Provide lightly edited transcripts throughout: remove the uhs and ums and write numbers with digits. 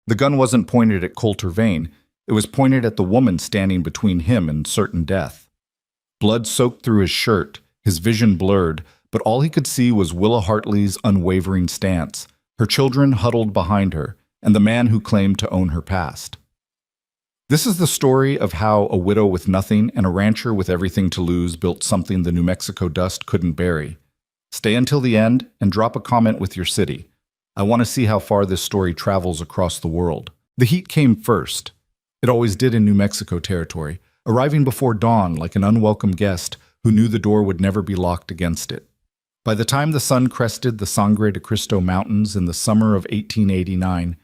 The gun wasn't pointed at Coulter Vane. It was pointed at the woman standing between him and certain death. Blood soaked through his shirt, his vision blurred, but all he could see was Willa Hartley's unwavering stance, her children huddled behind her, and the man who claimed to own her past. This is the story of how a widow with nothing and a rancher with everything to lose built something the New Mexico dust couldn't bury. Stay until the end and drop a comment with your city. I want to see how far this story travels across the world. The heat came first. It always did in New Mexico territory, arriving before dawn like an unwelcome guest who knew the door would never be locked against it. By the time the sun crested the Sangre de Cristo Mountains in the summer of 1889,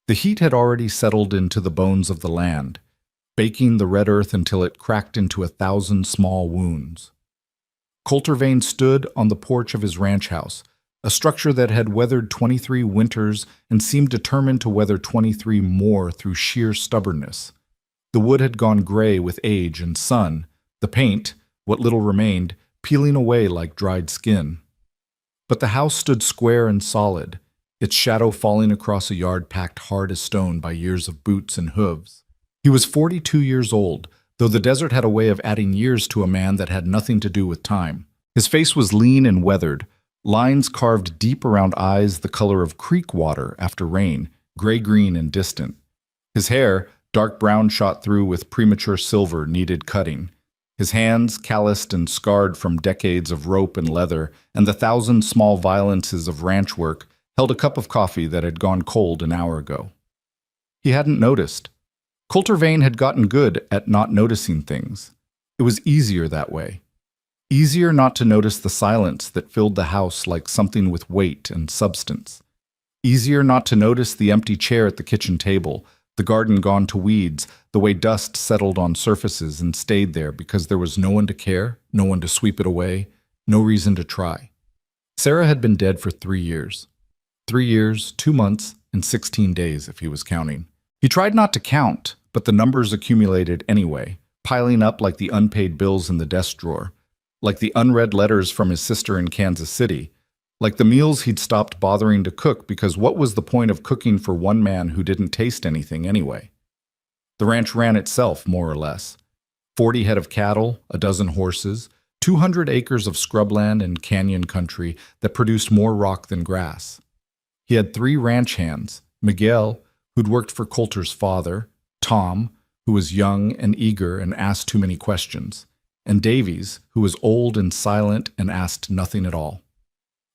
the heat had already settled into the bones of the land, baking the red earth until it cracked into 1,000 small wounds. Coulter Vane stood on the porch of his ranch house, a structure that had weathered 23 winters and seemed determined to weather 23 more through sheer stubbornness. The wood had gone gray with age and sun, the paint, what little remained, peeling away like dried skin. But the house stood square and solid, its shadow falling across a yard packed hard as stone by years of boots and hooves. He was 42 years old, though the desert had a way of adding years to a man that had nothing to do with time. His face was lean and weathered, lines carved deep around eyes the color of creek water after rain, gray-green and distant. His hair, dark brown shot through with premature silver, needed cutting. His hands, calloused and scarred from decades of rope and leather and the 1,000 small violences of ranch work, held a cup of coffee that had gone cold an hour ago. He hadn't noticed. Coulter Vane had gotten good at not noticing things. It was easier that way. Easier not to notice the silence that filled the house like something with weight and substance. Easier not to notice the empty chair at the kitchen table, the garden gone to weeds, the way dust settled on surfaces and stayed there because there was no one to care, no one to sweep it away, no reason to try. Sarah had been dead for 3 years. 3 years, 2 months, and 16 days if he was counting. He tried not to count, but the numbers accumulated anyway, piling up like the unpaid bills in the desk drawer, like the unread letters from his sister in Kansas City, like the meals he'd stopped bothering to cook because what was the point of cooking for one man who didn't taste anything anyway? The ranch ran itself, more or less. 40 head of cattle, a dozen horses, 200 acres of scrubland and canyon country that produced more rock than grass. He had 3 ranch hands, Miguel, who'd worked for Coulter's father, Tom, who was young and eager and asked too many questions, and Davies, who was old and silent and asked nothing at all.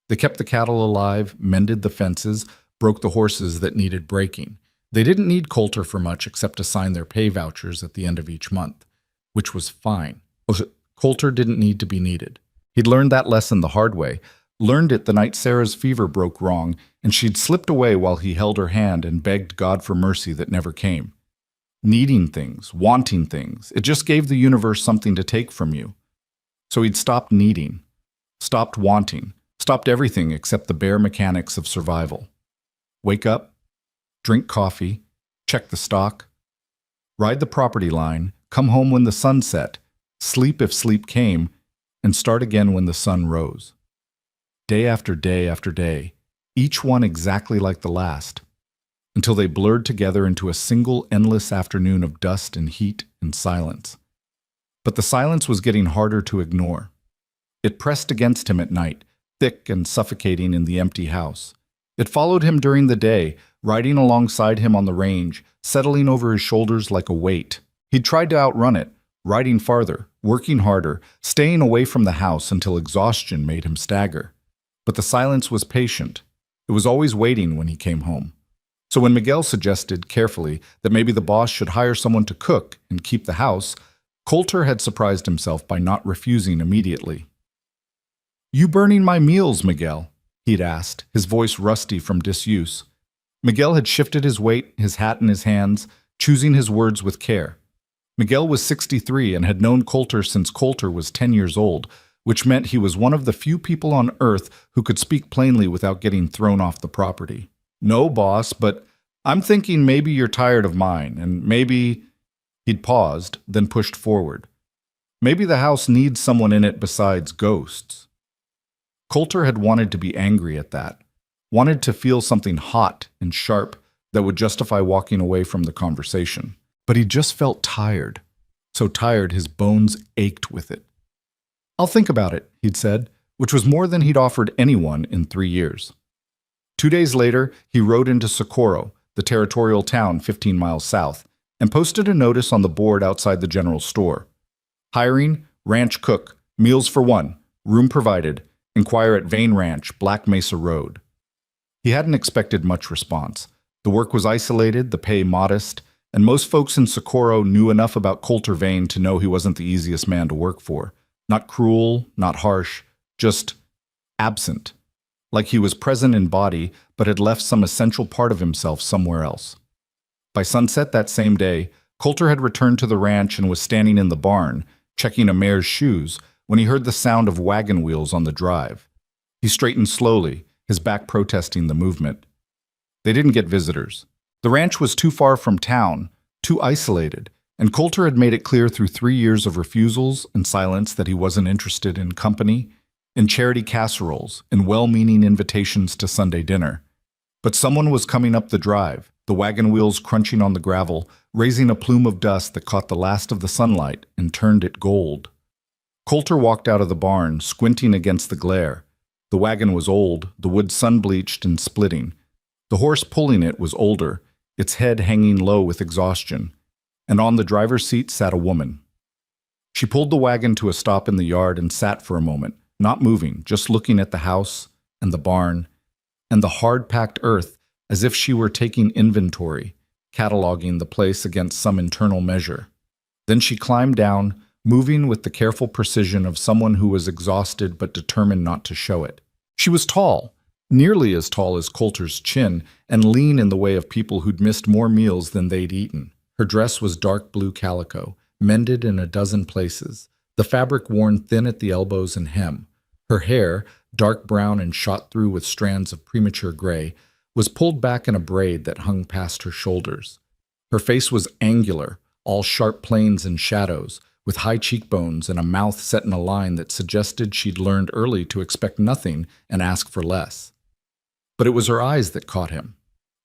They kept the cattle alive, mended the fences, broke the horses that needed breaking. They didn't need Coulter for much except to sign their pay vouchers at the end of each month, which was fine. Coulter didn't need to be needed. He'd learned that lesson the hard way, learned it the night Sarah's fever broke wrong, and she'd slipped away while he held her hand and begged God for mercy that never came. Needing things, wanting things, it just gave the universe something to take from you. So he'd stopped needing, stopped wanting, stopped everything except the bare mechanics of survival. Wake up, drink coffee, check the stock, ride the property line, come home when the sun set, sleep if sleep came, and start again when the sun rose. Day after day after day, each one exactly like the last, until they blurred together into a single endless afternoon of dust and heat and silence. But the silence was getting harder to ignore. It pressed against him at night, thick and suffocating in the empty house. It followed him during the day, riding alongside him on the range, settling over his shoulders like a weight. He'd tried to outrun it, riding farther, working harder, staying away from the house until exhaustion made him stagger. But the silence was patient. It was always waiting when he came home. So when Miguel suggested, carefully, that maybe the boss should hire someone to cook and keep the house, Coulter had surprised himself by not refusing immediately. "You burning my meals, Miguel?" he'd asked, his voice rusty from disuse. Miguel had shifted his weight, his hat in his hands, choosing his words with care. Miguel was 63 and had known Coulter since Coulter was 10 years old, which meant he was one of the few people on earth who could speak plainly without getting thrown off the property. "No, boss, but I'm thinking maybe you're tired of mine, and maybe—" He'd paused, then pushed forward. "Maybe the house needs someone in it besides ghosts." Coulter had wanted to be angry at that, wanted to feel something hot and sharp, that would justify walking away from the conversation. But he just felt tired. So tired his bones ached with it. "I'll think about it," he'd said, which was more than he'd offered anyone in 3 years. 2 days later, he rode into Socorro, the territorial town 15 miles south, and posted a notice on the board outside the general store. "Hiring, ranch cook, meals for one, room provided. Inquire at Vane Ranch, Black Mesa Road." He hadn't expected much response. The work was isolated, the pay modest, and most folks in Socorro knew enough about Colter Vane to know he wasn't the easiest man to work for. Not cruel, not harsh, just absent. Like he was present in body, but had left some essential part of himself somewhere else. By sunset that same day, Colter had returned to the ranch and was standing in the barn, checking a mare's shoes, when he heard the sound of wagon wheels on the drive. He straightened slowly, his back protesting the movement. They didn't get visitors. The ranch was too far from town, too isolated, and Colter had made it clear through 3 years of refusals and silence that he wasn't interested in company, in charity casseroles, in well-meaning invitations to Sunday dinner. But someone was coming up the drive, the wagon wheels crunching on the gravel, raising a plume of dust that caught the last of the sunlight and turned it gold. Colter walked out of the barn, squinting against the glare. The wagon was old, the wood sun-bleached and splitting. The horse pulling it was older, its head hanging low with exhaustion, and on the driver's seat sat a woman. She pulled the wagon to a stop in the yard and sat for a moment, not moving, just looking at the house and the barn and the hard-packed earth as if she were taking inventory, cataloging the place against some internal measure. Then she climbed down, moving with the careful precision of someone who was exhausted but determined not to show it. She was tall, nearly as tall as Colter's chin, and lean in the way of people who'd missed more meals than they'd eaten. Her dress was dark blue calico, mended in a dozen places, the fabric worn thin at the elbows and hem. Her hair, dark brown and shot through with strands of premature gray, was pulled back in a braid that hung past her shoulders. Her face was angular, all sharp planes and shadows, with high cheekbones and a mouth set in a line that suggested she'd learned early to expect nothing and ask for less. But it was her eyes that caught him.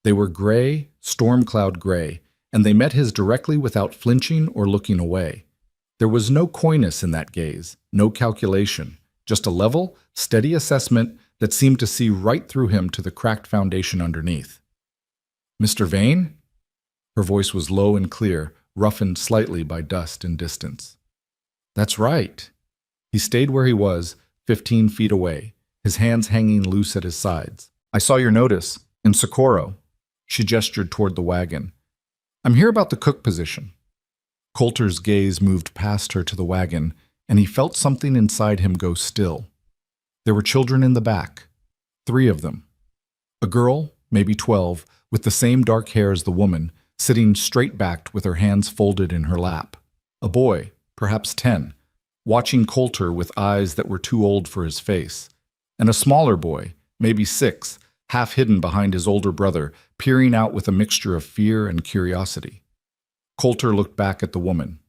They were gray, storm cloud gray, and they met his directly without flinching or looking away. There was no coyness in that gaze, no calculation, just a level, steady assessment that seemed to see right through him to the cracked foundation underneath. "Mr. Vane?" Her voice was low and clear, roughened slightly by dust and distance. "That's right." He stayed where he was, 15 feet away, his hands hanging loose at his sides. "I saw your notice, in Socorro." She gestured toward the wagon. "I'm here about the cook position." Colter's gaze moved past her to the wagon, and he felt something inside him go still. There were children in the back, 3 of them. A girl, maybe 12, with the same dark hair as the woman, sitting straight-backed with her hands folded in her lap. A boy, perhaps 10, watching Colter with eyes that were too old for his face. And a smaller boy, maybe 6, half hidden behind his older brother, peering out with a mixture of fear and curiosity. Colter looked back at the woman.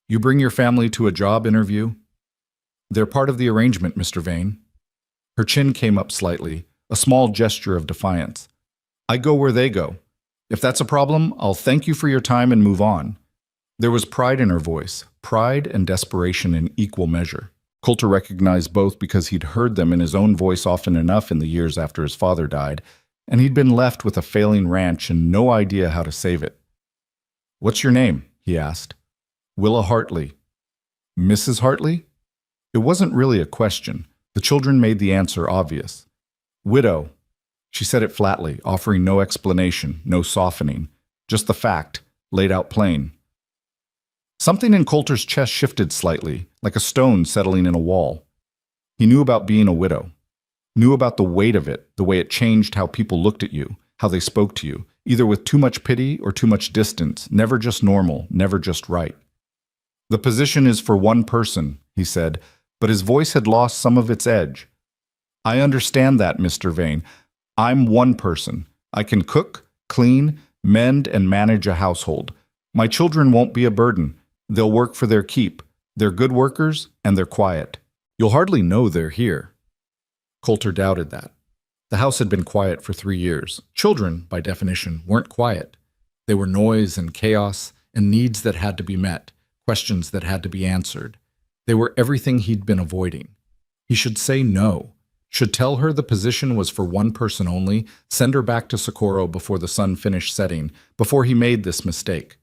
"You bring your family to a job interview?" "They're part of the arrangement, Mr. Vane." Her chin came up slightly, a small gesture of defiance. "I go where they go. If that's a problem, I'll thank you for your time and move on." There was pride in her voice, pride and desperation in equal measure. Colter recognized both because he'd heard them in his own voice often enough in the years after his father died, and he'd been left with a failing ranch and no idea how to save it. "What's your name?" he asked. "Willa Hartley." "Mrs. Hartley?" It wasn't really a question. The children made the answer obvious. "Widow." She said it flatly, offering no explanation, no softening, just the fact, laid out plain. Something in Colter's chest shifted slightly, like a stone settling in a wall. He knew about being a widow, knew about the weight of it, the way it changed how people looked at you, how they spoke to you, either with too much pity or too much distance, never just normal, never just right. "The position is for one person," he said, but his voice had lost some of its edge. "I understand that, Mr. Vane. I'm one person. I can cook, clean, mend, and manage a household. My children won't be a burden. They'll work for their keep. They're good workers, and they're quiet. You'll hardly know they're here." Colter doubted that. The house had been quiet for 3 years. Children, by definition, weren't quiet. They were noise and chaos and needs that had to be met, questions that had to be answered. They were everything he'd been avoiding. He should say no, should tell her the position was for one person only, send her back to Socorro before the sun finished setting, before he made this mistake.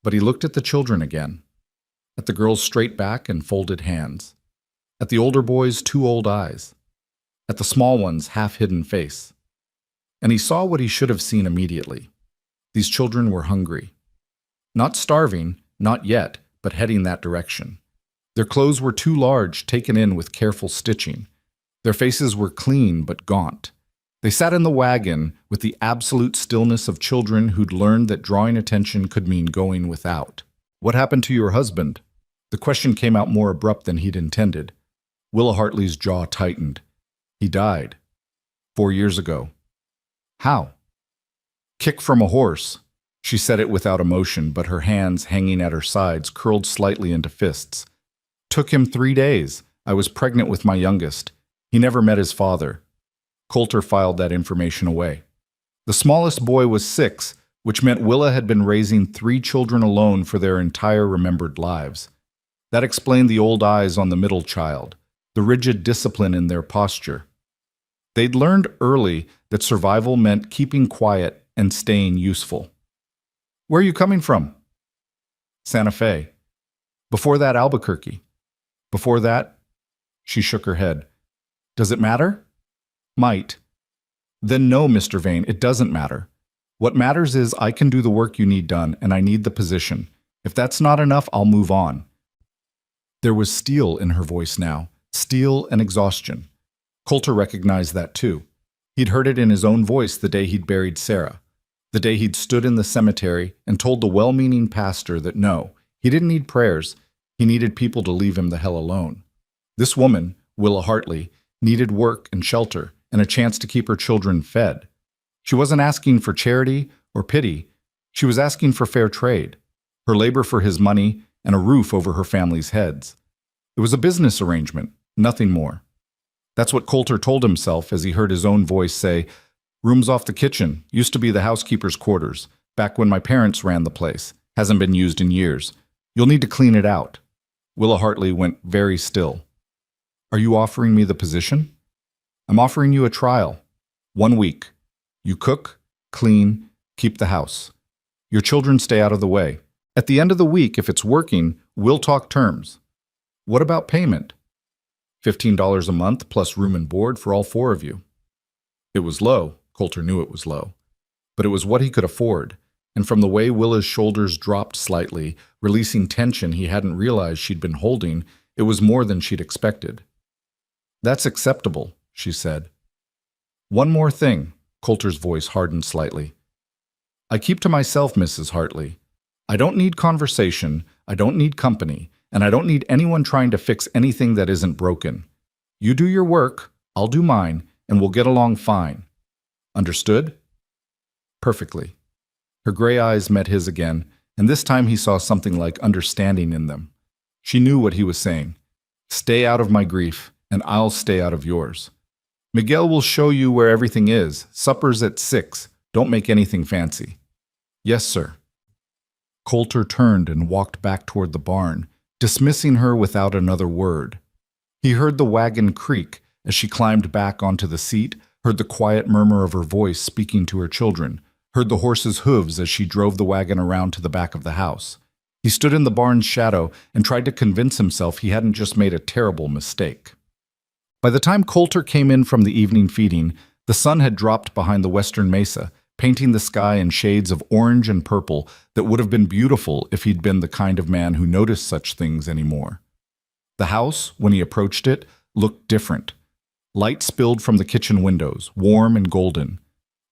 But he looked at the children again, at the girl's straight back and folded hands, at the older boy's 2 old eyes, at the small one's half-hidden face. And he saw what he should have seen immediately. These children were hungry. Not starving, not yet, but heading that direction. Their clothes were too large, taken in with careful stitching. Their faces were clean but gaunt. They sat in the wagon with the absolute stillness of children who'd learned that drawing attention could mean going without. "What happened to your husband?" The question came out more abrupt than he'd intended. Willa Hartley's jaw tightened. "He died. 4 years ago." "How?" "Kick from a horse." She said it without emotion, but her hands, hanging at her sides, curled slightly into fists. "Took him 3 days. I was pregnant with my youngest. He never met his father." Coulter filed that information away. The smallest boy was 6, which meant Willa had been raising 3 children alone for their entire remembered lives. That explained the old eyes on the middle child, the rigid discipline in their posture. They'd learned early that survival meant keeping quiet and staying useful. "Where are you coming from?" "Santa Fe." "Before that, Albuquerque." "Before that?" She shook her head. "Does it matter?" "Might." "Then no, Mr. Vane, it doesn't matter. What matters is I can do the work you need done, and I need the position. If that's not enough, I'll move on." There was steel in her voice now, steel and exhaustion. Coulter recognized that too. He'd heard it in his own voice the day he'd buried Sarah, the day he'd stood in the cemetery and told the well-meaning pastor that no, he didn't need prayers, he needed people to leave him the hell alone. This woman, Willa Hartley, needed work and shelter and a chance to keep her children fed. She wasn't asking for charity or pity. She was asking for fair trade, her labor for his money, and a roof over her family's heads. It was a business arrangement, nothing more. That's what Coulter told himself as he heard his own voice say, "Room's off the kitchen, used to be the housekeeper's quarters, back when my parents ran the place, hasn't been used in years. You'll need to clean it out." Willa Hartley went very still. "Are you offering me the position?" "I'm offering you a trial. 1 week. You cook, clean, keep the house. Your children stay out of the way. At the end of the week, if it's working, we'll talk terms." "What about payment?" $15 a month plus room and board for all 4 of you. It was low. Coulter knew it was low. But it was what he could afford, and from the way Willa's shoulders dropped slightly, releasing tension he hadn't realized she'd been holding, it was more than she'd expected. "That's acceptable," she said. "One more thing," Coulter's voice hardened slightly. "I keep to myself, Mrs. Hartley. I don't need conversation, I don't need company, and I don't need anyone trying to fix anything that isn't broken. You do your work, I'll do mine, and we'll get along fine. Understood?" "Perfectly." Her gray eyes met his again, and this time he saw something like understanding in them. She knew what he was saying. "Stay out of my grief, and I'll stay out of yours. Miguel will show you where everything is. Supper's at 6. Don't make anything fancy." "Yes, sir." Coulter turned and walked back toward the barn, dismissing her without another word. He heard the wagon creak as she climbed back onto the seat, heard the quiet murmur of her voice speaking to her children, heard the horse's hooves as she drove the wagon around to the back of the house. He stood in the barn's shadow and tried to convince himself he hadn't just made a terrible mistake. By the time Coulter came in from the evening feeding, the sun had dropped behind the western mesa, painting the sky in shades of orange and purple that would have been beautiful if he'd been the kind of man who noticed such things anymore. The house, when he approached it, looked different. Light spilled from the kitchen windows, warm and golden.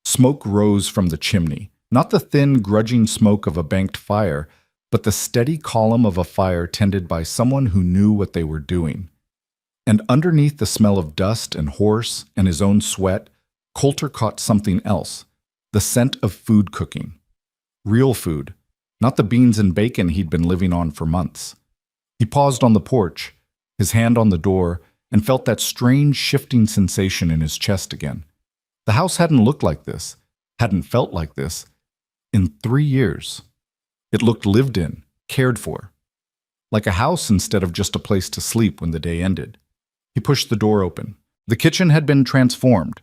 Smoke rose from the chimney, not the thin, grudging smoke of a banked fire, but the steady column of a fire tended by someone who knew what they were doing. And underneath the smell of dust and horse and his own sweat, Coulter caught something else. The scent of food cooking. Real food, not the beans and bacon he'd been living on for months. He paused on the porch, his hand on the door, and felt that strange shifting sensation in his chest again. The house hadn't looked like this, hadn't felt like this, in 3 years. It looked lived in, cared for, like a house instead of just a place to sleep when the day ended. He pushed the door open. The kitchen had been transformed.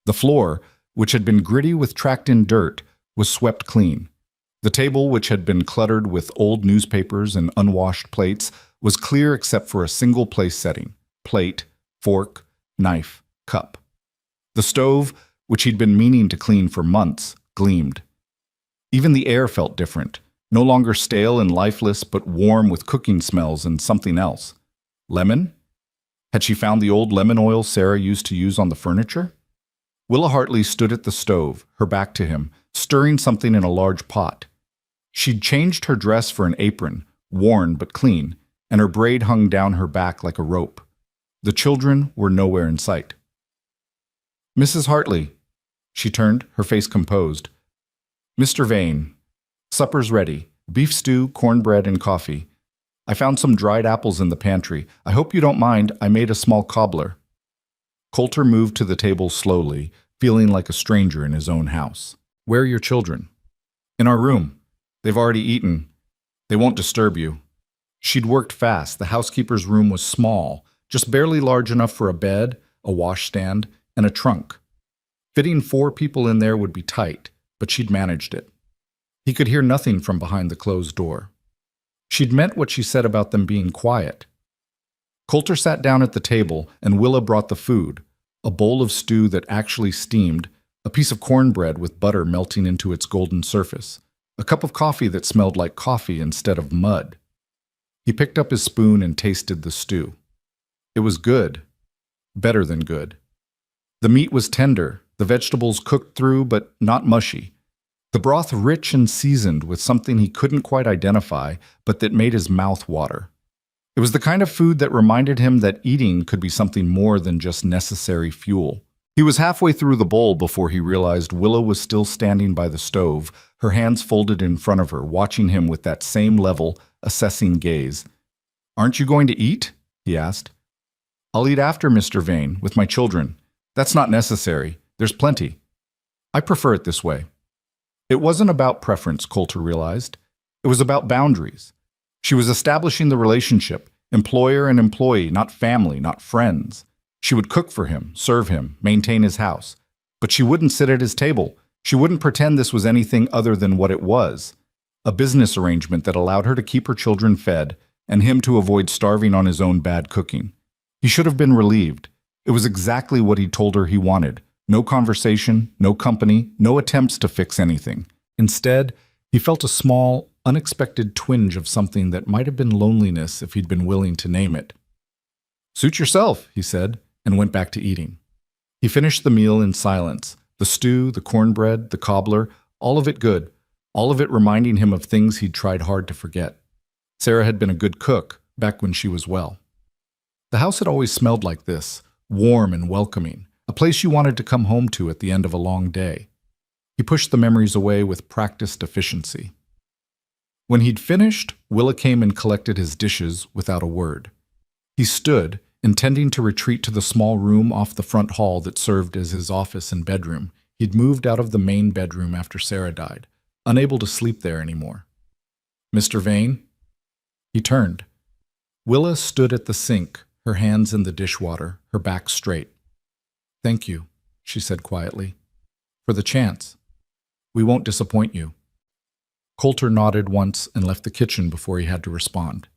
The floor, which had been gritty with tracked-in dirt, was swept clean. The table, which had been cluttered with old newspapers and unwashed plates, was clear except for a single place setting: plate, fork, knife, cup. The stove, which he'd been meaning to clean for months, gleamed. Even the air felt different, no longer stale and lifeless, but warm with cooking smells and something else. Lemon? Had she found the old lemon oil Sarah used to use on the furniture? Willa Hartley stood at the stove, her back to him, stirring something in a large pot. She'd changed her dress for an apron, worn but clean, and her braid hung down her back like a rope. The children were nowhere in sight. "Mrs. Hartley." She turned, her face composed. "Mr. Vane. Supper's ready. Beef stew, cornbread, and coffee. I found some dried apples in the pantry. I hope you don't mind. I made a small cobbler." Coulter moved to the table slowly, feeling like a stranger in his own house. "Where are your children?" "In our room. They've already eaten. They won't disturb you." She'd worked fast. The housekeeper's room was small, just barely large enough for a bed, a washstand, and a trunk. Fitting 4 people in there would be tight, but she'd managed it. He could hear nothing from behind the closed door. She'd meant what she said about them being quiet. Coulter sat down at the table, and Willa brought the food: a bowl of stew that actually steamed, a piece of cornbread with butter melting into its golden surface, a cup of coffee that smelled like coffee instead of mud. He picked up his spoon and tasted the stew. It was good. Better than good. The meat was tender, the vegetables cooked through but not mushy. The broth rich and seasoned with something he couldn't quite identify, but that made his mouth water. It was the kind of food that reminded him that eating could be something more than just necessary fuel. He was halfway through the bowl before he realized Willa was still standing by the stove, her hands folded in front of her, watching him with that same level, assessing gaze. "Aren't you going to eat?" he asked. "I'll eat after, Mr. Vane, with my children. That's not necessary. There's plenty. I prefer it this way." It wasn't about preference, Coulter realized. It was about boundaries. She was establishing the relationship, employer and employee, not family, not friends. She would cook for him, serve him, maintain his house. But she wouldn't sit at his table. She wouldn't pretend this was anything other than what it was: a business arrangement that allowed her to keep her children fed and him to avoid starving on his own bad cooking. He should have been relieved. It was exactly what he told her he wanted. No conversation, no company, no attempts to fix anything. Instead, he felt a small, unexpected twinge of something that might have been loneliness if he'd been willing to name it. "Suit yourself," he said, and went back to eating. He finished the meal in silence. The stew, the cornbread, the cobbler, all of it good, all of it reminding him of things he'd tried hard to forget. Sarah had been a good cook, back when she was well. The house had always smelled like this, warm and welcoming, a place you wanted to come home to at the end of a long day. He pushed the memories away with practiced efficiency. When he'd finished, Willa came and collected his dishes without a word. He stood, intending to retreat to the small room off the front hall that served as his office and bedroom. He'd moved out of the main bedroom after Sarah died, unable to sleep there anymore. "Mr. Vane?" He turned. Willa stood at the sink, her hands in the dishwater, her back straight. "Thank you," she said quietly, "for the chance. We won't disappoint you." Coulter nodded once and left the kitchen before he had to respond.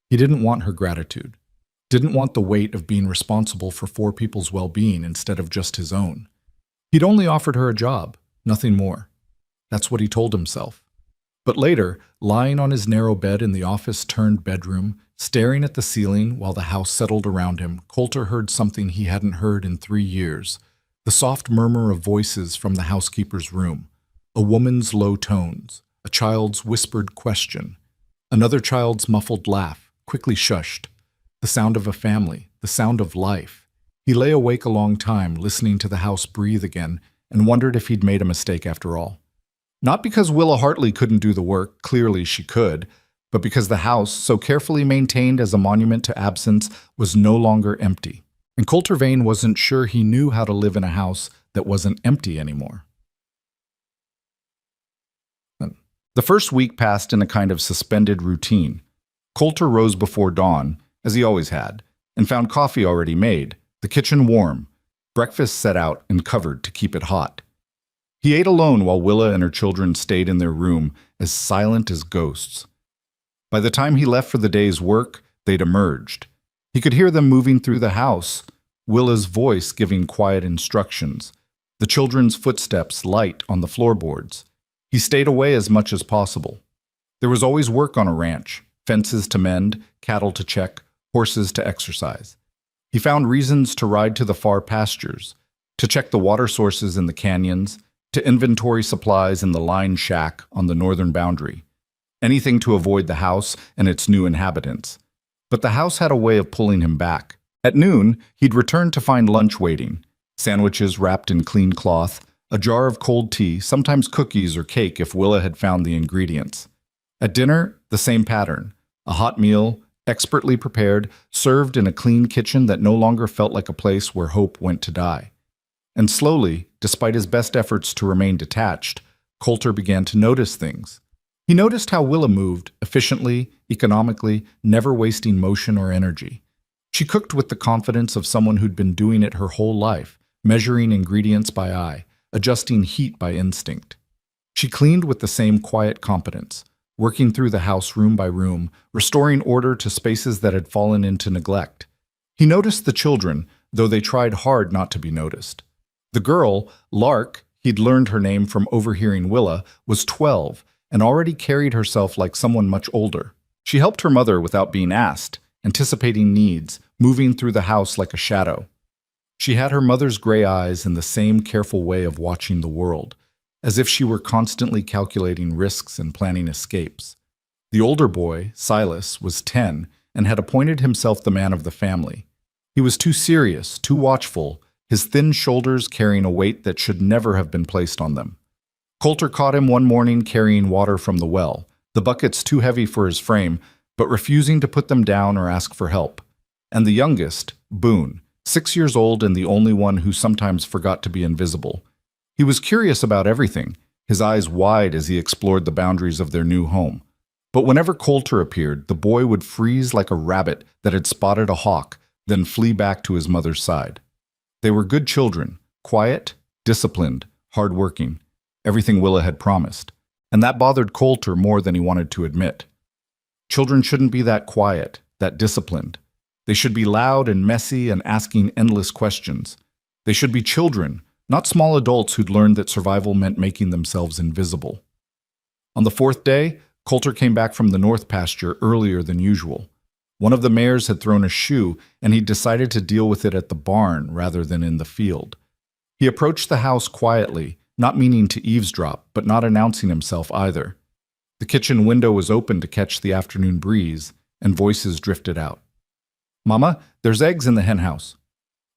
He didn't want her gratitude. Didn't want the weight of being responsible for 4 people's well-being instead of just his own. He'd only offered her a job, nothing more. That's what he told himself. But later, lying on his narrow bed in the office-turned bedroom, staring at the ceiling while the house settled around him, Coulter heard something he hadn't heard in 3 years: the soft murmur of voices from the housekeeper's room, a woman's low tones, a child's whispered question, another child's muffled laugh, quickly shushed, the sound of a family, the sound of life. He lay awake a long time, listening to the house breathe again, and wondered if he'd made a mistake after all. Not because Willa Hartley couldn't do the work, clearly she could, but because the house, so carefully maintained as a monument to absence, was no longer empty. And Coulter Vane wasn't sure he knew how to live in a house that wasn't empty anymore. The first week passed in a kind of suspended routine. Coulter rose before dawn, as he always had, and found coffee already made, the kitchen warm, breakfast set out and covered to keep it hot. He ate alone while Willa and her children stayed in their room, as silent as ghosts. By the time he left for the day's work, they'd emerged. He could hear them moving through the house, Willa's voice giving quiet instructions, the children's footsteps light on the floorboards. He stayed away as much as possible. There was always work on a ranch, fences to mend, cattle to check, horses to exercise. He found reasons to ride to the far pastures, to check the water sources in the canyons, to inventory supplies in the line shack on the northern boundary. Anything to avoid the house and its new inhabitants. But the house had a way of pulling him back. At noon, he'd return to find lunch waiting, sandwiches wrapped in clean cloth, a jar of cold tea, sometimes cookies or cake if Willa had found the ingredients. At dinner, the same pattern, a hot meal, expertly prepared, served in a clean kitchen that no longer felt like a place where hope went to die. And slowly, despite his best efforts to remain detached, Coulter began to notice things. He noticed how Willa moved, efficiently, economically, never wasting motion or energy. She cooked with the confidence of someone who'd been doing it her whole life, measuring ingredients by eye, adjusting heat by instinct. She cleaned with the same quiet competence, working through the house room by room, restoring order to spaces that had fallen into neglect. He noticed the children, though they tried hard not to be noticed. The girl, Lark, he'd learned her name from overhearing Willa, was 12 and already carried herself like someone much older. She helped her mother without being asked, anticipating needs, moving through the house like a shadow. She had her mother's gray eyes and the same careful way of watching the world, as if she were constantly calculating risks and planning escapes. The older boy, Silas, was 10 and had appointed himself the man of the family. He was too serious, too watchful, his thin shoulders carrying a weight that should never have been placed on them. Coulter caught him one morning carrying water from the well, the buckets too heavy for his frame, but refusing to put them down or ask for help. And the youngest, Boone, 6 years old and the only one who sometimes forgot to be invisible. He was curious about everything, his eyes wide as he explored the boundaries of their new home. But whenever Coulter appeared, the boy would freeze like a rabbit that had spotted a hawk, then flee back to his mother's side. They were good children, quiet, disciplined, hard-working, everything Willa had promised, and that bothered Coulter more than he wanted to admit. Children shouldn't be that quiet, that disciplined. They should be loud and messy and asking endless questions. They should be children, not small adults who'd learned that survival meant making themselves invisible. On the fourth day, Coulter came back from the north pasture earlier than usual. One of the mares had thrown a shoe, and he decided to deal with it at the barn rather than in the field. He approached the house quietly, not meaning to eavesdrop, but not announcing himself either. The kitchen window was open to catch the afternoon breeze, and voices drifted out. "Mama, there's eggs in the henhouse."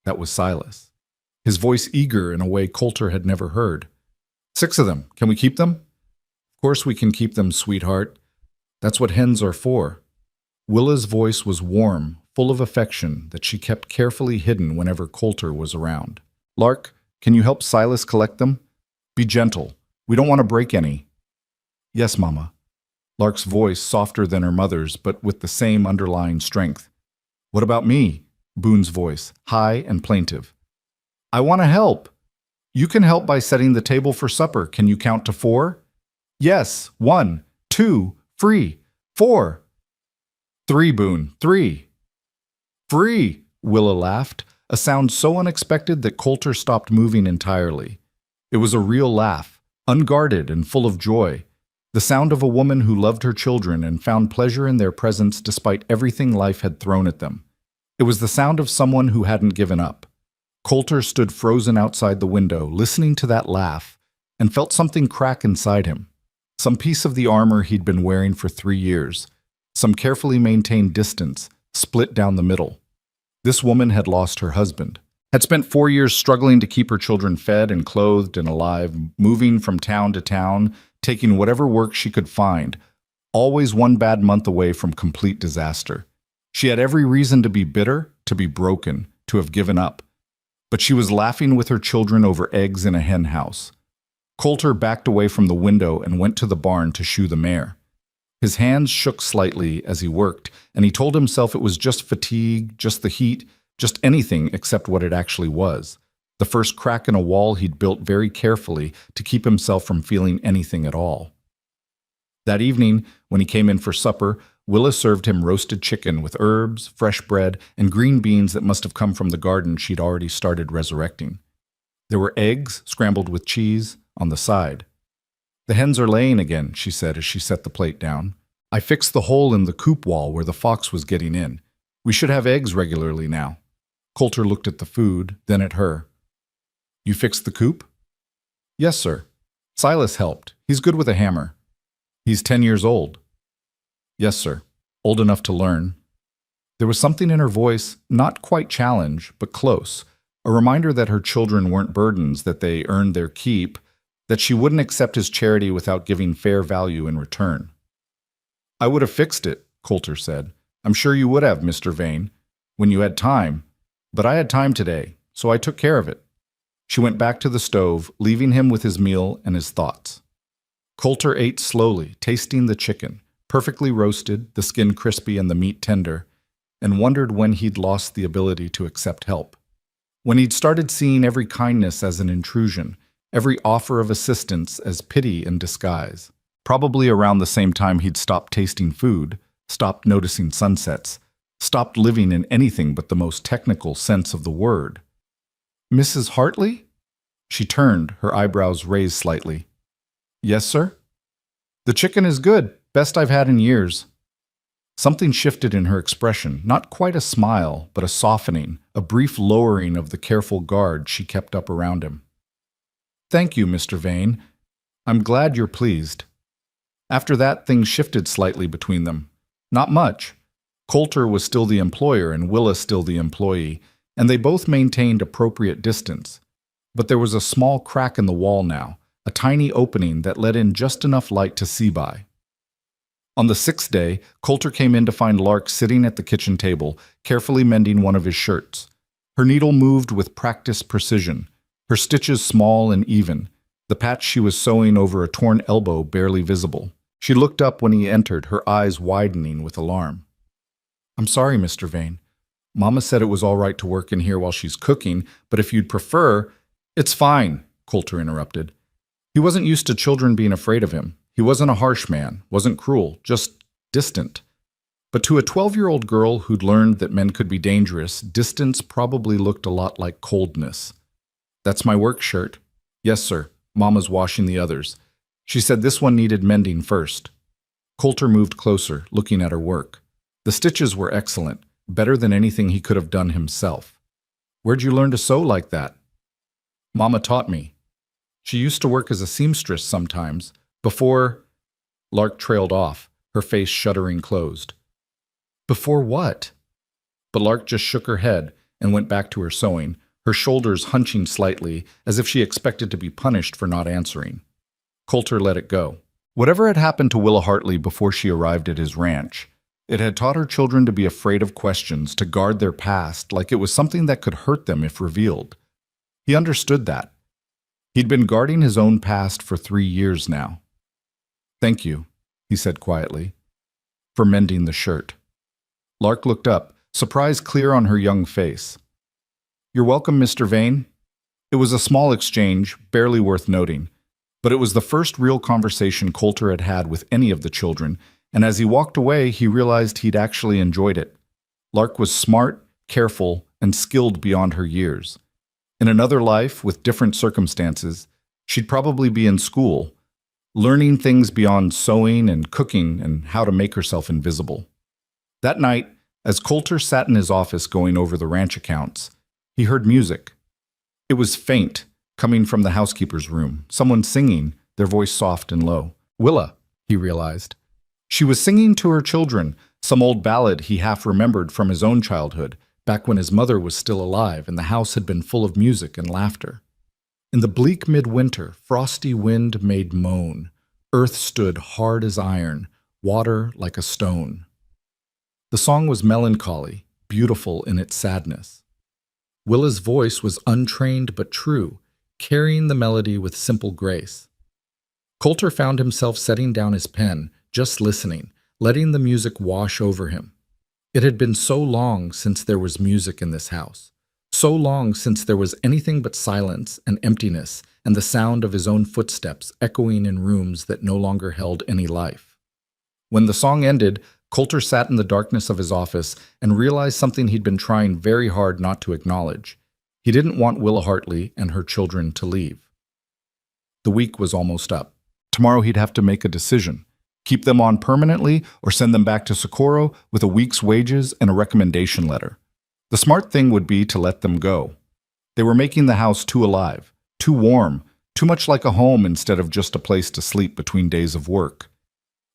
That was Silas, his voice eager in a way Coulter had never heard. "6 of them. Can we keep them?" "Of course we can keep them, sweetheart. That's what hens are for." Willa's voice was warm, full of affection that she kept carefully hidden whenever Coulter was around. "Lark, can you help Silas collect them? Be gentle. We don't want to break any." "Yes, Mama." Lark's voice softer than her mother's, but with the same underlying strength. "What about me?" Boone's voice, high and plaintive. "I want to help." "You can help by setting the table for supper. Can you count to 4? "Yes. 1, 2, 3, 4. 3, Boone, 3. "Free," Willa laughed, a sound so unexpected that Coulter stopped moving entirely. It was a real laugh, unguarded and full of joy, the sound of a woman who loved her children and found pleasure in their presence despite everything life had thrown at them. It was the sound of someone who hadn't given up. Coulter stood frozen outside the window, listening to that laugh, and felt something crack inside him. Some piece of the armor he'd been wearing for 3 years, some carefully maintained distance, split down the middle. This woman had lost her husband, had spent 4 years struggling to keep her children fed and clothed and alive, moving from town to town, taking whatever work she could find, always one bad month away from complete disaster. She had every reason to be bitter, to be broken, to have given up. but she was laughing with her children over eggs in a hen house. Coulter backed away from the window and went to the barn to shoe the mare. His hands shook slightly as he worked, and he told himself it was just fatigue, just the heat, just anything except what it actually was. The first crack in a wall he'd built very carefully to keep himself from feeling anything at all. That evening, when he came in for supper, Willa served him roasted chicken with herbs, fresh bread, and green beans that must have come from the garden she'd already started resurrecting. There were eggs, scrambled with cheese, on the side. "The hens are laying again," she said as she set the plate down. "I fixed the hole in the coop wall where the fox was getting in. We should have eggs regularly now." Coulter looked at the food, then at her. "You fixed the coop?" "Yes, sir. Silas helped. He's good with a hammer." "He's 10 years old." "Yes, sir. Old enough to learn." There was something in her voice, not quite challenge, but close, a reminder that her children weren't burdens, that they earned their keep, that she wouldn't accept his charity without giving fair value in return. "I would have fixed it," Coulter said. "I'm sure you would have, Mr. Vane, when you had time. But I had time today, so I took care of it." She went back to the stove, leaving him with his meal and his thoughts. Coulter ate slowly, tasting the chicken, perfectly roasted, the skin crispy and the meat tender, and wondered when he'd lost the ability to accept help. When he'd started seeing every kindness as an intrusion, every offer of assistance as pity in disguise. Probably around the same time he'd stopped tasting food, stopped noticing sunsets, stopped living in anything but the most technical sense of the word. "Mrs. Hartley?" She turned, her eyebrows raised slightly. "Yes, sir?" "The chicken is good, best I've had in years." Something shifted in her expression, not quite a smile, but a softening, a brief lowering of the careful guard she kept up around him. "Thank you, Mr. Vane. I'm glad you're pleased." After that, things shifted slightly between them. Not much. Coulter was still the employer and Willa still the employee, and they both maintained appropriate distance. But there was a small crack in the wall now, a tiny opening that let in just enough light to see by. On the 6th day, Coulter came in to find Lark sitting at the kitchen table, carefully mending one of his shirts. Her needle moved with practiced precision, her stitches small and even, the patch she was sewing over a torn elbow barely visible. She looked up when he entered, her eyes widening with alarm. "I'm sorry, Mr. Vane. Mama said it was all right to work in here while she's cooking, but if you'd prefer—" "It's fine," Coulter interrupted. He wasn't used to children being afraid of him. He wasn't a harsh man, wasn't cruel, just distant. But to a 12-year-old girl who'd learned that men could be dangerous, distance probably looked a lot like coldness. "That's my work shirt." "Yes, sir. Mama's washing the others. She said this one needed mending first." Coulter moved closer, looking at her work. The stitches were excellent, better than anything he could have done himself. "Where'd you learn to sew like that?" "Mama taught me. She used to work as a seamstress sometimes. Before—" Lark trailed off, her face shuddering closed. "Before what?" But Lark just shook her head and went back to her sewing, her shoulders hunching slightly, as if she expected to be punished for not answering. Coulter let it go. Whatever had happened to Willa Hartley before she arrived at his ranch, it had taught her children to be afraid of questions, to guard their past like it was something that could hurt them if revealed. He understood that. He'd been guarding his own past for 3 years now. "Thank you," he said quietly, "for mending the shirt." Lark looked up, surprise clear on her young face. "You're welcome, Mr. Vane." It was a small exchange, barely worth noting, but it was the first real conversation Coulter had had with any of the children, and as he walked away, he realized he'd actually enjoyed it. Lark was smart, careful, and skilled beyond her years. In another life, with different circumstances, she'd probably be in school, learning things beyond sewing and cooking and how to make herself invisible. That night, as Coulter sat in his office going over the ranch accounts, he heard music. It was faint, coming from the housekeeper's room, someone singing, their voice soft and low. Willa, he realized. She was singing to her children, some old ballad he half remembered from his own childhood, back when his mother was still alive and the house had been full of music and laughter. In the bleak midwinter, frosty wind made moan. Earth stood hard as iron, water like a stone. The song was melancholy, beautiful in its sadness. Willa's voice was untrained but true, carrying the melody with simple grace. Coulter found himself setting down his pen, just listening, letting the music wash over him. It had been so long since there was music in this house, so long since there was anything but silence and emptiness and the sound of his own footsteps echoing in rooms that no longer held any life. When the song ended, Coulter sat in the darkness of his office and realized something he'd been trying very hard not to acknowledge. He didn't want Willa Hartley and her children to leave. The week was almost up. Tomorrow he'd have to make a decision. Keep them on permanently or send them back to Socorro with a week's wages and a recommendation letter. The smart thing would be to let them go. They were making the house too alive, too warm, too much like a home instead of just a place to sleep between days of work.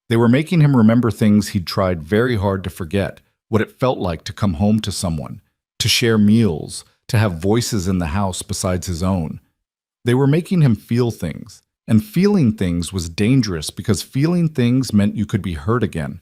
They were making him remember things he'd tried very hard to forget, what it felt like to come home to someone, to share meals, to have voices in the house besides his own. They were making him feel things, and feeling things was dangerous because feeling things meant you could be hurt again.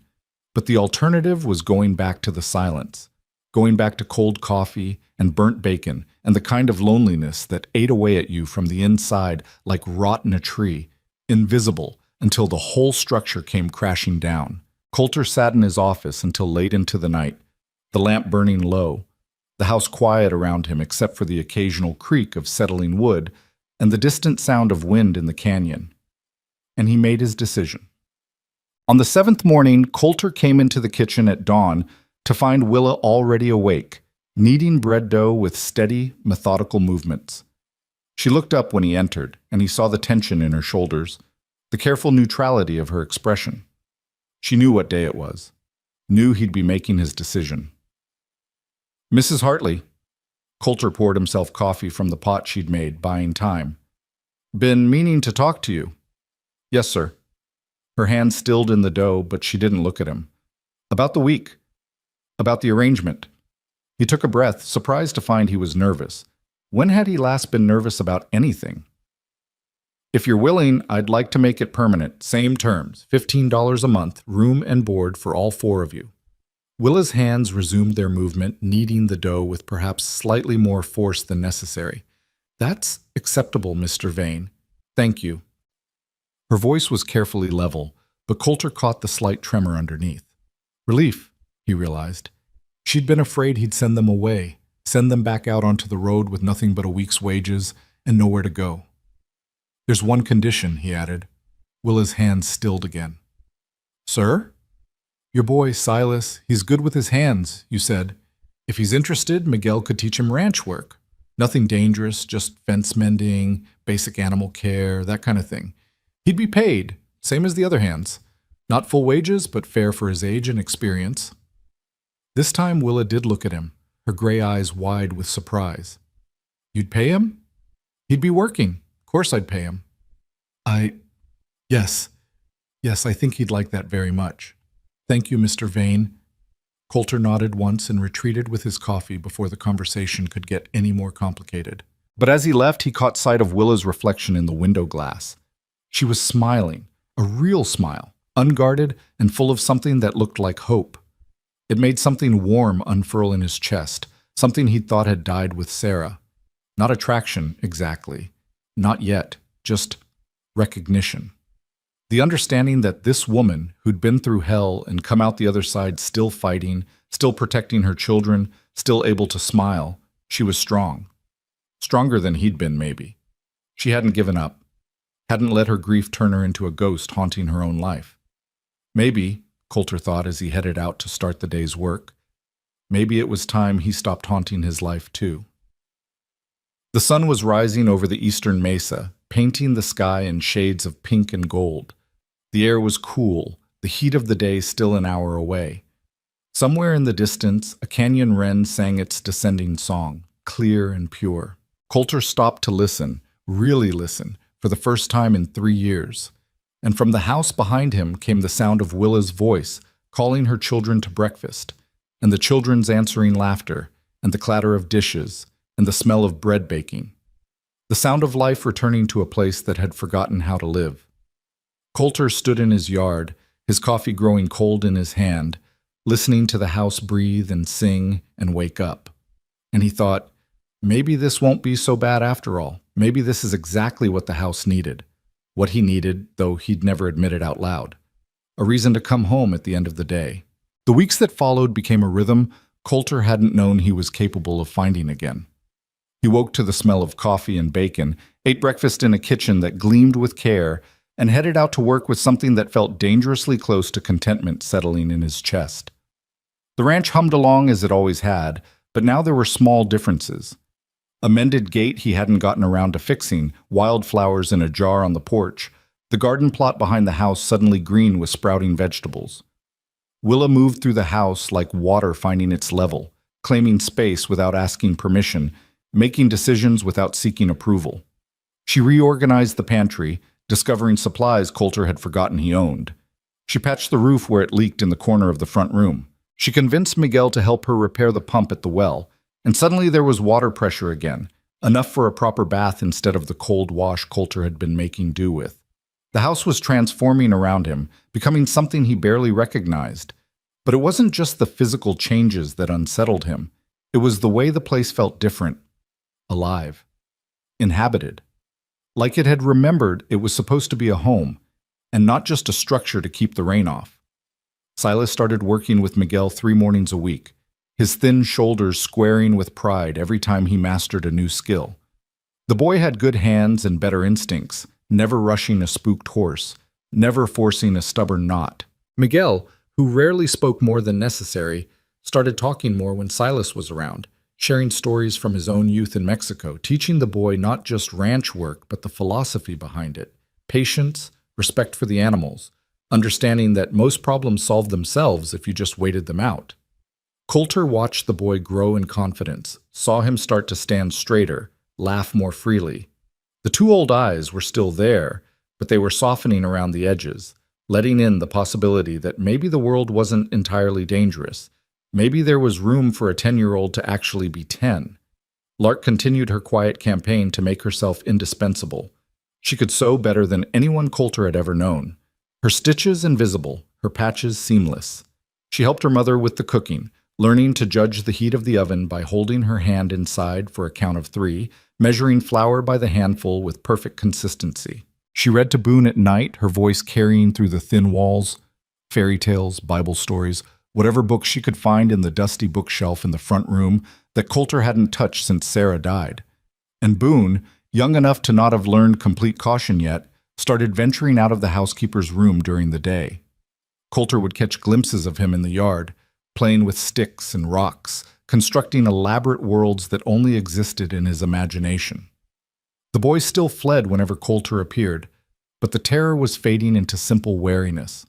But the alternative was going back to the silence, going back to cold coffee and burnt bacon and the kind of loneliness that ate away at you from the inside like rot in a tree, invisible, until the whole structure came crashing down. Coulter sat in his office until late into the night, the lamp burning low, the house quiet around him except for the occasional creak of settling wood and the distant sound of wind in the canyon. And he made his decision. On the 7th morning, Coulter came into the kitchen at dawn to find Willa already awake, kneading bread dough with steady, methodical movements. She looked up when he entered, and he saw the tension in her shoulders, the careful neutrality of her expression. She knew what day it was, knew he'd be making his decision. "Mrs. Hartley." Coulter poured himself coffee from the pot she'd made, buying time. "Been meaning to talk to you." "Yes, sir." Her hand stilled in the dough, but she didn't look at him. "About the week. About the arrangement." He took a breath, surprised to find he was nervous. When had he last been nervous about anything? "If you're willing, I'd like to make it permanent. Same terms, $15 a month, room and board for all 4 of you." Willa's hands resumed their movement, kneading the dough with perhaps slightly more force than necessary. "That's acceptable, Mr. Vane. Thank you." Her voice was carefully level, but Coulter caught the slight tremor underneath. Relief, he realized. She'd been afraid he'd send them away, send them back out onto the road with nothing but a week's wages and nowhere to go. "There's one condition," he added. Willa's hands stilled again. "Sir?" "Your boy, Silas, he's good with his hands, you said. If he's interested, Miguel could teach him ranch work. Nothing dangerous, just fence mending, basic animal care, that kind of thing. He'd be paid, same as the other hands. Not full wages, but fair for his age and experience." This time Willa did look at him, her gray eyes wide with surprise. "You'd pay him?" "He'd be working. Of course I'd pay him." Yes, I think he'd like that very much. Thank you, Mr. Vane." Coulter nodded once and retreated with his coffee before the conversation could get any more complicated. But as he left, he caught sight of Willa's reflection in the window glass. She was smiling, a real smile, unguarded and full of something that looked like hope. It made something warm unfurl in his chest, something he'd thought had died with Sarah. Not attraction, exactly. Not yet, just recognition. The understanding that this woman, who'd been through hell and come out the other side still fighting, still protecting her children, still able to smile, she was strong. Stronger than he'd been, maybe. She hadn't given up, hadn't let her grief turn her into a ghost haunting her own life. Maybe, Coulter thought as he headed out to start the day's work, maybe it was time he stopped haunting his life too. The sun was rising over the eastern mesa, painting the sky in shades of pink and gold. The air was cool, the heat of the day still an hour away. Somewhere in the distance, a canyon wren sang its descending song, clear and pure. Coulter stopped to listen, really listen, for the first time in 3 years. And from the house behind him came the sound of Willa's voice, calling her children to breakfast, and the children's answering laughter, and the clatter of dishes, and the smell of bread baking. The sound of life returning to a place that had forgotten how to live. Coulter stood in his yard, his coffee growing cold in his hand, listening to the house breathe and sing and wake up. And he thought, Maybe this won't be so bad after all. Maybe this is exactly what the house needed. What he needed, though he'd never admit it out loud. A reason to come home at the end of the day. The weeks that followed became a rhythm Coulter hadn't known he was capable of finding again. He woke to the smell of coffee and bacon, ate breakfast in a kitchen that gleamed with care, and headed out to work with something that felt dangerously close to contentment settling in his chest. The ranch hummed along as it always had, but now there were small differences. A mended gate he hadn't gotten around to fixing, wildflowers in a jar on the porch, the garden plot behind the house suddenly green with sprouting vegetables. Willa moved through the house like water finding its level, claiming space without asking permission, making decisions without seeking approval. She reorganized the pantry, discovering supplies Coulter had forgotten he owned. She patched the roof where it leaked in the corner of the front room. She convinced Miguel to help her repair the pump at the well, and suddenly there was water pressure again, enough for a proper bath instead of the cold wash Coulter had been making do with. The house was transforming around him, becoming something he barely recognized. But it wasn't just the physical changes that unsettled him. It was the way the place felt different, alive, inhabited. Like it had remembered it was supposed to be a home, and not just a structure to keep the rain off. Silas started working with Miguel 3 mornings a week, his thin shoulders squaring with pride every time he mastered a new skill. The boy had good hands and better instincts, never rushing a spooked horse, never forcing a stubborn knot. Miguel, who rarely spoke more than necessary, started talking more when Silas was around, sharing stories from his own youth in Mexico, teaching the boy not just ranch work but the philosophy behind it, patience, respect for the animals, understanding that most problems solve themselves if you just waited them out. Coulter watched the boy grow in confidence, saw him start to stand straighter, laugh more freely. The 2 old eyes were still there, but they were softening around the edges, letting in the possibility that maybe the world wasn't entirely dangerous. Maybe there was room for a 10-year-old to actually be 10. Lark continued her quiet campaign to make herself indispensable. She could sew better than anyone Coulter had ever known. Her stitches invisible, her patches seamless. She helped her mother with the cooking, learning to judge the heat of the oven by holding her hand inside for a count of 3, measuring flour by the handful with perfect consistency. She read to Boone at night, her voice carrying through the thin walls, fairy tales, Bible stories, whatever books she could find in the dusty bookshelf in the front room that Coulter hadn't touched since Sarah died. And Boone, young enough to not have learned complete caution yet, started venturing out of the housekeeper's room during the day. Coulter would catch glimpses of him in the yard, playing with sticks and rocks, constructing elaborate worlds that only existed in his imagination. The boy still fled whenever Coulter appeared, but the terror was fading into simple wariness.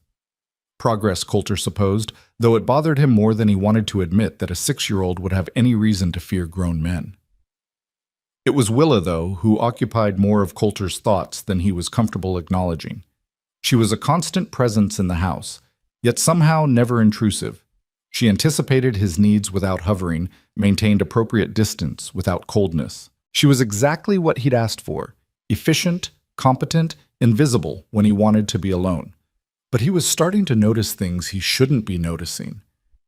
Progress, Coulter supposed, though it bothered him more than he wanted to admit that a 6-year-old would have any reason to fear grown men. It was Willa, though, who occupied more of Coulter's thoughts than he was comfortable acknowledging. She was a constant presence in the house, yet somehow never intrusive. She anticipated his needs without hovering, maintained appropriate distance without coldness. She was exactly what he'd asked for, efficient, competent, invisible when he wanted to be alone. But he was starting to notice things he shouldn't be noticing.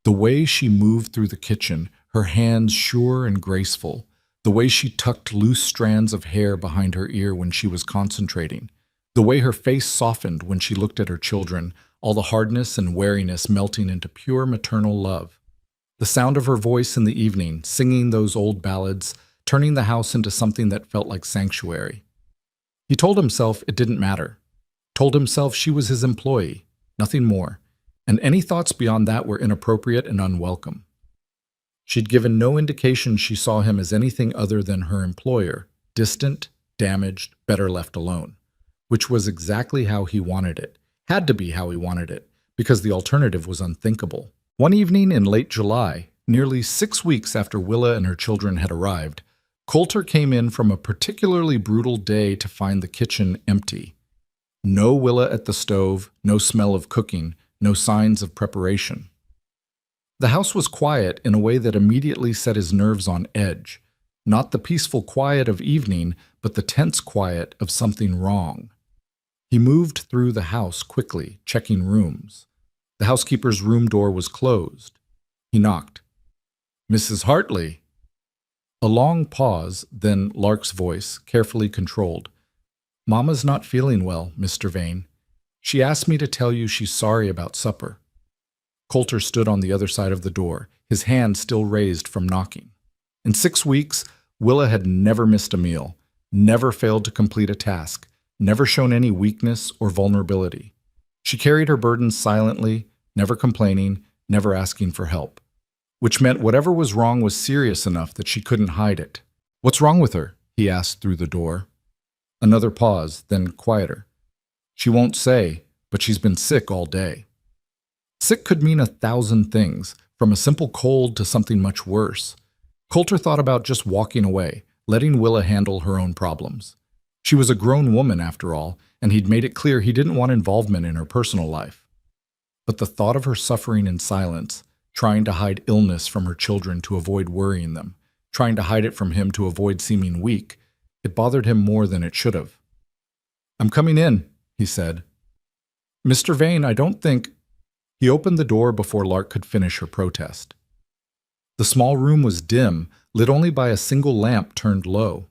The way she moved through the kitchen, her hands sure and graceful. The way she tucked loose strands of hair behind her ear when she was concentrating. The way her face softened when she looked at her children, all the hardness and wariness melting into pure maternal love. The sound of her voice in the evening, singing those old ballads, turning the house into something that felt like sanctuary. He told himself it didn't matter. Told himself she was his employee, nothing more, and any thoughts beyond that were inappropriate and unwelcome. She'd given no indication she saw him as anything other than her employer, distant, damaged, better left alone, which was exactly how he wanted it, had to be how he wanted it, because the alternative was unthinkable. One evening in late July, nearly 6 weeks after Willa and her children had arrived, Coulter came in from a particularly brutal day to find the kitchen empty. No Willa at the stove, no smell of cooking, no signs of preparation. The house was quiet in a way that immediately set his nerves on edge. Not the peaceful quiet of evening, but the tense quiet of something wrong. He moved through the house quickly, checking rooms. The housekeeper's room door was closed. He knocked. "Mrs. Hartley." A long pause, then Lark's voice, carefully controlled. Mama's not feeling well, Mr. Vane. She asked me to tell you she's sorry about supper. Coulter stood on the other side of the door, his hand still raised from knocking. In 6 weeks, Willa had never missed a meal, never failed to complete a task, never shown any weakness or vulnerability. She carried her burdens silently, never complaining, never asking for help, which meant whatever was wrong was serious enough that she couldn't hide it. What's wrong with her? He asked through the door. Another pause, then quieter. She won't say, but she's been sick all day. Sick could mean 1,000 things, from a simple cold to something much worse. Coulter thought about just walking away, letting Willa handle her own problems. She was a grown woman, after all, and he'd made it clear he didn't want involvement in her personal life. But the thought of her suffering in silence, trying to hide illness from her children to avoid worrying them, trying to hide it from him to avoid seeming weak, it bothered him more than it should have. "I'm coming in," he said. "Mr. Vane, I don't think—" He opened the door before Lark could finish her protest. The small room was dim, lit only by a single lamp turned low.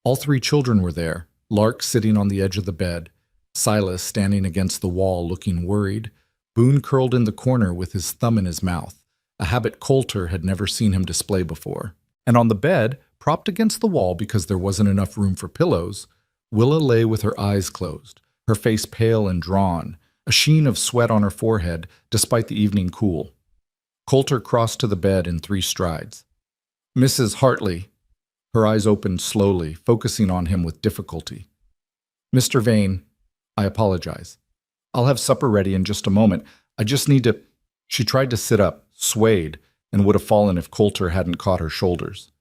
All 3 children were there, Lark sitting on the edge of the bed, Silas standing against the wall looking worried, Boone curled in the corner with his thumb in his mouth, a habit Coulter had never seen him display before. And on the bed, propped against the wall because there wasn't enough room for pillows, Willa lay with her eyes closed, her face pale and drawn, a sheen of sweat on her forehead despite the evening cool. Coulter crossed to the bed in 3 strides. "Mrs. Hartley." Her eyes opened slowly, focusing on him with difficulty. "Mr. Vane, I apologize. I'll have supper ready in just a moment. I just need to—" She tried to sit up, swayed, and would have fallen if Coulter hadn't caught her shoulders.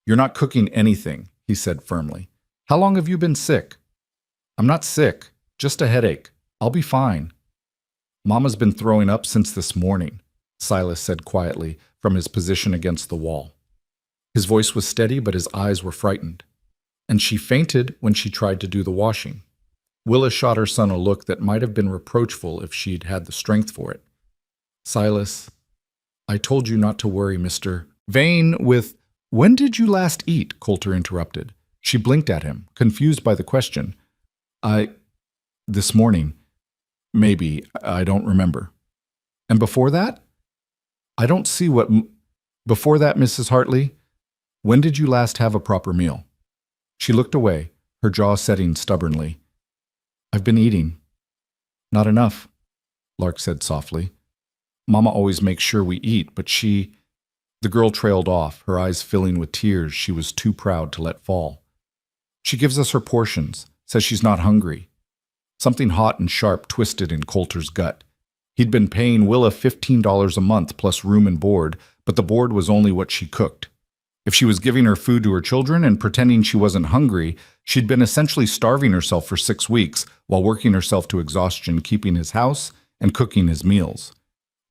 "You're not cooking anything," he said firmly. "How long have you been sick?" "I'm not sick, just a headache. I'll be fine." "Mama's been throwing up since this morning," Silas said quietly from his position against the wall. His voice was steady, but his eyes were frightened. "And she fainted when she tried to do the washing." Willa shot her son a look that might have been reproachful if she'd had the strength for it. "Silas, I told you not to worry, Mr. Vane with—" "When did you last eat?" Coulter interrupted. She blinked at him, confused by the question. This morning. Maybe. I don't remember." "And before that?" "I don't see what— Before that, Mrs. Hartley? When did you last have a proper meal?" She looked away, her jaw setting stubbornly. "I've been eating." "Not enough," Lark said softly. "Mama always makes sure we eat, but she—" The girl trailed off, her eyes filling with tears she was too proud to let fall. "She gives us her portions, says she's not hungry." Something hot and sharp twisted in Coulter's gut. He'd been paying Willa $15 a month plus room and board, but the board was only what she cooked. If she was giving her food to her children and pretending she wasn't hungry, she'd been essentially starving herself for 6 weeks while working herself to exhaustion keeping his house and cooking his meals.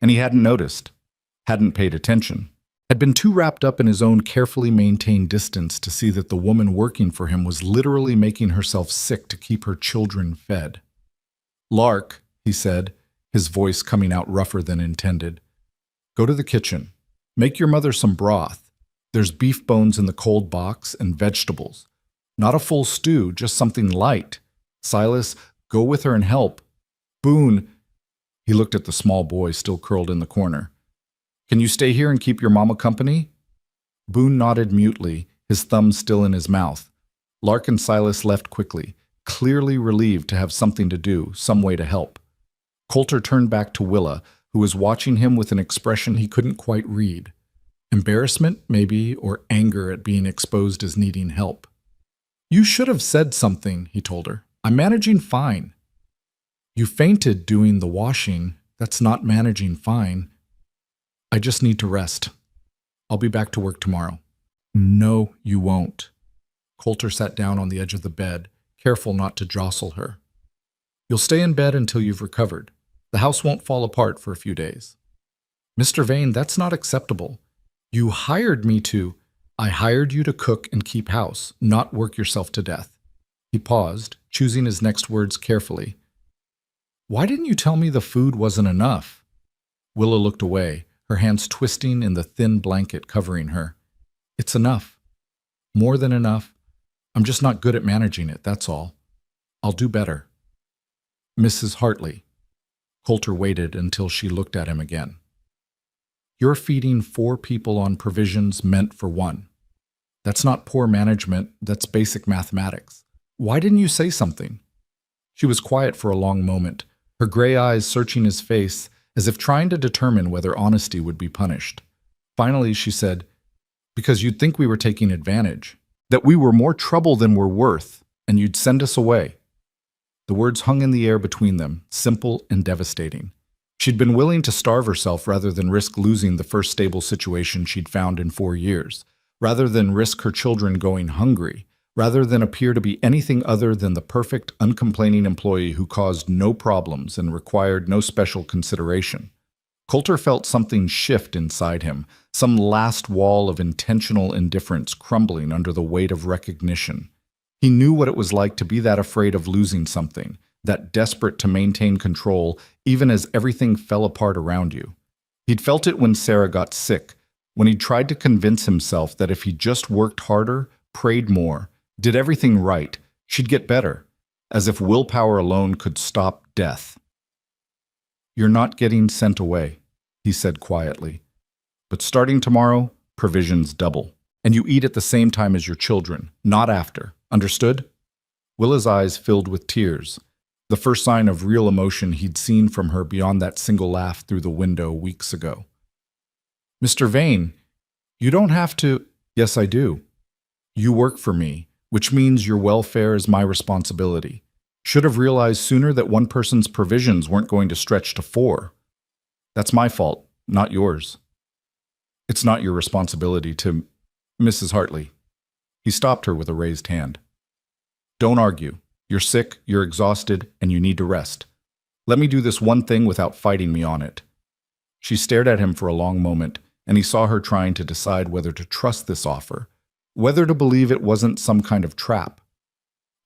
And he hadn't noticed, hadn't paid attention, had been too wrapped up in his own carefully maintained distance to see that the woman working for him was literally making herself sick to keep her children fed. "Lark," he said, his voice coming out rougher than intended. "Go to the kitchen. Make your mother some broth. There's beef bones in the cold box and vegetables. Not a full stew, just something light. Silas, go with her and help. Boone—" He looked at the small boy still curled in the corner. "Can you stay here and keep your mama company?" Boone nodded mutely, his thumb still in his mouth. Lark and Silas left quickly, clearly relieved to have something to do, some way to help. Coulter turned back to Willa, who was watching him with an expression he couldn't quite read. Embarrassment, maybe, or anger at being exposed as needing help. "You should have said something," he told her. "I'm managing fine." "You fainted doing the washing. That's not managing fine." "I just need to rest. I'll be back to work tomorrow." "No, you won't." Coulter sat down on the edge of the bed, careful not to jostle her. "You'll stay in bed until you've recovered. The house won't fall apart for a few days." "Mr. Vane, that's not acceptable. You hired me to—" "I hired you to cook and keep house, not work yourself to death." He paused, choosing his next words carefully. "Why didn't you tell me the food wasn't enough?" Willa looked away, her hands twisting in the thin blanket covering her. "It's enough. More than enough. I'm just not good at managing it, that's all. I'll do better. Mrs. Hartley. Coulter waited until she looked at him again. You're feeding 4 people on provisions meant for 1. That's not poor management, that's basic mathematics. Why didn't you say something? She was quiet for a long moment, her gray eyes searching his face as if trying to determine whether honesty would be punished. Finally, she said, because you'd think we were taking advantage, that we were more trouble than we're worth, and you'd send us away. The words hung in the air between them, simple and devastating. She'd been willing to starve herself rather than risk losing the first stable situation she'd found in 4 years, rather than risk her children going hungry, rather than appear to be anything other than the perfect, uncomplaining employee who caused no problems and required no special consideration. Coulter felt something shift inside him, some last wall of intentional indifference crumbling under the weight of recognition. He knew what it was like to be that afraid of losing something, that desperate to maintain control even as everything fell apart around you. He'd felt it when Sarah got sick, when he tried to convince himself that if he just worked harder, prayed more, did everything right, she'd get better, as if willpower alone could stop death. You're not getting sent away, he said quietly. But starting tomorrow, provisions double. And you eat at the same time as your children, not after. Understood? Willa's eyes filled with tears, the first sign of real emotion he'd seen from her beyond that single laugh through the window weeks ago. Mr. Vane, you don't have to— Yes, I do. You work for me, which means your welfare is my responsibility. Should have realized sooner that one person's provisions weren't going to stretch to 4. That's my fault, not yours. It's not your responsibility to— Mrs. Hartley. He stopped her with a raised hand. Don't argue. You're sick, you're exhausted, and you need to rest. Let me do this one thing without fighting me on it. She stared at him for a long moment, and he saw her trying to decide whether to trust this offer, whether to believe it wasn't some kind of trap.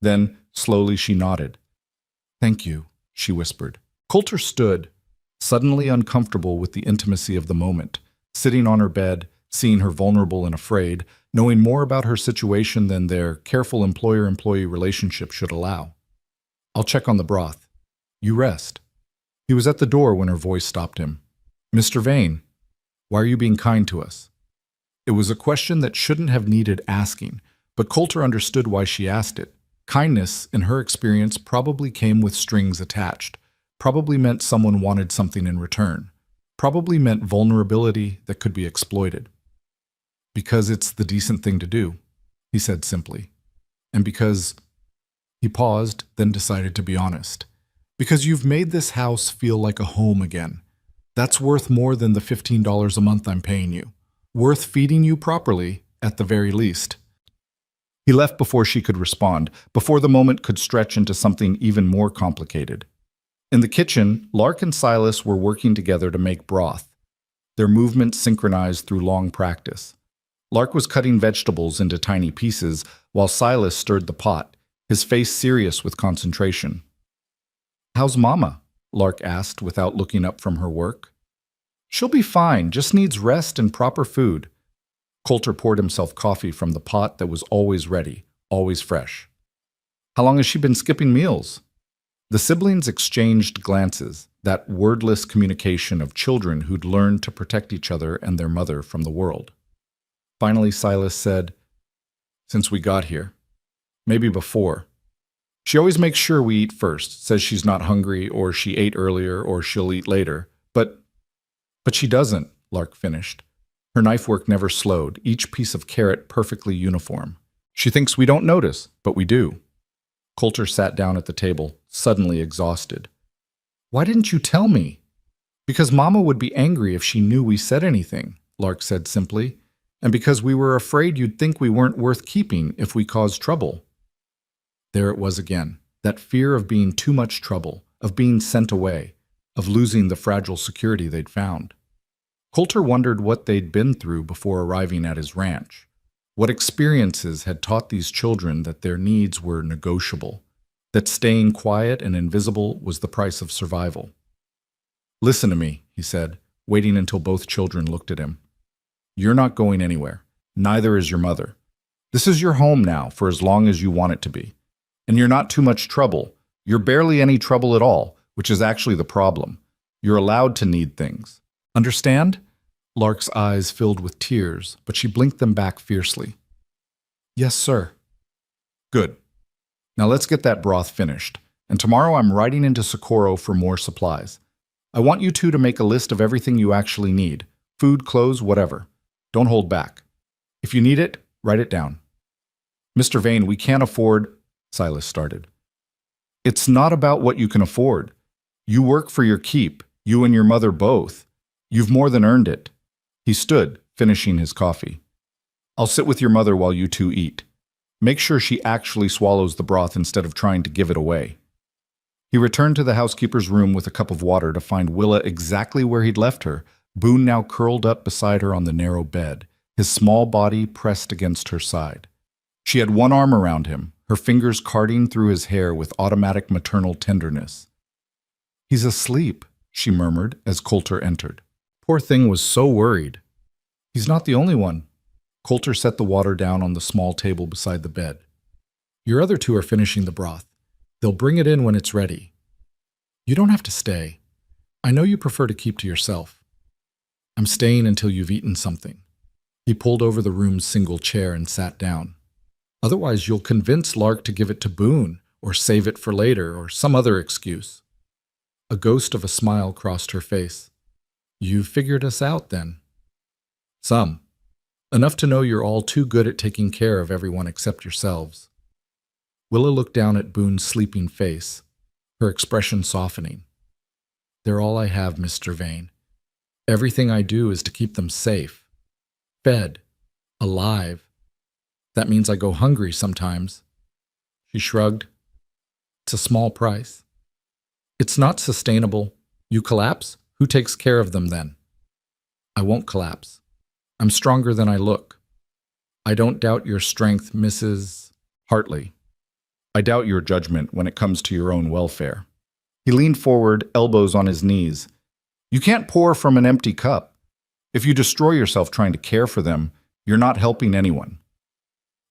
Then, slowly, she nodded. Thank you, she whispered. Coulter stood, suddenly uncomfortable with the intimacy of the moment, sitting on her bed, seeing her vulnerable and afraid, knowing more about her situation than their careful employer-employee relationship should allow. I'll check on the broth. You rest. He was at the door when her voice stopped him. Mr. Vane, why are you being kind to us? It was a question that shouldn't have needed asking, but Coulter understood why she asked it. Kindness, in her experience, probably came with strings attached, probably meant someone wanted something in return, probably meant vulnerability that could be exploited. Because it's the decent thing to do, he said simply. And because— He paused, then decided to be honest. Because you've made this house feel like a home again. That's worth more than the $15 a month I'm paying you. Worth feeding you properly, at the very least. He left before she could respond, before the moment could stretch into something even more complicated. In the kitchen, Lark and Silas were working together to make broth, their movements synchronized through long practice. Lark was cutting vegetables into tiny pieces, while Silas stirred the pot, his face serious with concentration. How's Mama? Lark asked without looking up from her work. She'll be fine, just needs rest and proper food. Coulter poured himself coffee from the pot that was always ready, always fresh. How long has she been skipping meals? The siblings exchanged glances, that wordless communication of children who'd learned to protect each other and their mother from the world. Finally, Silas said, Since we got here. Maybe before. She always makes sure we eat first, says she's not hungry, or she ate earlier, or she'll eat later. But she doesn't, Lark finished. Her knife work never slowed, each piece of carrot perfectly uniform. She thinks we don't notice, but we do. Coulter sat down at the table, suddenly exhausted. Why didn't you tell me? Because Mama would be angry if she knew we said anything, Lark said simply, and because we were afraid you'd think we weren't worth keeping if we caused trouble. There it was again, that fear of being too much trouble, of being sent away, of losing the fragile security they'd found. Coulter wondered what they'd been through before arriving at his ranch, what experiences had taught these children that their needs were negotiable, that staying quiet and invisible was the price of survival. Listen to me, he said, waiting until both children looked at him. You're not going anywhere. Neither is your mother. This is your home now for as long as you want it to be. And you're not too much trouble. You're barely any trouble at all, which is actually the problem. You're allowed to need things. Understand?" Lark's eyes filled with tears, but she blinked them back fiercely. "Yes, sir." "Good. Now let's get that broth finished. And tomorrow I'm riding into Socorro for more supplies. I want you two to make a list of everything you actually need. Food, clothes, whatever. Don't hold back. If you need it, write it down." "Mr. Vane, we can't afford," Silas started. "It's not about what you can afford. You work for your keep, you and your mother both. You've more than earned it." He stood, finishing his coffee. "I'll sit with your mother while you two eat. Make sure she actually swallows the broth instead of trying to give it away." He returned to the housekeeper's room with a cup of water to find Willa exactly where he'd left her, Boone now curled up beside her on the narrow bed, his small body pressed against her side. She had one arm around him, her fingers carding through his hair with automatic maternal tenderness. "He's asleep," she murmured as Coulter entered. Poor thing was so worried. "He's not the only one." Coulter set the water down on the small table beside the bed. "Your other two are finishing the broth. They'll bring it in when it's ready. You don't have to stay. I know you prefer to keep to yourself. I'm staying until you've eaten something." He pulled over the room's single chair and sat down. "Otherwise, you'll convince Lark to give it to Boone, or save it for later, or some other excuse." A ghost of a smile crossed her face. "You figured us out, then?" "Some. Enough to know you're all too good at taking care of everyone except yourselves." Willa looked down at Boone's sleeping face, her expression softening. "They're all I have, Mr. Vane. Everything I do is to keep them safe, fed, alive. That means I go hungry sometimes." She shrugged. "It's a small price. It's not sustainable. You collapse? Who takes care of them then?" "I won't collapse. I'm stronger than I look." "I don't doubt your strength, Mrs. Hartley. I doubt your judgment when it comes to your own welfare." He leaned forward, elbows on his knees. "You can't pour from an empty cup. If you destroy yourself trying to care for them, you're not helping anyone."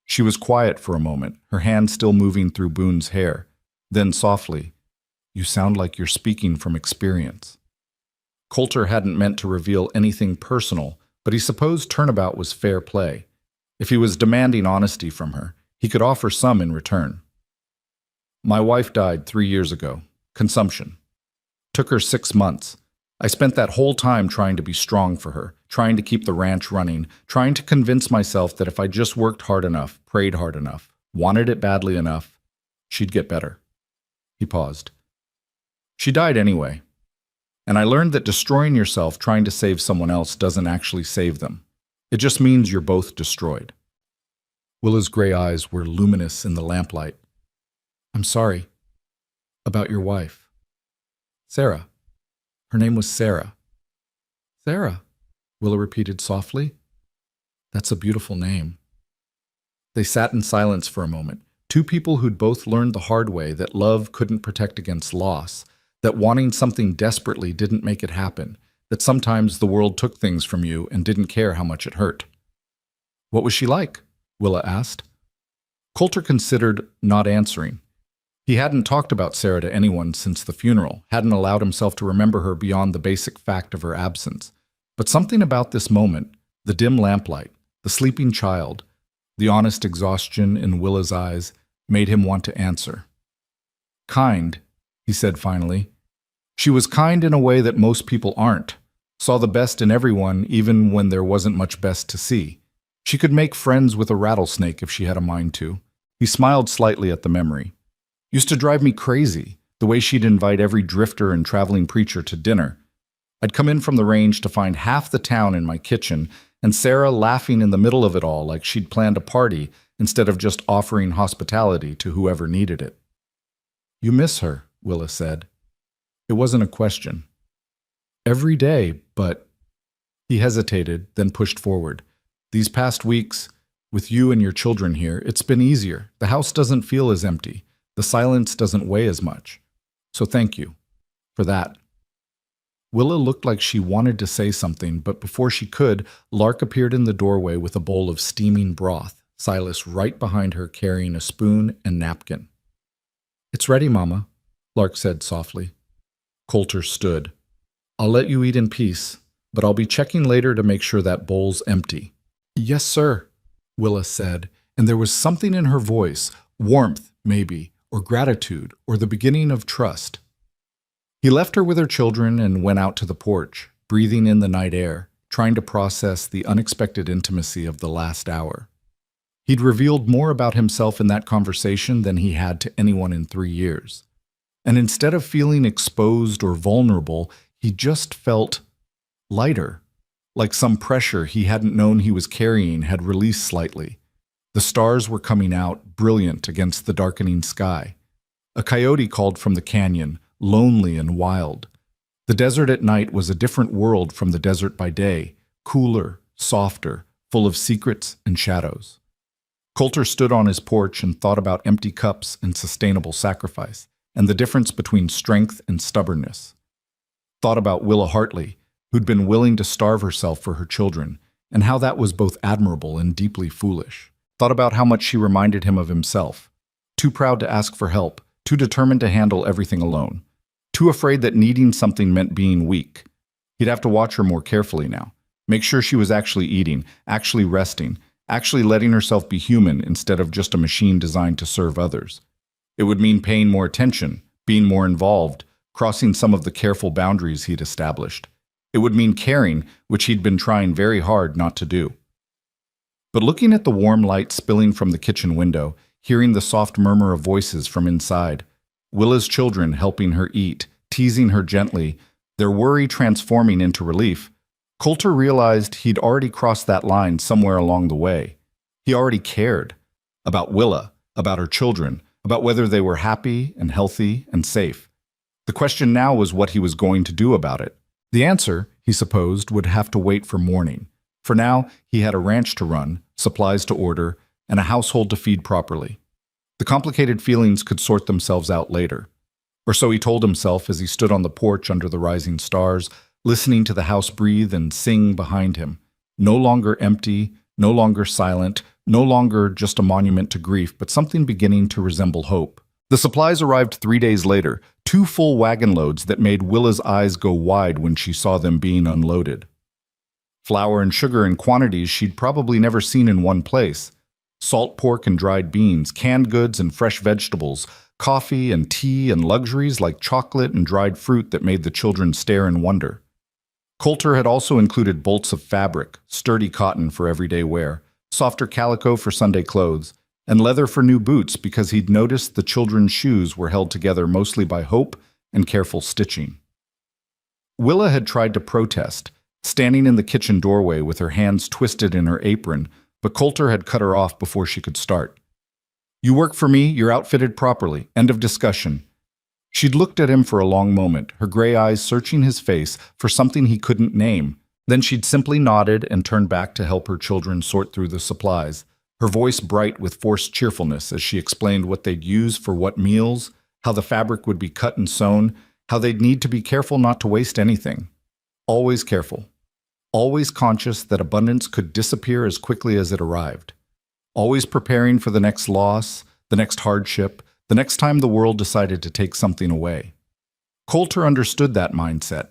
She was quiet for a moment, her hand still moving through Boone's hair. Then softly, "You sound like you're speaking from experience." Coulter hadn't meant to reveal anything personal, but he supposed turnabout was fair play. If he was demanding honesty from her, he could offer some in return. "My wife died 3 years ago. Consumption. Took her 6 months. I spent that whole time trying to be strong for her, trying to keep the ranch running, trying to convince myself that if I just worked hard enough, prayed hard enough, wanted it badly enough, she'd get better." He paused. "She died anyway. And I learned that destroying yourself trying to save someone else doesn't actually save them. It just means you're both destroyed." Willa's gray eyes were luminous in the lamplight. "I'm sorry. About your wife." "Sarah. Her name was Sarah." "Sarah," Willa repeated softly. "That's a beautiful name." They sat in silence for a moment, two people who'd both learned the hard way that love couldn't protect against loss, that wanting something desperately didn't make it happen, that sometimes the world took things from you and didn't care how much it hurt. "What was she like?" Willa asked. Coulter considered not answering. He hadn't talked about Sarah to anyone since the funeral, hadn't allowed himself to remember her beyond the basic fact of her absence. But something about this moment, the dim lamplight, the sleeping child, the honest exhaustion in Willa's eyes, made him want to answer. "Kind," he said finally. "She was kind in a way that most people aren't. Saw the best in everyone even when there wasn't much best to see. She could make friends with a rattlesnake if she had a mind to." He smiled slightly at the memory. "Used to drive me crazy, the way she'd invite every drifter and traveling preacher to dinner. I'd come in from the range to find half the town in my kitchen, and Sarah laughing in the middle of it all like she'd planned a party instead of just offering hospitality to whoever needed it." "You miss her," Willa said. It wasn't a question. "Every day, but—" He hesitated, then pushed forward. "These past weeks, with you and your children here, it's been easier. The house doesn't feel as empty. The silence doesn't weigh as much. So thank you for that." Willa looked like she wanted to say something, but before she could, Lark appeared in the doorway with a bowl of steaming broth, Silas right behind her carrying a spoon and napkin. "It's ready, Mama," Lark said softly. Coulter stood. "I'll let you eat in peace, but I'll be checking later to make sure that bowl's empty." "Yes, sir," Willa said, and there was something in her voice, warmth, maybe, or gratitude, or the beginning of trust. He left her with her children and went out to the porch, breathing in the night air, trying to process the unexpected intimacy of the last hour. He'd revealed more about himself in that conversation than he had to anyone in 3 years. And instead of feeling exposed or vulnerable, he just felt lighter, like some pressure he hadn't known he was carrying had released slightly. The stars were coming out, brilliant against the darkening sky. A coyote called from the canyon, lonely and wild. The desert at night was a different world from the desert by day, cooler, softer, full of secrets and shadows. Coulter stood on his porch and thought about empty cups and sustainable sacrifice, and the difference between strength and stubbornness. Thought about Willa Hartley, who'd been willing to starve herself for her children, and how that was both admirable and deeply foolish. Thought about how much she reminded him of himself. Too proud to ask for help, too determined to handle everything alone. Too afraid that needing something meant being weak. He'd have to watch her more carefully now. Make sure she was actually eating, actually resting, actually letting herself be human instead of just a machine designed to serve others. It would mean paying more attention, being more involved, crossing some of the careful boundaries he'd established. It would mean caring, which he'd been trying very hard not to do. But looking at the warm light spilling from the kitchen window, hearing the soft murmur of voices from inside, Willa's children helping her eat, teasing her gently, their worry transforming into relief, Coulter realized he'd already crossed that line somewhere along the way. He already cared about Willa, about her children, about whether they were happy and healthy and safe. The question now was what he was going to do about it. The answer, he supposed, would have to wait for morning. For now, he had a ranch to run, supplies to order, and a household to feed properly. The complicated feelings could sort themselves out later. Or so he told himself as he stood on the porch under the rising stars, listening to the house breathe and sing behind him. No longer empty, no longer silent, no longer just a monument to grief, but something beginning to resemble hope. The supplies arrived 3 days later, 2 full wagon loads that made Willa's eyes go wide when she saw them being unloaded. Flour and sugar in quantities she'd probably never seen in one place. Salt pork and dried beans, canned goods and fresh vegetables, coffee and tea and luxuries like chocolate and dried fruit that made the children stare in wonder. Coulter had also included bolts of fabric, sturdy cotton for everyday wear, softer calico for Sunday clothes, and leather for new boots because he'd noticed the children's shoes were held together mostly by hope and careful stitching. Willa had tried to protest, standing in the kitchen doorway with her hands twisted in her apron, but Coulter had cut her off before she could start. "You work for me, you're outfitted properly. End of discussion." She'd looked at him for a long moment, her gray eyes searching his face for something he couldn't name. Then she'd simply nodded and turned back to help her children sort through the supplies, her voice bright with forced cheerfulness as she explained what they'd use for what meals, how the fabric would be cut and sewn, how they'd need to be careful not to waste anything. Always careful. Always conscious that abundance could disappear as quickly as it arrived. Always preparing for the next loss, the next hardship, the next time the world decided to take something away. Coulter understood that mindset.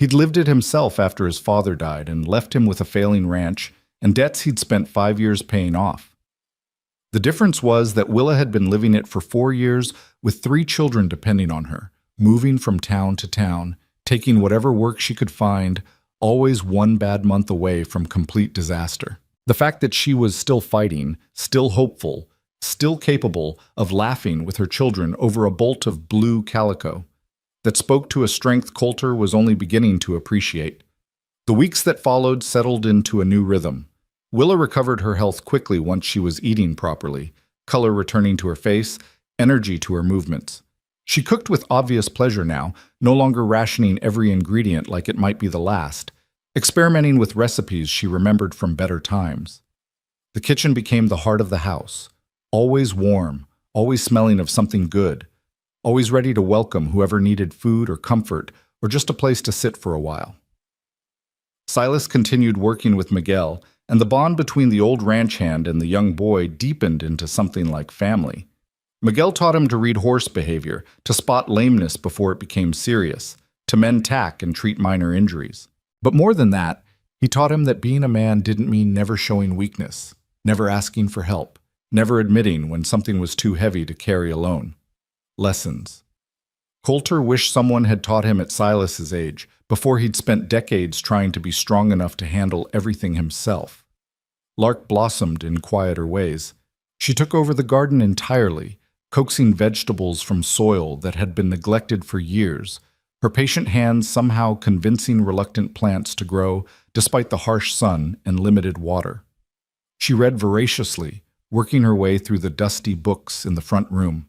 He'd lived it himself after his father died and left him with a failing ranch and debts he'd spent 5 years paying off. The difference was that Willa had been living it for 4 years with 3 children depending on her, moving from town to town, taking whatever work she could find, always one bad month away from complete disaster. The fact that she was still fighting, still hopeful, still capable of laughing with her children over a bolt of blue calico, that spoke to a strength Coulter was only beginning to appreciate. The weeks that followed settled into a new rhythm. Willa recovered her health quickly once she was eating properly, color returning to her face, energy to her movements. She cooked with obvious pleasure now, no longer rationing every ingredient like it might be the last, experimenting with recipes she remembered from better times. The kitchen became the heart of the house, always warm, always smelling of something good, always ready to welcome whoever needed food or comfort or just a place to sit for a while. Silas continued working with Miguel, and the bond between the old ranch hand and the young boy deepened into something like family. Miguel taught him to read horse behavior, to spot lameness before it became serious, to mend tack and treat minor injuries. But more than that, he taught him that being a man didn't mean never showing weakness, never asking for help, never admitting when something was too heavy to carry alone. Lessons. Coulter wished someone had taught him at Silas's age, before he'd spent decades trying to be strong enough to handle everything himself. Lark blossomed in quieter ways. She took over the garden entirely, coaxing vegetables from soil that had been neglected for years, her patient hands somehow convincing reluctant plants to grow despite the harsh sun and limited water. She read voraciously, working her way through the dusty books in the front room,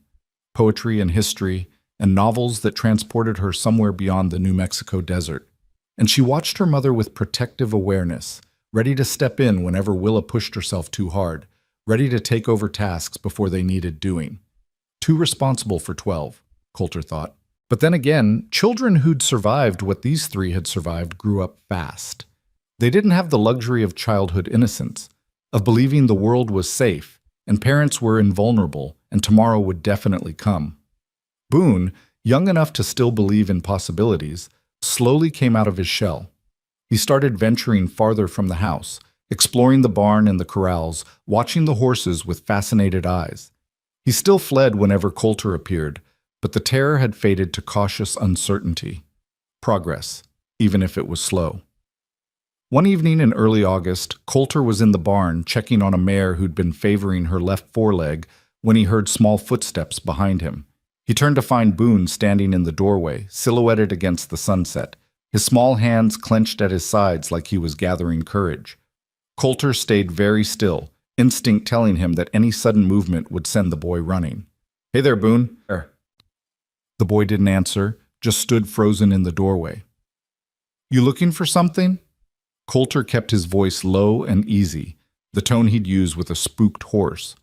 poetry and history, and novels that transported her somewhere beyond the New Mexico desert. And she watched her mother with protective awareness, ready to step in whenever Willa pushed herself too hard, ready to take over tasks before they needed doing. Too responsible for 12, Coulter thought. But then again, children who'd survived what these three had survived grew up fast. They didn't have the luxury of childhood innocence, of believing the world was safe, and parents were invulnerable, and tomorrow would definitely come. Boone, young enough to still believe in possibilities, slowly came out of his shell. He started venturing farther from the house, exploring the barn and the corrals, watching the horses with fascinated eyes. He still fled whenever Coulter appeared, but the terror had faded to cautious uncertainty. Progress, even if it was slow. One evening in early August, Coulter was in the barn checking on a mare who'd been favoring her left foreleg when he heard small footsteps behind him. He turned to find Boone standing in the doorway, silhouetted against the sunset, his small hands clenched at his sides like he was gathering courage. Coulter stayed very still, instinct telling him that any sudden movement would send the boy running. "Hey there, Boone." The boy didn't answer, just stood frozen in the doorway. "You looking for something?" Coulter kept his voice low and easy, the tone he'd use with a spooked horse.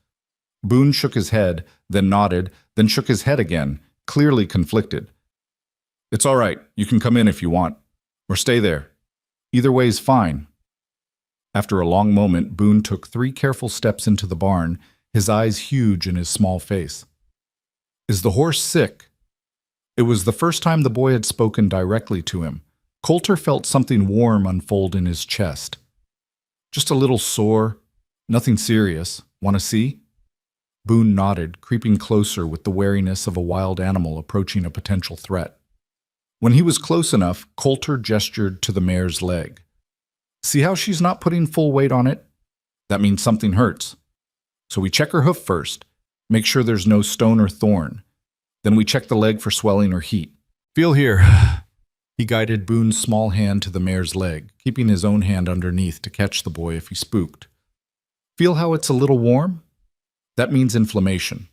Boone shook his head, then nodded, then shook his head again, clearly conflicted. "It's all right. You can come in if you want. Or stay there. Either way's fine." After a long moment, Boone took 3 careful steps into the barn, his eyes huge in his small face. "Is the horse sick?" It was the first time the boy had spoken directly to him. Coulter felt something warm unfold in his chest. "Just a little sore. Nothing serious. Want to see?" Boone nodded, creeping closer with the wariness of a wild animal approaching a potential threat. When he was close enough, Coulter gestured to the mare's leg. "See how she's not putting full weight on it? That means something hurts. So we check her hoof first, make sure there's no stone or thorn. Then we check the leg for swelling or heat. Feel here." He guided Boone's small hand to the mare's leg, keeping his own hand underneath to catch the boy if he spooked. "Feel how it's a little warm? That means inflammation.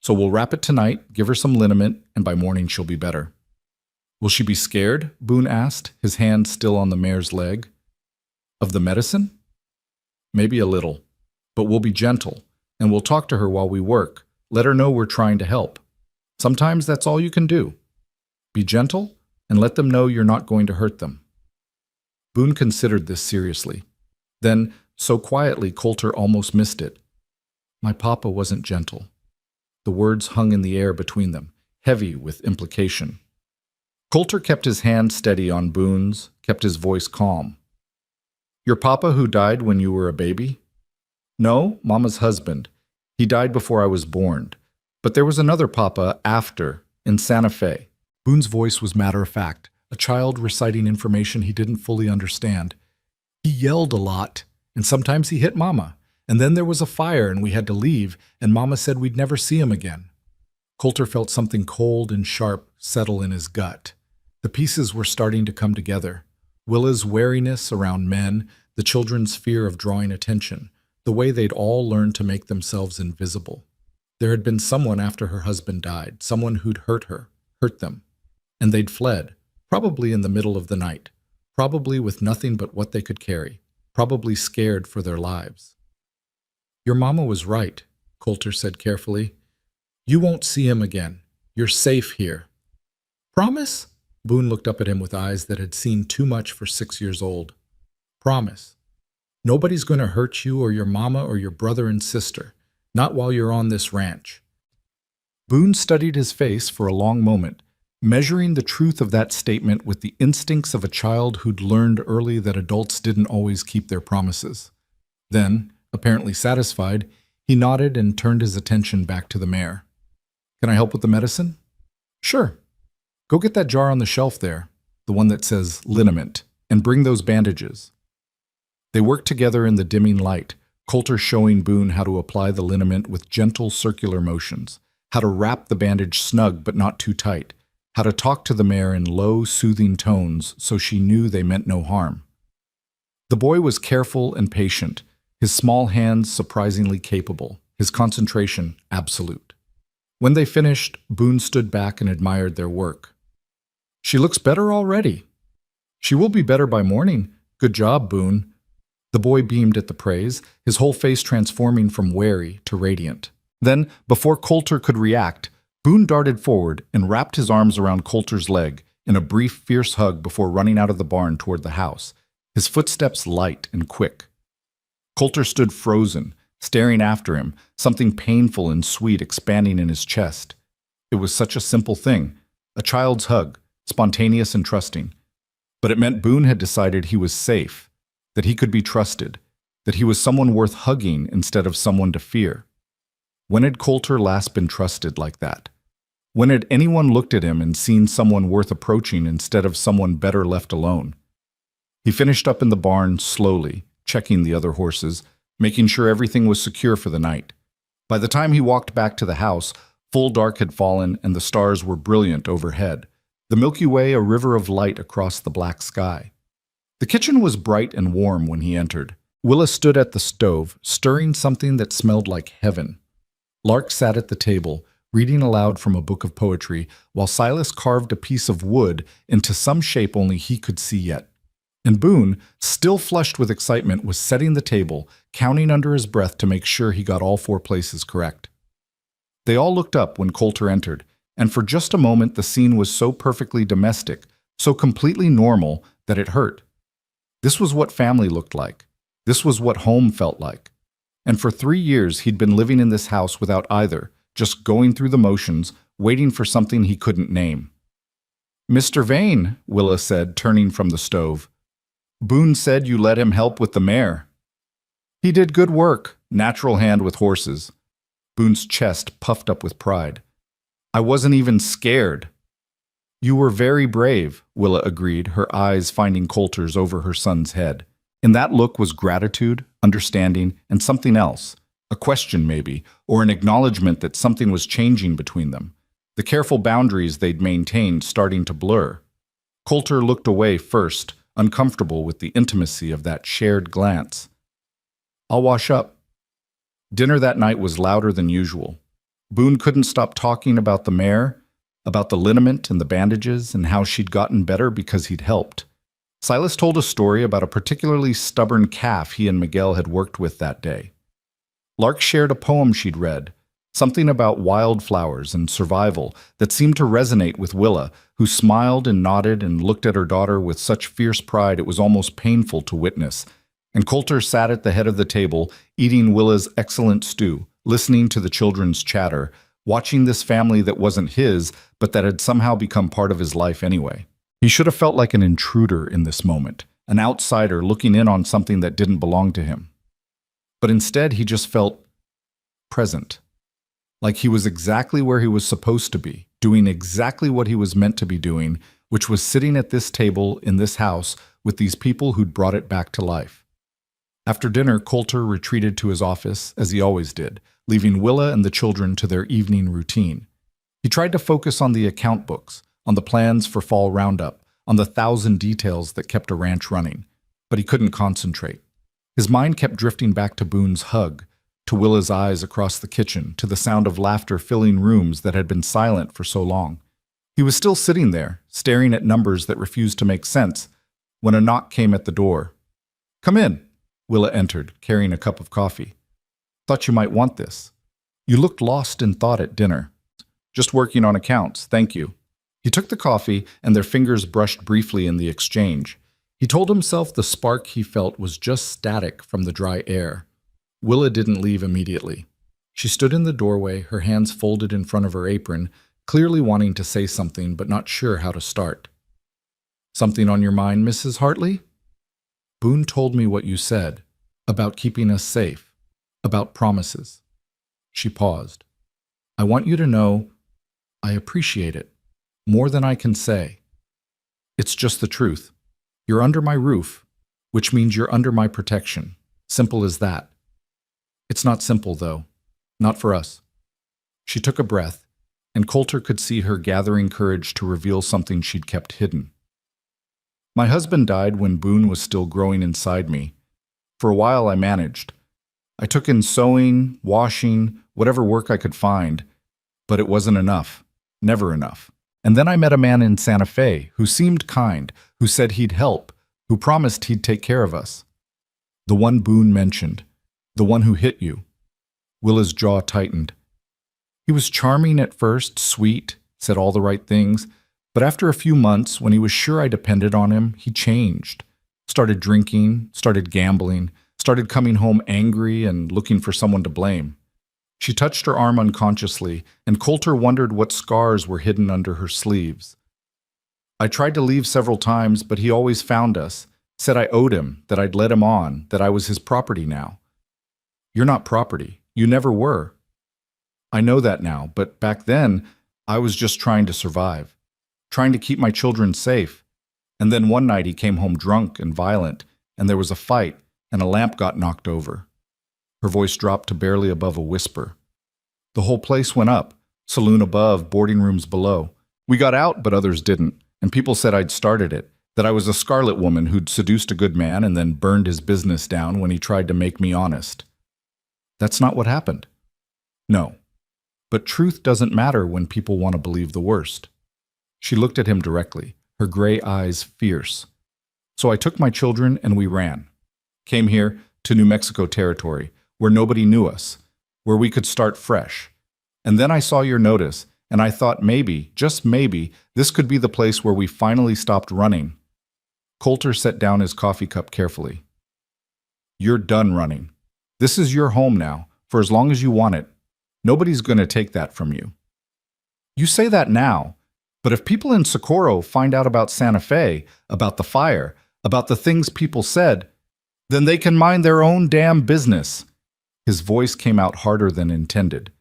So we'll wrap it tonight, give her some liniment, and by morning she'll be better." "Will she be scared?" Boone asked, his hand still on the mare's leg. "Of the medicine?" "Maybe a little. But we'll be gentle, and we'll talk to her while we work. Let her know we're trying to help. Sometimes that's all you can do. Be gentle, and let them know you're not going to hurt them." Boone considered this seriously. Then, so quietly, Coulter almost missed it. "My papa wasn't gentle." The words hung in the air between them, heavy with implication. Coulter kept his hand steady on Boone's, kept his voice calm. "Your papa who died when you were a baby?" "No, Mama's husband. He died before I was born. But there was another papa after, in Santa Fe." Boone's voice was matter-of-fact, a child reciting information he didn't fully understand. "He yelled a lot, and sometimes he hit Mama. And then there was a fire and we had to leave, and Mama said we'd never see him again." Coulter felt something cold and sharp settle in his gut. The pieces were starting to come together. Willa's wariness around men, the children's fear of drawing attention, the way they'd all learned to make themselves invisible. There had been someone after her husband died, someone who'd hurt her, hurt them. And they'd fled, probably in the middle of the night, probably with nothing but what they could carry, probably scared for their lives. "Your mama was right," Coulter said carefully. "You won't see him again. You're safe here." "Promise?" Boone looked up at him with eyes that had seen too much for 6 years old. "Promise." Nobody's going to hurt you or your mama or your brother and sister. Not while you're on this ranch. Boone studied his face for a long moment, measuring the truth of that statement with the instincts of a child who'd learned early that adults didn't always keep their promises. Then, apparently satisfied, he nodded and turned his attention back to the mare. "Can I help with the medicine?" "Sure. Go get that jar on the shelf there, the one that says liniment, and bring those bandages." They worked together in the dimming light, Coulter showing Boone how to apply the liniment with gentle circular motions, how to wrap the bandage snug but not too tight, how to talk to the mare in low, soothing tones so she knew they meant no harm. The boy was careful and patient, his small hands surprisingly capable, his concentration absolute. When they finished, Boone stood back and admired their work. "She looks better already." "She will be better by morning. Good job, Boone." The boy beamed at the praise, his whole face transforming from wary to radiant. Then, before Coulter could react, Boone darted forward and wrapped his arms around Coulter's leg in a brief, fierce hug before running out of the barn toward the house, his footsteps light and quick. Coulter stood frozen, staring after him, something painful and sweet expanding in his chest. It was such a simple thing, a child's hug, spontaneous and trusting. But it meant Boone had decided he was safe, that he could be trusted, that he was someone worth hugging instead of someone to fear. When had Coulter last been trusted like that? When had anyone looked at him and seen someone worth approaching instead of someone better left alone? He finished up in the barn slowly, checking the other horses, making sure everything was secure for the night. By the time he walked back to the house, full dark had fallen and the stars were brilliant overhead, the Milky Way a river of light across the black sky. The kitchen was bright and warm when he entered. Willa stood at the stove, stirring something that smelled like heaven. Lark sat at the table, reading aloud from a book of poetry, while Silas carved a piece of wood into some shape only he could see yet. And Boone, still flushed with excitement, was setting the table, counting under his breath to make sure he got all 4 places correct. They all looked up when Coulter entered, and for just a moment the scene was so perfectly domestic, so completely normal, that it hurt. This was what family looked like. This was what home felt like. And for 3 years he'd been living in this house without either, just going through the motions, waiting for something he couldn't name. "Mr. Vane," Willa said, turning from the stove. "Boone said you let him help with the mare." "He did good work, natural hand with horses." Boone's chest puffed up with pride. "I wasn't even scared." "You were very brave," Willa agreed, her eyes finding Coulter's over her son's head. In that look was gratitude, understanding, and something else. A question, maybe, or an acknowledgement that something was changing between them. The careful boundaries they'd maintained starting to blur. Coulter looked away first, uncomfortable with the intimacy of that shared glance. "I'll wash up." Dinner that night was louder than usual. Boone couldn't stop talking about the mare, about the liniment and the bandages, and how she'd gotten better because he'd helped. Silas told a story about a particularly stubborn calf he and Miguel had worked with that day. Lark shared a poem she'd read, something about wildflowers and survival that seemed to resonate with Willa, who smiled and nodded and looked at her daughter with such fierce pride it was almost painful to witness. And Coulter sat at the head of the table, eating Willa's excellent stew, listening to the children's chatter, watching this family that wasn't his, but that had somehow become part of his life anyway. He should have felt like an intruder in this moment, an outsider looking in on something that didn't belong to him. But instead, he just felt present, like he was exactly where he was supposed to be, doing exactly what he was meant to be doing, which was sitting at this table in this house with these people who'd brought it back to life. After dinner, Coulter retreated to his office, as he always did, leaving Willa and the children to their evening routine. He tried to focus on the account books, on the plans for fall roundup, on the 1,000 details that kept a ranch running, but he couldn't concentrate. His mind kept drifting back to Boone's hug, to Willa's eyes across the kitchen, to the sound of laughter filling rooms that had been silent for so long. He was still sitting there, staring at numbers that refused to make sense, when a knock came at the door. "Come in," Willa entered, carrying a cup of coffee. "Thought you might want this. You looked lost in thought at dinner." "Just working on accounts, thank you." He took the coffee, and their fingers brushed briefly in the exchange. He told himself the spark he felt was just static from the dry air. Willa didn't leave immediately. She stood in the doorway, her hands folded in front of her apron, clearly wanting to say something but not sure how to start. "Something on your mind, Mrs. Hartley?" "Boone told me what you said, about keeping us safe, about promises." She paused. "I want you to know I appreciate it, more than I can say. It's just the truth. You're under my roof, which means you're under my protection. Simple as that. It's not simple, though. Not for us." She took a breath, and Coulter could see her gathering courage to reveal something she'd kept hidden. "My husband died when Boone was still growing inside me. For a while I managed. I took in sewing, washing, whatever work I could find, but it wasn't enough. Never enough. And then I met a man in Santa Fe who seemed kind, who said he'd help, who promised he'd take care of us. The one Boone mentioned, the one who hit you." Willa's jaw tightened. "He was charming at first, sweet, said all the right things, but after a few months, when he was sure I depended on him, he changed. Started drinking, started gambling, started coming home angry and looking for someone to blame." She touched her arm unconsciously, and Coulter wondered what scars were hidden under her sleeves. "I tried to leave several times, but he always found us, said I owed him, that I'd let him on, that I was his property now." "You're not property. You never were." "I know that now, but back then, I was just trying to survive, trying to keep my children safe. And then one night he came home drunk and violent, and there was a fight, and a lamp got knocked over." Her voice dropped to barely above a whisper. "The whole place went up, saloon above, boarding rooms below. We got out, but others didn't, and people said I'd started it, that I was a scarlet woman who'd seduced a good man and then burned his business down when he tried to make me honest." "That's not what happened." "No. But truth doesn't matter when people want to believe the worst." She looked at him directly, her gray eyes fierce. "So I took my children and we ran. Came here to New Mexico territory, where nobody knew us, where we could start fresh. And then I saw your notice, and I thought maybe, just maybe, this could be the place where we finally stopped running." Coulter set down his coffee cup carefully. "You're done running. This is your home now, for as long as you want it. Nobody's going to take that from you." "You say that now, but if people in Socorro find out about Santa Fe, about the fire, about the things people said, then they can mind their own damn business." His voice came out harder than intended.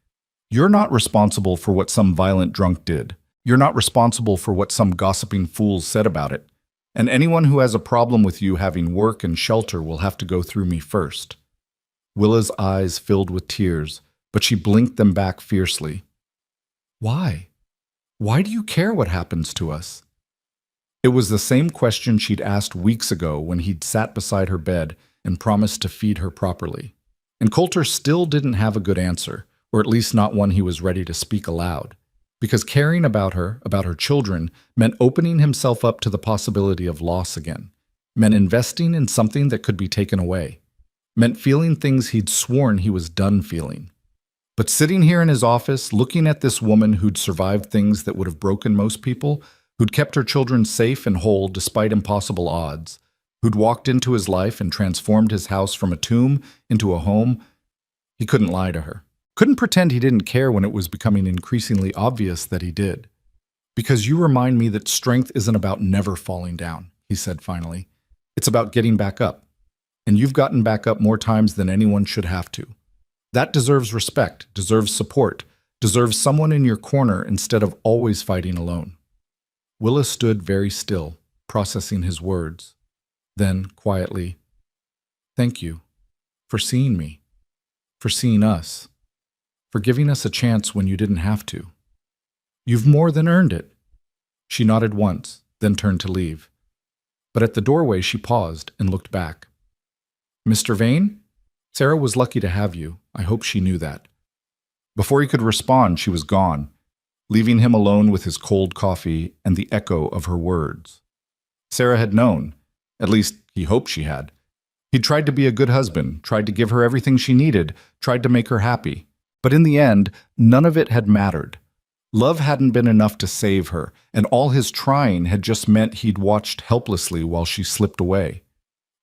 "You're not responsible for what some violent drunk did. You're not responsible for what some gossiping fools said about it. And anyone who has a problem with you having work and shelter will have to go through me first." Willa's eyes filled with tears, but she blinked them back fiercely. "Why? Why do you care what happens to us?" It was the same question she'd asked weeks ago when he'd sat beside her bed and promised to feed her properly. And Coulter still didn't have a good answer, or at least not one he was ready to speak aloud. Because caring about her children, meant opening himself up to the possibility of loss again, meant investing in something that could be taken away, meant feeling things he'd sworn he was done feeling. But sitting here in his office, looking at this woman who'd survived things that would have broken most people, who'd kept her children safe and whole despite impossible odds, who'd walked into his life and transformed his house from a tomb into a home, he couldn't lie to her. Couldn't pretend he didn't care when it was becoming increasingly obvious that he did. "Because you remind me that strength isn't about never falling down," he said finally. "It's about getting back up. And you've gotten back up more times than anyone should have to. That deserves respect, deserves support, deserves someone in your corner instead of always fighting alone." Willa stood very still, processing his words. Then, quietly, "Thank you for seeing me, for seeing us, for giving us a chance when you didn't have to. You've more than earned it." She nodded once, then turned to leave. But at the doorway she paused and looked back. "Mr. Vane? Sarah was lucky to have you. I hope she knew that." Before he could respond, she was gone, leaving him alone with his cold coffee and the echo of her words. Sarah had known. At least, he hoped she had. He'd tried to be a good husband, tried to give her everything she needed, tried to make her happy. But in the end, none of it had mattered. Love hadn't been enough to save her, and all his trying had just meant he'd watched helplessly while she slipped away.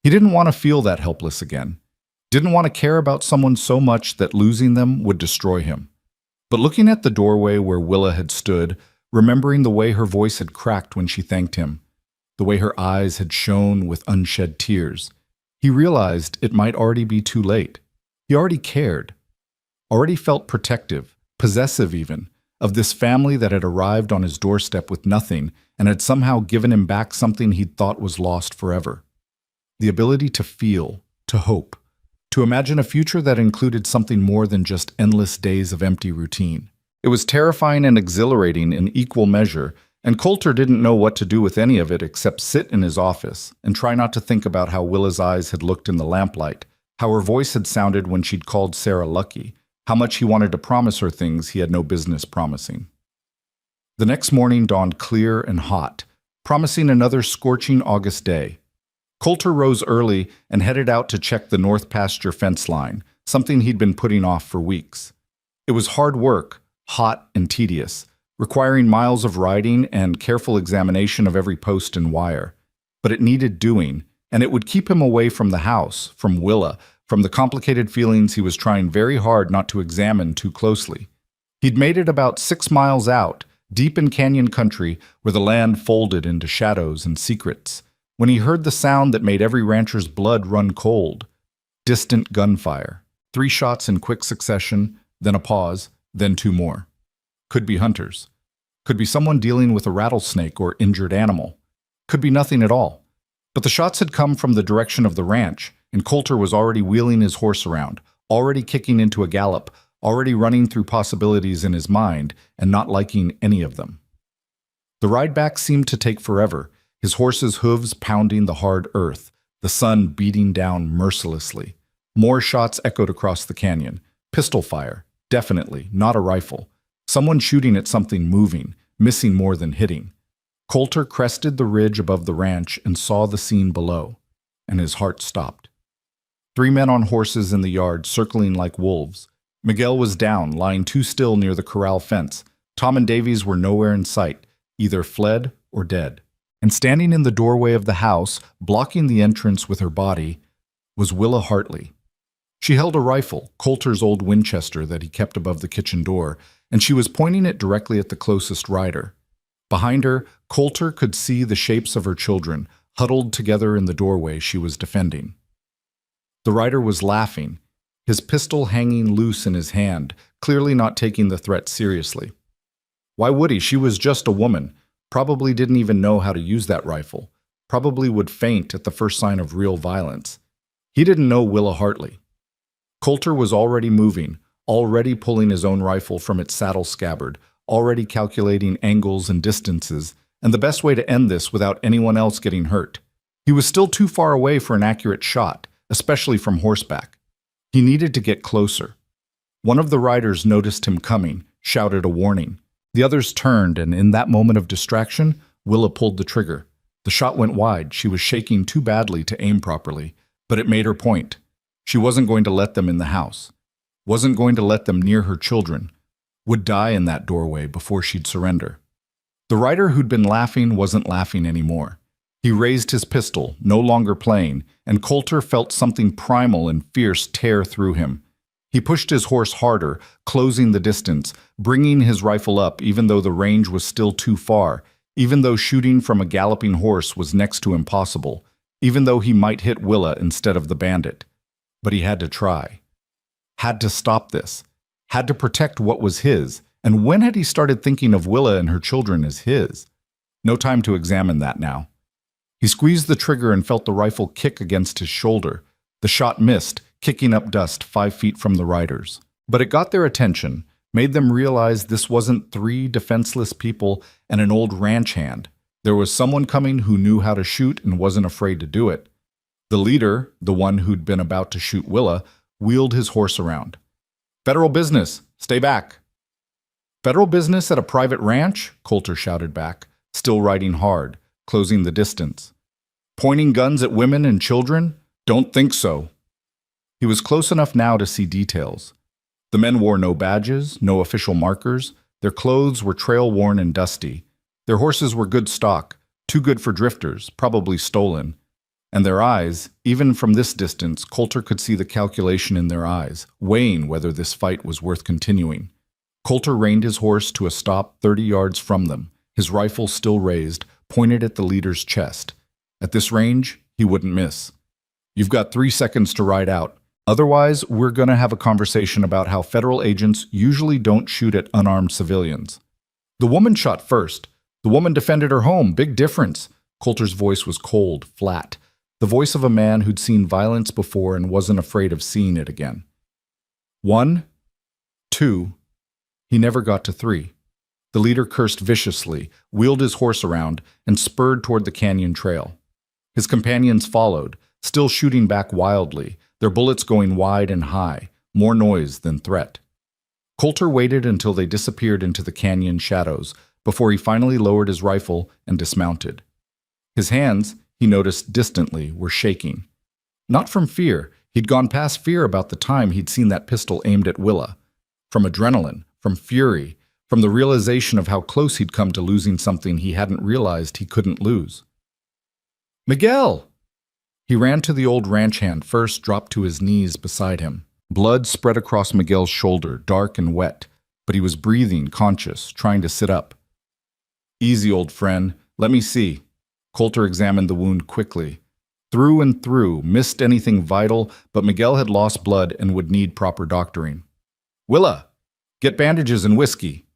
He didn't want to feel that helpless again. Didn't want to care about someone so much that losing them would destroy him. But looking at the doorway where Willa had stood, remembering the way her voice had cracked when she thanked him, the way her eyes had shone with unshed tears, he realized it might already be too late. He already cared, already felt protective, possessive even, of this family that had arrived on his doorstep with nothing and had somehow given him back something he'd thought was lost forever. The ability to feel, to hope, to imagine a future that included something more than just endless days of empty routine. It was terrifying and exhilarating in equal measure, and Coulter didn't know what to do with any of it except sit in his office and try not to think about how Willa's eyes had looked in the lamplight, how her voice had sounded when she'd called Sarah lucky, how much he wanted to promise her things he had no business promising. The next morning dawned clear and hot, promising another scorching August day. Coulter rose early and headed out to check the north pasture fence line, something he'd been putting off for weeks. It was hard work, hot and tedious, requiring miles of riding and careful examination of every post and wire. But it needed doing, and it would keep him away from the house, from Willa, from the complicated feelings he was trying very hard not to examine too closely. He'd made it about 6 miles out, deep in canyon country where the land folded into shadows and secrets, when he heard the sound that made every rancher's blood run cold. Distant gunfire. 3 shots in quick succession, then a pause, then 2 more. Could be hunters. Could be someone dealing with a rattlesnake or injured animal. Could be nothing at all. But the shots had come from the direction of the ranch, and Coulter was already wheeling his horse around, already kicking into a gallop, already running through possibilities in his mind and not liking any of them. The ride back seemed to take forever, his horse's hooves pounding the hard earth, the sun beating down mercilessly. More shots echoed across the canyon. Pistol fire, definitely, not a rifle. Someone shooting at something moving, missing more than hitting. Coulter crested the ridge above the ranch and saw the scene below, and his heart stopped. 3 men on horses in the yard, circling like wolves. Miguel was down, lying too still near the corral fence. Tom and Davies were nowhere in sight, either fled or dead. And standing in the doorway of the house, blocking the entrance with her body, was Willa Hartley. She held a rifle, Coulter's old Winchester that he kept above the kitchen door, and she was pointing it directly at the closest rider. Behind her, Coulter could see the shapes of her children, huddled together in the doorway she was defending. The rider was laughing, his pistol hanging loose in his hand, clearly not taking the threat seriously. Why would he? She was just a woman, probably didn't even know how to use that rifle, probably would faint at the first sign of real violence. He didn't know Willa Hartley. Coulter was already moving, already pulling his own rifle from its saddle scabbard, already calculating angles and distances, and the best way to end this without anyone else getting hurt. He was still too far away for an accurate shot, especially from horseback. He needed to get closer. One of the riders noticed him coming, shouted a warning. The others turned, and in that moment of distraction, Willa pulled the trigger. The shot went wide. She was shaking too badly to aim properly, but it made her point. She wasn't going to let them in the house. Wasn't going to let them near her children. Would die in that doorway before she'd surrender. The rider who'd been laughing wasn't laughing anymore. He raised his pistol, no longer playing, and Coulter felt something primal and fierce tear through him. He pushed his horse harder, closing the distance, bringing his rifle up even though the range was still too far, even though shooting from a galloping horse was next to impossible, even though he might hit Willa instead of the bandit. But he had to try. Had to stop this. Had to protect what was his. And when had he started thinking of Willa and her children as his? No time to examine that now. He squeezed the trigger and felt the rifle kick against his shoulder. The shot missed, kicking up dust 5 feet from the riders. But it got their attention, made them realize this wasn't 3 defenseless people and an old ranch hand. There was someone coming who knew how to shoot and wasn't afraid to do it. The leader, the one who'd been about to shoot Willa, wheeled his horse around. "Federal business! Stay back!" "Federal business at a private ranch?" Coulter shouted back, still riding hard, closing the distance. "Pointing guns at women and children? Don't think so." He was close enough now to see details. The men wore no badges, no official markers. Their clothes were trail-worn and dusty. Their horses were good stock, too good for drifters, probably stolen. And their eyes, even from this distance, Coulter could see the calculation in their eyes, weighing whether this fight was worth continuing. Coulter reined his horse to a stop 30 yards from them, his rifle still raised, pointed at the leader's chest. At this range, he wouldn't miss. "You've got 3 seconds to ride out. Otherwise, we're going to have a conversation about how federal agents usually don't shoot at unarmed civilians." "The woman shot first. The woman defended her home. Big difference." Coulter's voice was cold, flat, the voice of a man who'd seen violence before and wasn't afraid of seeing it again. 1, 2. He never got to 3. The leader cursed viciously, wheeled his horse around, and spurred toward the canyon trail. His companions followed, still shooting back wildly, their bullets going wide and high, more noise than threat. Coulter waited until they disappeared into the canyon shadows before he finally lowered his rifle and dismounted. His hands, he noticed distantly, were shaking. Not from fear. He'd gone past fear about the time he'd seen that pistol aimed at Willa. From adrenaline, from fury, from the realization of how close he'd come to losing something he hadn't realized he couldn't lose. "Miguel!" He ran to the old ranch hand first, dropped to his knees beside him. Blood spread across Miguel's shoulder, dark and wet, but he was breathing, conscious, trying to sit up. "Easy, old friend. Let me see." Coulter examined the wound quickly. Through and through, missed anything vital, but Miguel had lost blood and would need proper doctoring. "Willa, get bandages and whiskey."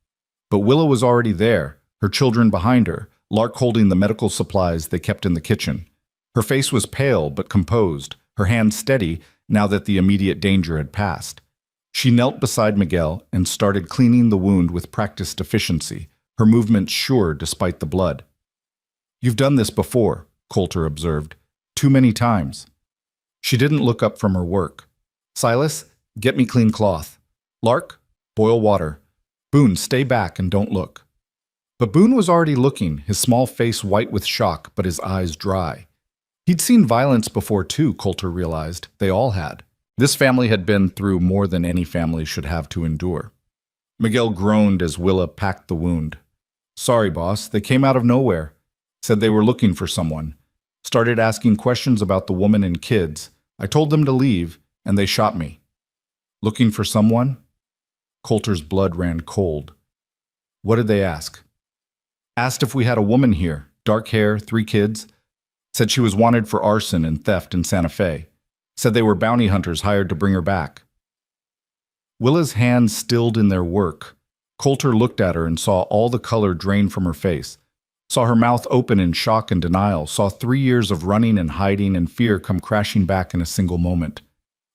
But Willa was already there, her children behind her, Lark holding the medical supplies they kept in the kitchen. Her face was pale but composed, her hands steady now that the immediate danger had passed. She knelt beside Miguel and started cleaning the wound with practiced efficiency, her movements sure despite the blood. "You've done this before," Coulter observed. "Too many times." She didn't look up from her work. "Silas, get me clean cloth. Lark, boil water. Boone, stay back and don't look." But Boone was already looking, his small face white with shock, but his eyes dry. He'd seen violence before too, Coulter realized. They all had. This family had been through more than any family should have to endure. Miguel groaned as Willa packed the wound. "Sorry, boss, they came out of nowhere. Said they were looking for someone. Started asking questions about the woman and kids. I told them to leave, and they shot me." "Looking for someone?" Coulter's blood ran cold. "What did they ask?" "Asked if we had a woman here, dark hair, 3 kids. Said she was wanted for arson and theft in Santa Fe. Said they were bounty hunters hired to bring her back." Willa's hands stilled in their work. Coulter looked at her and saw all the color drain from her face. Saw her mouth open in shock and denial. Saw 3 years of running and hiding and fear come crashing back in a single moment.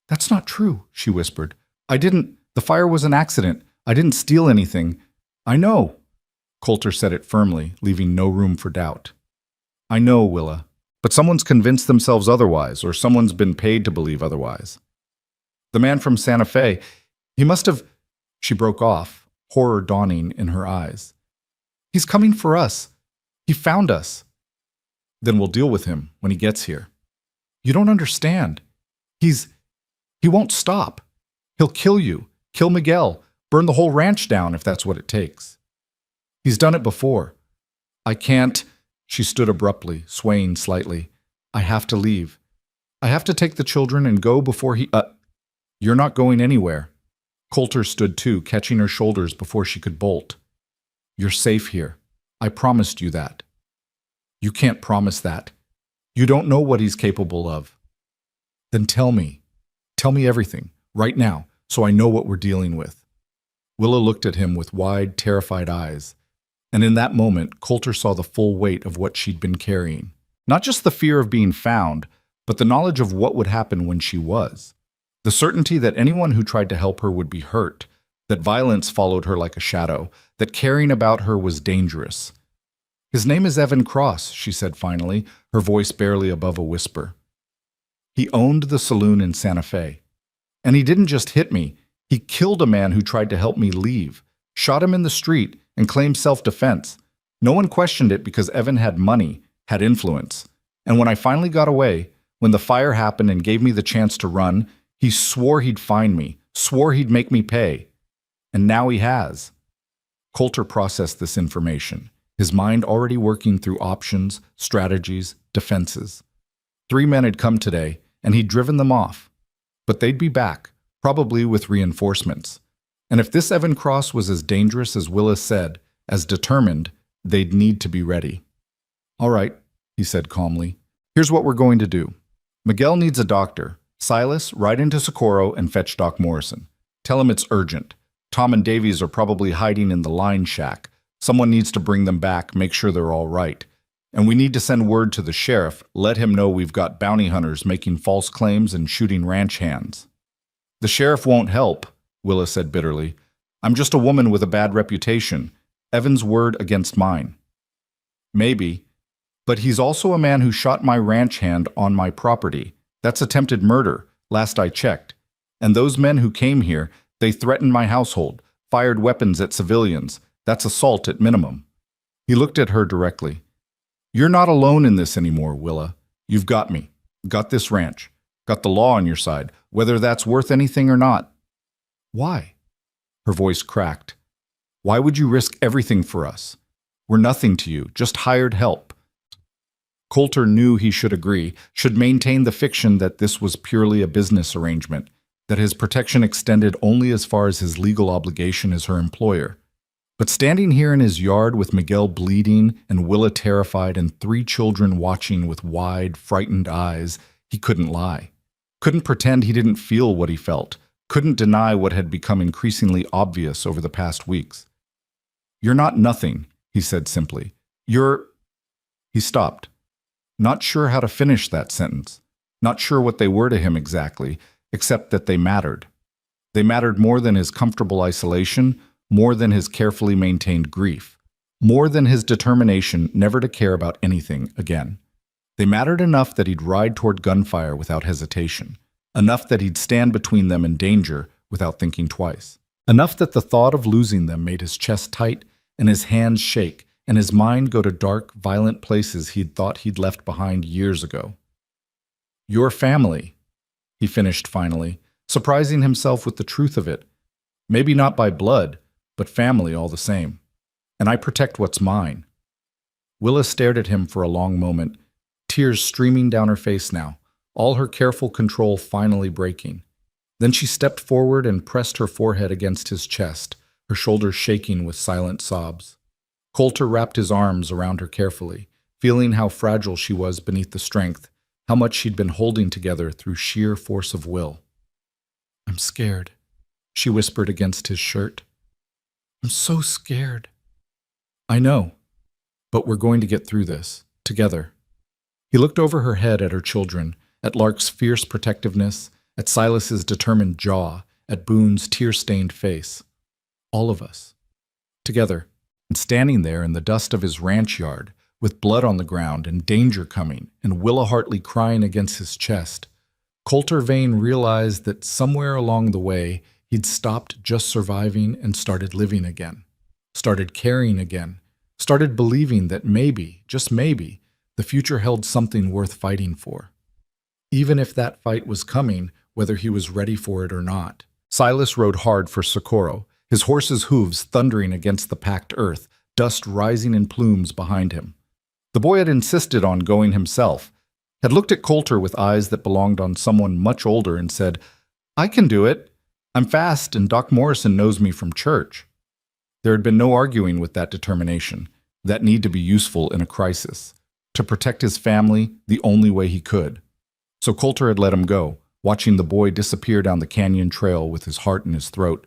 "That's not true," she whispered. The fire was an accident. I didn't steal anything. I know." Coulter said it firmly, leaving no room for doubt. "I know, Willa. But someone's convinced themselves otherwise, or someone's been paid to believe otherwise. The man from Santa Fe, he must have—" She broke off, horror dawning in her eyes. "He's coming for us. He found us." "Then we'll deal with him when he gets here." "You don't understand. He won't stop. He'll kill you, kill Miguel, burn the whole ranch down if that's what it takes. He's done it before." "I can't." She stood abruptly, swaying slightly. "I have to leave. I have to take the children and go before he— You're not going anywhere." Coulter stood too, catching her shoulders before she could bolt. "You're safe here. I promised you that." "You can't promise that. You don't know what he's capable of." "Then tell me. Tell me everything, right now, so I know what we're dealing with." Willa looked at him with wide, terrified eyes. And in that moment, Coulter saw the full weight of what she'd been carrying. Not just the fear of being found, but the knowledge of what would happen when she was. The certainty that anyone who tried to help her would be hurt, that violence followed her like a shadow, that caring about her was dangerous. "His name is Evan Cross," she said finally, her voice barely above a whisper. "He owned the saloon in Santa Fe. And he didn't just hit me, he killed a man who tried to help me leave, shot him in the street, and claimed self-defense. No one questioned it because Evan had money, had influence. And when I finally got away, when the fire happened and gave me the chance to run, he swore he'd find me, swore he'd make me pay. And now he has." Coulter processed this information, his mind already working through options, strategies, defenses. 3 men had come today, and he'd driven them off. But they'd be back, probably with reinforcements. And if this Evan Cross was as dangerous as Willis said, as determined, they'd need to be ready. "All right," he said calmly. "Here's what we're going to do. Miguel needs a doctor. Silas, ride into Socorro and fetch Doc Morrison. Tell him it's urgent. Tom and Davies are probably hiding in the line shack. Someone needs to bring them back, make sure they're all right. And we need to send word to the sheriff, let him know we've got bounty hunters making false claims and shooting ranch hands." "The sheriff won't help," Willa said bitterly. "I'm just a woman with a bad reputation. Evan's word against mine." "Maybe. But he's also a man who shot my ranch hand on my property. That's attempted murder, last I checked. And those men who came here, they threatened my household, fired weapons at civilians. That's assault at minimum." He looked at her directly. "You're not alone in this anymore, Willa. You've got me. Got this ranch. Got the law on your side, whether that's worth anything or not." "Why?" Her voice cracked. "Why would you risk everything for us? We're nothing to you, just hired help." Coulter knew he should agree, should maintain the fiction that this was purely a business arrangement, that his protection extended only as far as his legal obligation as her employer. But standing here in his yard with Miguel bleeding and Willa terrified and 3 children watching with wide, frightened eyes, he couldn't lie. Couldn't pretend he didn't feel what he felt. Couldn't deny what had become increasingly obvious over the past weeks. "You're not nothing," he said simply. "You're—" He stopped. Not sure how to finish that sentence. Not sure what they were to him exactly, except that they mattered. They mattered more than his comfortable isolation, more than his carefully maintained grief, more than his determination never to care about anything again. They mattered enough that he'd ride toward gunfire without hesitation, enough that he'd stand between them and danger without thinking twice, enough that the thought of losing them made his chest tight and his hands shake and his mind go to dark, violent places he'd thought he'd left behind years ago. "Your family," he finished finally, surprising himself with the truth of it. "Maybe not by blood, but family all the same. And I protect what's mine." Willa stared at him for a long moment, tears streaming down her face now, all her careful control finally breaking. Then she stepped forward and pressed her forehead against his chest, her shoulders shaking with silent sobs. Coulter wrapped his arms around her carefully, feeling how fragile she was beneath the strength, how much she'd been holding together through sheer force of will. "I'm scared," she whispered against his shirt. "I'm so scared." "I know, but we're going to get through this, together." He looked over her head at her children, at Lark's fierce protectiveness, at Silas's determined jaw, at Boone's tear-stained face. All of us. Together. And standing there in the dust of his ranch yard, with blood on the ground and danger coming, and Willa Hartley crying against his chest, Coulter Vane realized that somewhere along the way he'd stopped just surviving and started living again, started caring again, started believing that maybe, just maybe, the future held something worth fighting for. Even if that fight was coming, whether he was ready for it or not. Silas rode hard for Socorro, his horse's hooves thundering against the packed earth, dust rising in plumes behind him. The boy had insisted on going himself, had looked at Coulter with eyes that belonged on someone much older and said, "I can do it. I'm fast and Doc Morrison knows me from church." There had been no arguing with that determination, that need to be useful in a crisis, to protect his family the only way he could. So Coulter had let him go, watching the boy disappear down the canyon trail with his heart in his throat,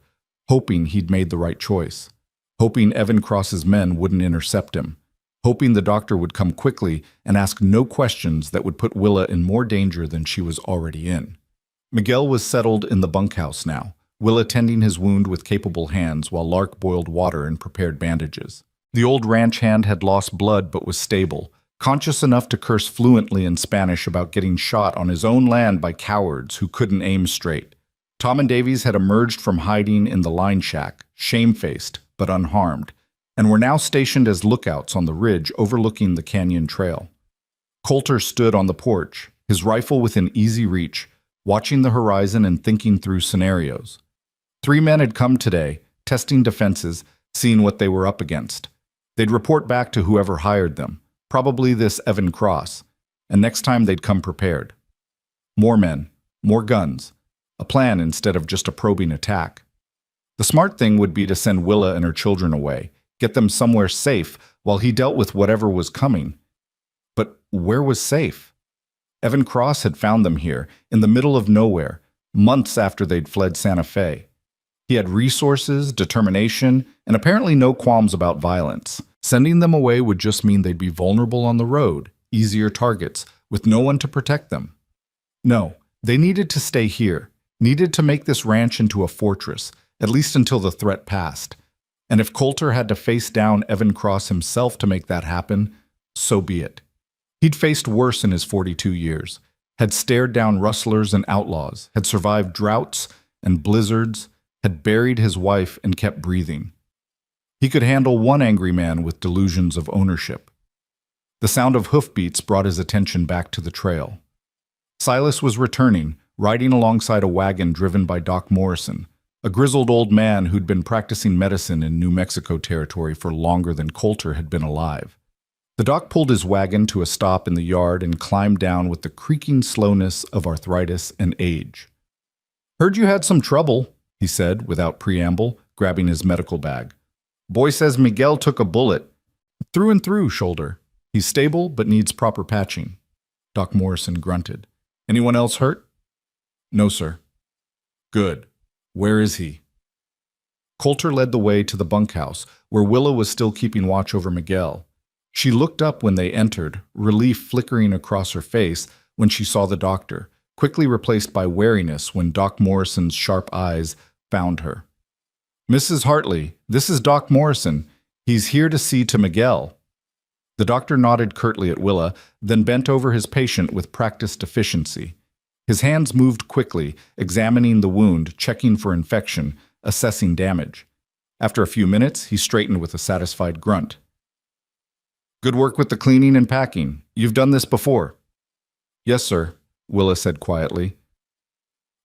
hoping he'd made the right choice, hoping Evan Cross's men wouldn't intercept him, hoping the doctor would come quickly and ask no questions that would put Willa in more danger than she was already in. Miguel was settled in the bunkhouse now, Willa tending his wound with capable hands while Lark boiled water and prepared bandages. The old ranch hand had lost blood but was stable, conscious enough to curse fluently in Spanish about getting shot on his own land by cowards who couldn't aim straight. Tom and Davies had emerged from hiding in the line shack, shamefaced but unharmed, and were now stationed as lookouts on the ridge overlooking the canyon trail. Coulter stood on the porch, his rifle within easy reach, watching the horizon and thinking through scenarios. 3 men had come today, testing defenses, seeing what they were up against. They'd report back to whoever hired them, probably this Evan Cross, and next time they'd come prepared. More men, more guns, a plan instead of just a probing attack. The smart thing would be to send Willa and her children away, get them somewhere safe while he dealt with whatever was coming. But where was safe? Evan Cross had found them here, in the middle of nowhere, months after they'd fled Santa Fe. He had resources, determination, and apparently no qualms about violence. Sending them away would just mean they'd be vulnerable on the road, easier targets, with no one to protect them. No, they needed to stay here, needed to make this ranch into a fortress, at least until the threat passed. And if Coulter had to face down Evan Cross himself to make that happen, so be it. He'd faced worse in his 42 years, had stared down rustlers and outlaws, had survived droughts and blizzards, had buried his wife and kept breathing. He could handle one angry man with delusions of ownership. The sound of hoofbeats brought his attention back to the trail. Silas was returning, riding alongside a wagon driven by Doc Morrison, a grizzled old man who'd been practicing medicine in New Mexico territory for longer than Coulter had been alive. The doc pulled his wagon to a stop in the yard and climbed down with the creaking slowness of arthritis and age. "Heard you had some trouble," he said without preamble, grabbing his medical bag. "Boy says Miguel took a bullet. Through and through, shoulder. He's stable but needs proper patching." Doc Morrison grunted. "Anyone else hurt?" "No, sir." "Good. Where is he?" Coulter led the way to the bunkhouse, where Willa was still keeping watch over Miguel. She looked up when they entered, relief flickering across her face when she saw the doctor, quickly replaced by wariness when Doc Morrison's sharp eyes found her. "Mrs. Hartley, this is Doc Morrison. He's here to see to Miguel." The doctor nodded curtly at Willa, then bent over his patient with practiced efficiency. His hands moved quickly, examining the wound, checking for infection, assessing damage. After a few minutes, he straightened with a satisfied grunt. "Good work with the cleaning and packing. You've done this before." "Yes, sir," Willa said quietly.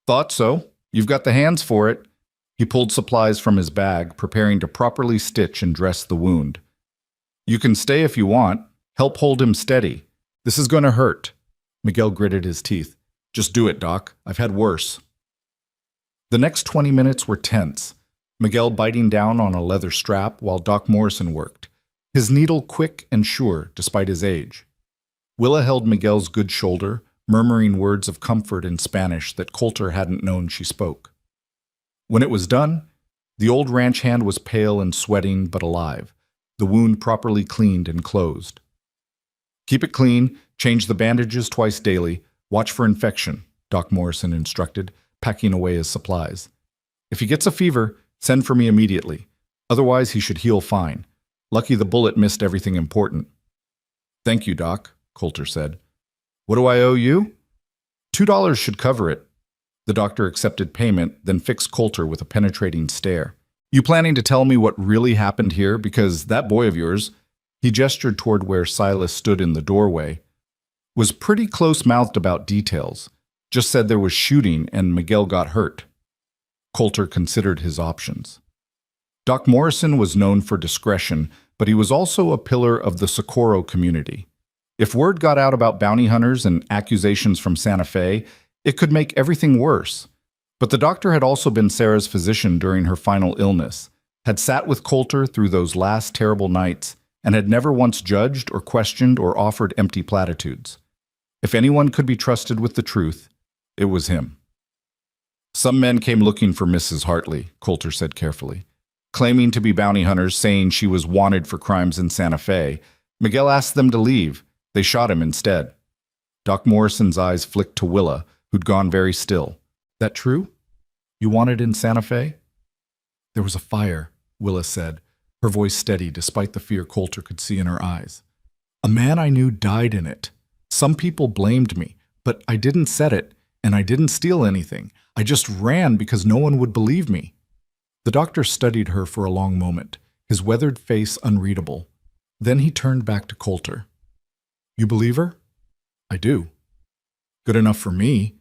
"Thought so. You've got the hands for it." He pulled supplies from his bag, preparing to properly stitch and dress the wound. "You can stay if you want. Help hold him steady. This is going to hurt." Miguel gritted his teeth. "Just do it, Doc. I've had worse." The next 20 minutes were tense, Miguel biting down on a leather strap while Doc Morrison worked, his needle quick and sure despite his age. Willa held Miguel's good shoulder, murmuring words of comfort in Spanish that Coulter hadn't known she spoke. When it was done, the old ranch hand was pale and sweating but alive, the wound properly cleaned and closed. "Keep it clean, change the bandages twice daily, watch for infection," Doc Morrison instructed, packing away his supplies. "If he gets a fever, send for me immediately. Otherwise, he should heal fine. Lucky the bullet missed everything important." "Thank you, Doc," Coulter said. "What do I owe you?" $2 should cover it." The doctor accepted payment, then fixed Coulter with a penetrating stare. "You planning to tell me what really happened here? Because that boy of yours," he gestured toward where Silas stood in the doorway, "was pretty close-mouthed about details. Just said there was shooting and Miguel got hurt." Coulter considered his options. Doc Morrison was known for discretion, but he was also a pillar of the Socorro community. If word got out about bounty hunters and accusations from Santa Fe, it could make everything worse. But the doctor had also been Sarah's physician during her final illness, had sat with Coulter through those last terrible nights, and had never once judged or questioned or offered empty platitudes. If anyone could be trusted with the truth, it was him. "Some men came looking for Mrs. Hartley," Coulter said carefully. "Claiming to be bounty hunters, saying she was wanted for crimes in Santa Fe. Miguel asked them to leave. They shot him instead." Doc Morrison's eyes flicked to Willa, who'd gone very still. "That true? You wanted in Santa Fe?" "There was a fire," Willa said, her voice steady despite the fear Coulter could see in her eyes. "A man I knew died in it. Some people blamed me, but I didn't set it, and I didn't steal anything. I just ran because no one would believe me." The doctor studied her for a long moment, his weathered face unreadable. Then he turned back to Coulter. "You believe her?" "I do." "Good enough for me."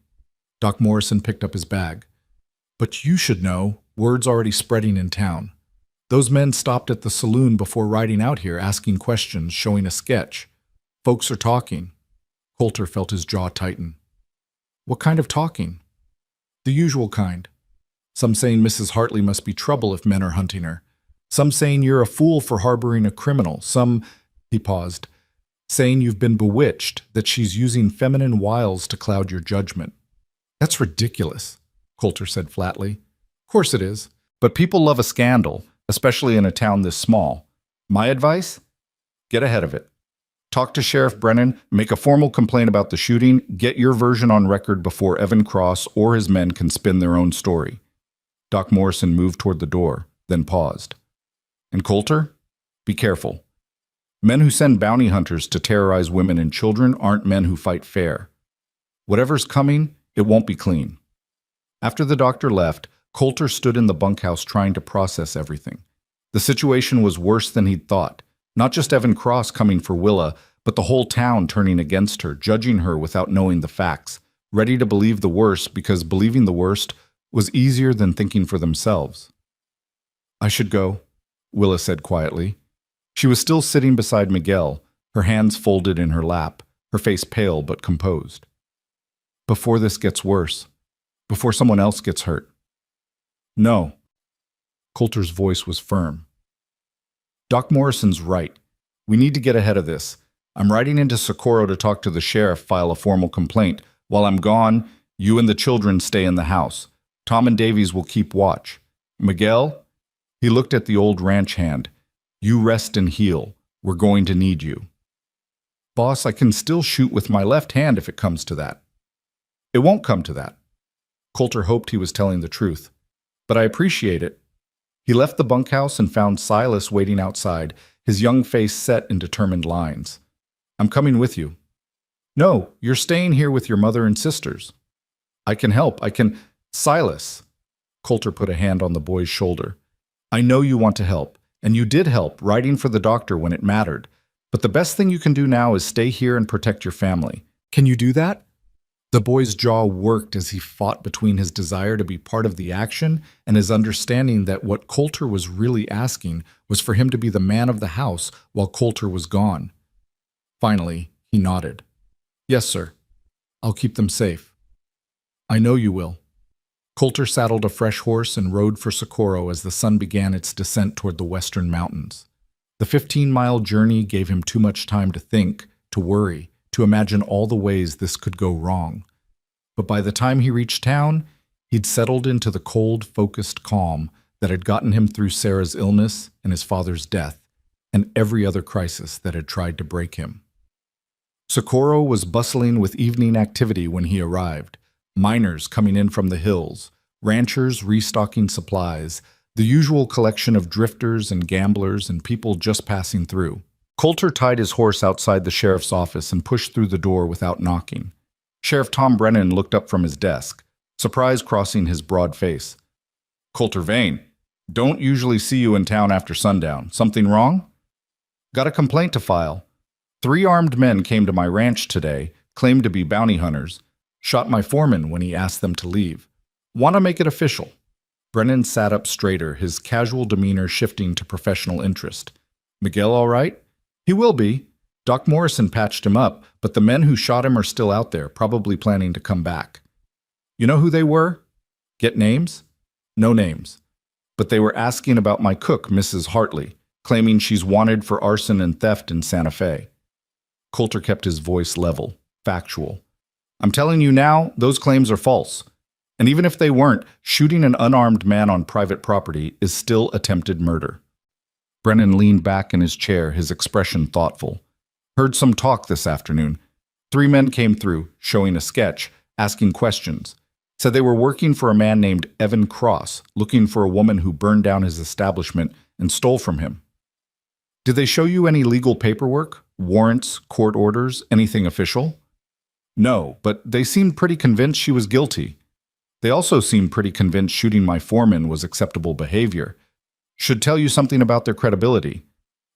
Doc Morrison picked up his bag. "But you should know, word's already spreading in town. Those men stopped at the saloon before riding out here, asking questions, showing a sketch. Folks are talking. Coulter felt his jaw tighten. What kind of talking? The usual kind. Some saying Mrs. Hartley must be trouble if men are hunting her. Some saying you're a fool for harboring a criminal. Some, he paused, saying you've been bewitched, that she's using feminine wiles to cloud your judgment. That's ridiculous, Coulter said flatly. Of course it is. But people love a scandal, especially in a town this small. My advice? Get ahead of it. Talk to Sheriff Brennan, make a formal complaint about the shooting, get your version on record before Evan Cross or his men can spin their own story. Doc Morrison moved toward the door, then paused. And Coulter? Be careful. Men who send bounty hunters to terrorize women and children aren't men who fight fair. Whatever's coming, it won't be clean. After the doctor left, Coulter stood in the bunkhouse trying to process everything. The situation was worse than he'd thought. Not just Evan Cross coming for Willa, but the whole town turning against her, judging her without knowing the facts, ready to believe the worst because believing the worst was easier than thinking for themselves. I should go, Willa said quietly. She was still sitting beside Miguel, her hands folded in her lap, her face pale but composed. Before this gets worse, before someone else gets hurt. No. Coulter's voice was firm. Doc Morrison's right. We need to get ahead of this. I'm riding into Socorro to talk to the sheriff, file a formal complaint. While I'm gone, you and the children stay in the house. Tom and Davies will keep watch. Miguel? He looked at the old ranch hand. You rest and heal. We're going to need you. Boss, I can still shoot with my left hand if it comes to that. It won't come to that. Coulter hoped he was telling the truth. But I appreciate it. He left the bunkhouse and found Silas waiting outside, his young face set in determined lines. I'm coming with you. No, you're staying here with your mother and sisters. I can help. Silas. Coulter put a hand on the boy's shoulder. I know you want to help, and you did help, writing for the doctor when it mattered. But the best thing you can do now is stay here and protect your family. Can you do that? The boy's jaw worked as he fought between his desire to be part of the action and his understanding that what Coulter was really asking was for him to be the man of the house while Coulter was gone. Finally, he nodded. Yes, sir. I'll keep them safe. I know you will. Coulter saddled a fresh horse and rode for Socorro as the sun began its descent toward the western mountains. The 15-mile journey gave him too much time to think, to worry, to imagine all the ways this could go wrong. But by the time he reached town, he'd settled into the cold, focused calm that had gotten him through Sarah's illness and his father's death, and every other crisis that had tried to break him. Socorro was bustling with evening activity when he arrived. Miners coming in from the hills, ranchers restocking supplies, the usual collection of drifters and gamblers and people just passing through. Coulter tied his horse outside the sheriff's office and pushed through the door without knocking. Sheriff Tom Brennan looked up from his desk, surprise crossing his broad face. Coulter Vane, don't usually see you in town after sundown. Something wrong? Got a complaint to file. 3 armed men came to my ranch today, claimed to be bounty hunters, shot my foreman when he asked them to leave. Want to make it official. Brennan sat up straighter, his casual demeanor shifting to professional interest. Miguel all right? He will be. Doc Morrison patched him up, but the men who shot him are still out there, probably planning to come back. You know who they were? Get names? No names. But they were asking about my cook, Mrs. Hartley, claiming she's wanted for arson and theft in Santa Fe. Coulter kept his voice level, factual. I'm telling you now, those claims are false. And even if they weren't, shooting an unarmed man on private property is still attempted murder. Brennan leaned back in his chair, his expression thoughtful. Heard some talk this afternoon. 3 men came through, showing a sketch, asking questions. Said they were working for a man named Evan Cross, looking for a woman who burned down his establishment and stole from him. Did they show you any legal paperwork? Warrants, court orders, anything official? No, but they seemed pretty convinced she was guilty. They also seemed pretty convinced shooting my foreman was acceptable behavior. Should tell you something about their credibility.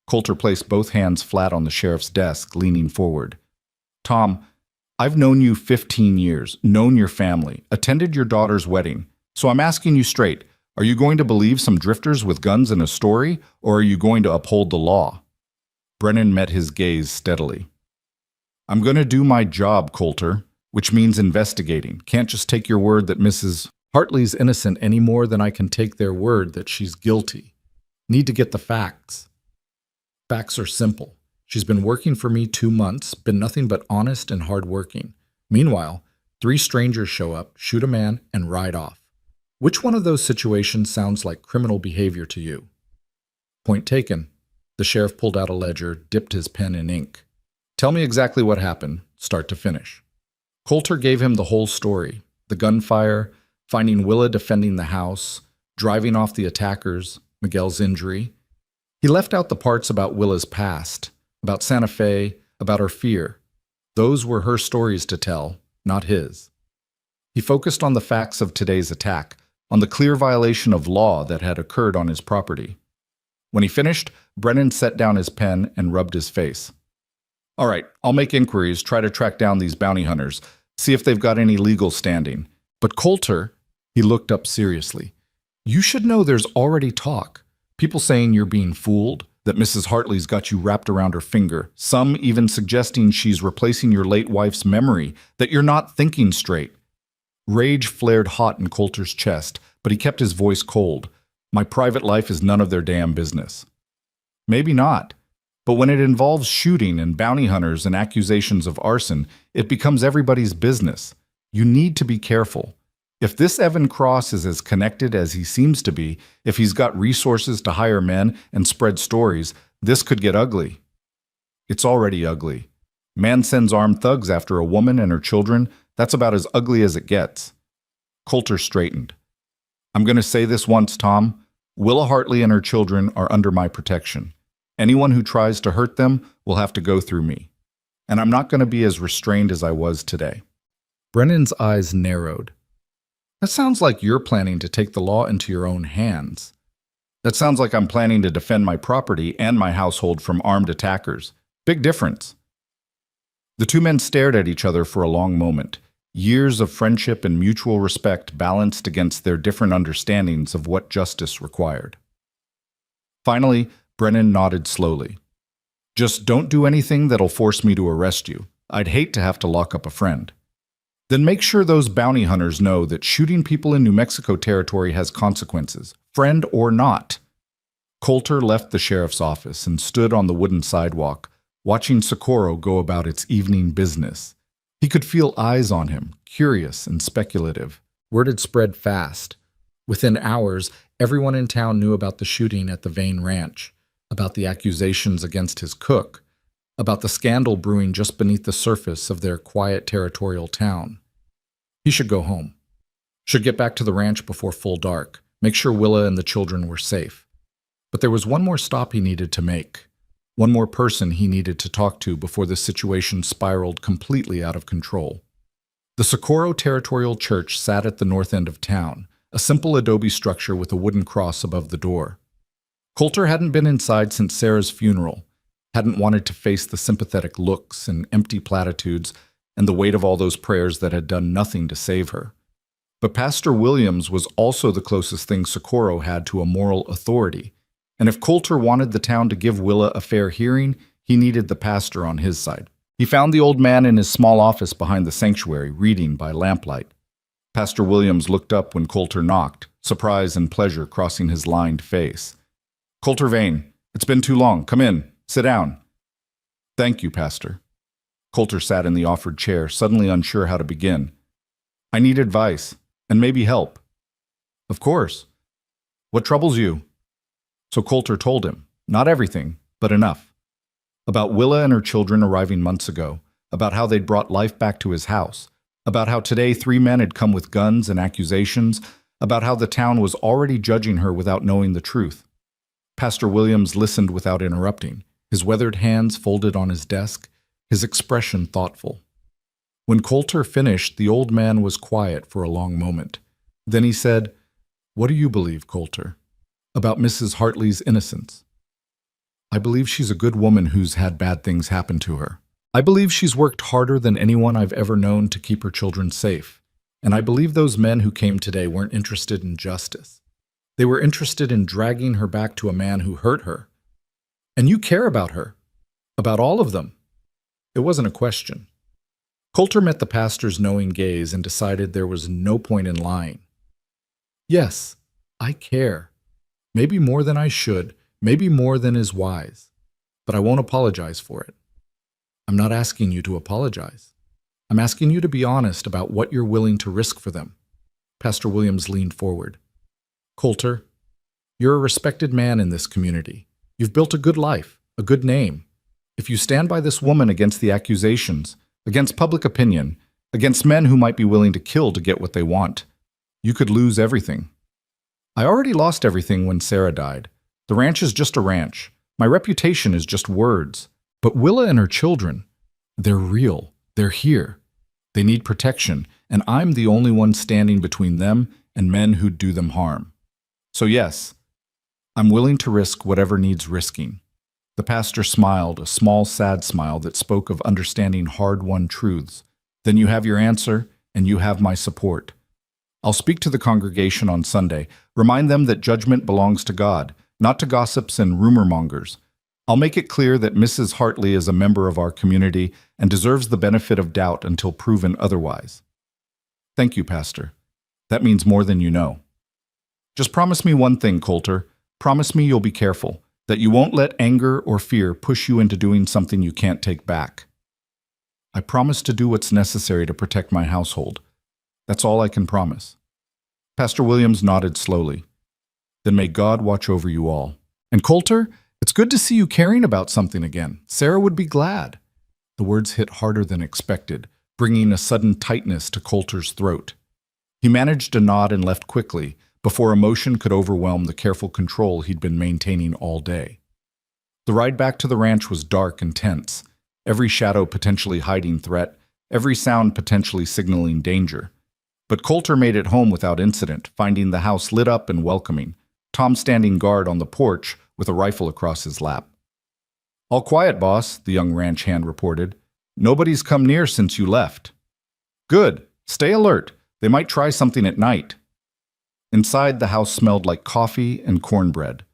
Coulter placed both hands flat on the sheriff's desk, leaning forward. Tom, I've known you 15 years, known your family, attended your daughter's wedding. So I'm asking you straight, Are you going to believe some drifters with guns and a story, or are you going to uphold the law? Brennan met his gaze steadily. I'm going to do my job, Coulter, which means investigating. Can't just take your word that Mrs. Hartley's innocent any more than I can take their word that she's guilty. Need to get the facts. Facts are simple. She's been working for me 2 months, been nothing but honest and hardworking. Meanwhile, 3 strangers show up, shoot a man, and ride off. Which one of those situations sounds like criminal behavior to you? Point taken. The sheriff pulled out a ledger, dipped his pen in ink. Tell me exactly what happened, start to finish. Coulter gave him the whole story. The gunfire, finding Willa defending the house, driving off the attackers, Miguel's injury. He left out the parts about Willa's past, about Santa Fe, about her fear. Those were her stories to tell, not his. He focused on the facts of today's attack, on the clear violation of law that had occurred on his property. When he finished, Brennan set down his pen and rubbed his face. All right, I'll make inquiries, try to track down these bounty hunters, see if they've got any legal standing. But Coulter, he looked up seriously. You should know there's already talk. People saying you're being fooled, that Mrs. Hartley's got you wrapped around her finger, some even suggesting she's replacing your late wife's memory, that you're not thinking straight. Rage flared hot in Coulter's chest, but he kept his voice cold. My private life is none of their damn business. Maybe not. But when it involves shooting and bounty hunters and accusations of arson, it becomes everybody's business. You need to be careful. If this Evan Cross is as connected as he seems to be, if he's got resources to hire men and spread stories, this could get ugly. It's already ugly. Man sends armed thugs after a woman and her children. That's about as ugly as it gets. Coulter straightened. I'm going to say this once, Tom. Willa Hartley and her children are under my protection. Anyone who tries to hurt them will have to go through me. And I'm not going to be as restrained as I was today. Brennan's eyes narrowed. That sounds like you're planning to take the law into your own hands. That sounds like I'm planning to defend my property and my household from armed attackers. Big difference. The 2 men stared at each other for a long moment. Years of friendship and mutual respect balanced against their different understandings of what justice required. Finally, Brennan nodded slowly. Just don't do anything that'll force me to arrest you. I'd hate to have to lock up a friend. Then make sure those bounty hunters know that shooting people in New Mexico territory has consequences, friend or not. Coulter left the sheriff's office and stood on the wooden sidewalk, watching Socorro go about its evening business. He could feel eyes on him, curious and speculative. Word had spread fast. Within hours, everyone in town knew about the shooting at the Vane Ranch, about the accusations against his cook, about the scandal brewing just beneath the surface of their quiet territorial town. He should go home. Should get back to the ranch before full dark, make sure Willa and the children were safe. But there was one more stop he needed to make. One more person he needed to talk to before the situation spiraled completely out of control. The Socorro Territorial Church sat at the north end of town, a simple adobe structure with a wooden cross above the door. Coulter hadn't been inside since Sarah's funeral, hadn't wanted to face the sympathetic looks and empty platitudes and the weight of all those prayers that had done nothing to save her. But Pastor Williams was also the closest thing Socorro had to a moral authority, and if Coulter wanted the town to give Willa a fair hearing, he needed the pastor on his side. He found the old man in his small office behind the sanctuary, reading by lamplight. Pastor Williams looked up when Coulter knocked, surprise and pleasure crossing his lined face. Coulter Vane, it's been too long. Come in. Sit down. Thank you, Pastor. Coulter sat in the offered chair, suddenly unsure how to begin. I need advice, and maybe help. Of course. What troubles you? So Coulter told him, not everything, but enough. About Willa and her children arriving months ago, about how they'd brought life back to his house, about how today 3 men had come with guns and accusations, about how the town was already judging her without knowing the truth. Pastor Williams listened without interrupting, his weathered hands folded on his desk, his expression thoughtful. When Coulter finished, the old man was quiet for a long moment. Then he said, What do you believe, Coulter, about Mrs. Hartley's innocence? I believe she's a good woman who's had bad things happen to her. I believe she's worked harder than anyone I've ever known to keep her children safe. And I believe those men who came today weren't interested in justice. They were interested in dragging her back to a man who hurt her. And you care about her. About all of them. It wasn't a question. Coulter met the pastor's knowing gaze and decided there was no point in lying. Yes, I care. Maybe more than I should, maybe more than is wise. But I won't apologize for it. I'm not asking you to apologize. I'm asking you to be honest about what you're willing to risk for them. Pastor Williams leaned forward. Coulter, you're a respected man in this community. You've built a good life, a good name. If you stand by this woman against the accusations, against public opinion, against men who might be willing to kill to get what they want, you could lose everything. I already lost everything when Sarah died. The ranch is just a ranch. My reputation is just words. But Willa and her children, they're real. They're here. They need protection, and I'm the only one standing between them and men who'd do them harm. So yes, I'm willing to risk whatever needs risking. The pastor smiled, a small, sad smile that spoke of understanding hard-won truths. Then you have your answer, and you have my support. I'll speak to the congregation on Sunday. Remind them that judgment belongs to God, not to gossips and rumor mongers. I'll make it clear that Mrs. Hartley is a member of our community and deserves the benefit of doubt until proven otherwise. Thank you, Pastor. That means more than you know. Just promise me one thing, Coulter. Promise me you'll be careful, that you won't let anger or fear push you into doing something you can't take back. I promise to do what's necessary to protect my household. That's all I can promise. Pastor Williams nodded slowly. Then may God watch over you all. And Coulter, it's good to see you caring about something again. Sarah would be glad. The words hit harder than expected, bringing a sudden tightness to Coulter's throat. He managed to nod and left quickly, before emotion could overwhelm the careful control he'd been maintaining all day. The ride back to the ranch was dark and tense, every shadow potentially hiding threat, every sound potentially signaling danger. But Coulter made it home without incident, finding the house lit up and welcoming, Tom standing guard on the porch with a rifle across his lap. All quiet, boss, the young ranch hand reported. Nobody's come near since you left. Good. Stay alert. They might try something at night. Inside, the house smelled like coffee and cornbread.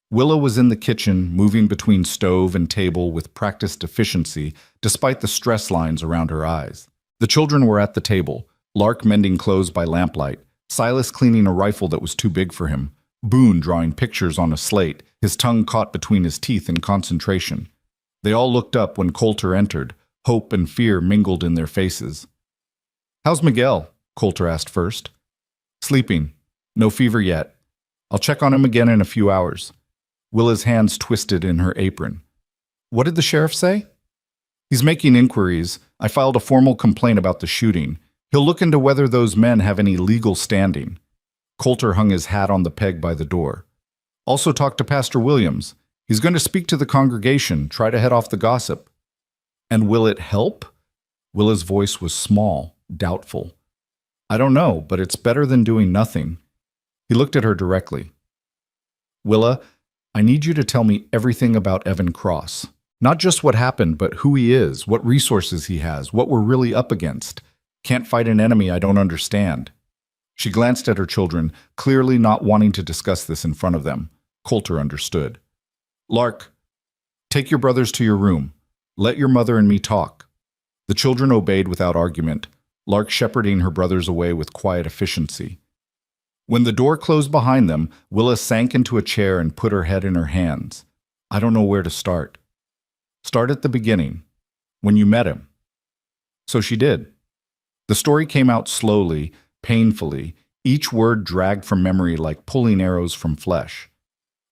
Willa was in the kitchen, moving between stove and table with practiced efficiency, despite the stress lines around her eyes. The children were at the table, Lark mending clothes by lamplight, Silas cleaning a rifle that was too big for him, Boone drawing pictures on a slate, his tongue caught between his teeth in concentration. They all looked up when Coulter entered, hope and fear mingled in their faces. "How's Miguel?" Coulter asked first. "Sleeping. No fever yet. I'll check on him again in a few hours." Willa's hands twisted in her apron. "What did the sheriff say?" "He's making inquiries. I filed a formal complaint about the shooting. He'll look into whether those men have any legal standing." Coulter hung his hat on the peg by the door. "Also talk to Pastor Williams. He's going to speak to the congregation, try to head off the gossip." "And will it help?" Willa's voice was small, doubtful. "I don't know, but it's better than doing nothing." He looked at her directly. "Willa, I need you to tell me everything about Evan Cross. Not just what happened, but who he is, what resources he has, what we're really up against. Can't fight an enemy I don't understand." She glanced at her children, clearly not wanting to discuss this in front of them. Coulter understood. "Lark, take your brothers to your room. Let your mother and me talk." The children obeyed without argument, Lark shepherding her brothers away with quiet efficiency. When the door closed behind them, Willa sank into a chair and put her head in her hands. "I don't know where to start." "Start at the beginning, when you met him." So she did. The story came out slowly, painfully, each word dragged from memory like pulling arrows from flesh.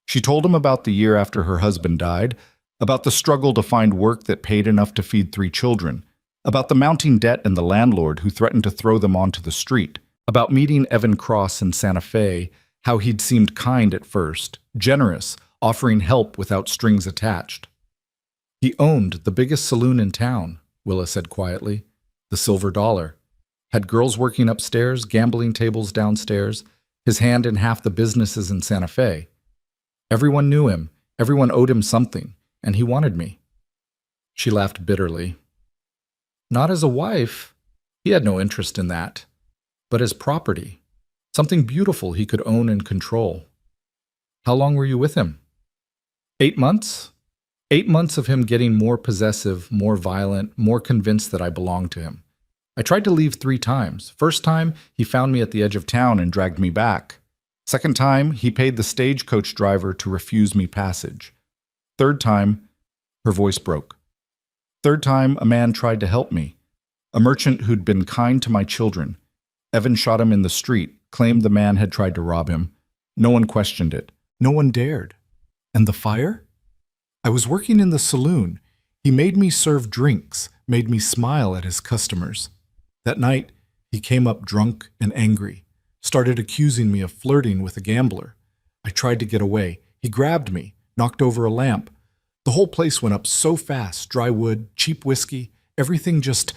She told him about the year after her husband died, about the struggle to find work that paid enough to feed 3 children, about the mounting debt and the landlord who threatened to throw them onto the street, about meeting Evan Cross in Santa Fe, how he'd seemed kind at first, generous, offering help without strings attached. "He owned the biggest saloon in town," Willa said quietly, "the Silver Dollar. Had girls working upstairs, gambling tables downstairs, his hand in half the businesses in Santa Fe. Everyone knew him, everyone owed him something, and he wanted me." She laughed bitterly. "Not as a wife. He had no interest in that. But as property. Something beautiful he could own and control. How long were you with him? 8 months? 8 months of him getting more possessive, more violent, more convinced that I belonged to him. I tried to leave 3 times. First time, he found me at the edge of town and dragged me back. Second time, he paid the stagecoach driver to refuse me passage. Third time, her voice broke. Third time, a man tried to help me. A merchant who'd been kind to my children. Evan shot him in the street, claimed the man had tried to rob him. No one questioned it. No one dared. And the fire? I was working in the saloon. He made me serve drinks, made me smile at his customers. That night, he came up drunk and angry, started accusing me of flirting with a gambler. I tried to get away. He grabbed me, knocked over a lamp. The whole place went up so fast, dry wood, cheap whiskey, everything just...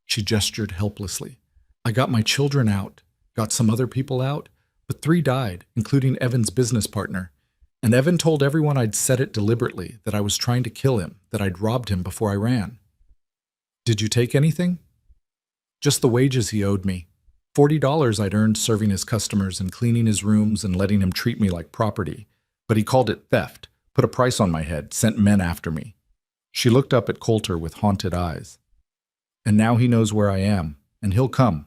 She gestured helplessly. I got my children out, got some other people out, but 3 died, including Evan's business partner. And Evan told everyone I'd said it deliberately, that I was trying to kill him, that I'd robbed him before I ran. Did you take anything? Just the wages he owed me. $40 I'd earned serving his customers and cleaning his rooms and letting him treat me like property. But he called it theft, put a price on my head, sent men after me. She looked up at Coulter with haunted eyes. And now he knows where I am, and he'll come.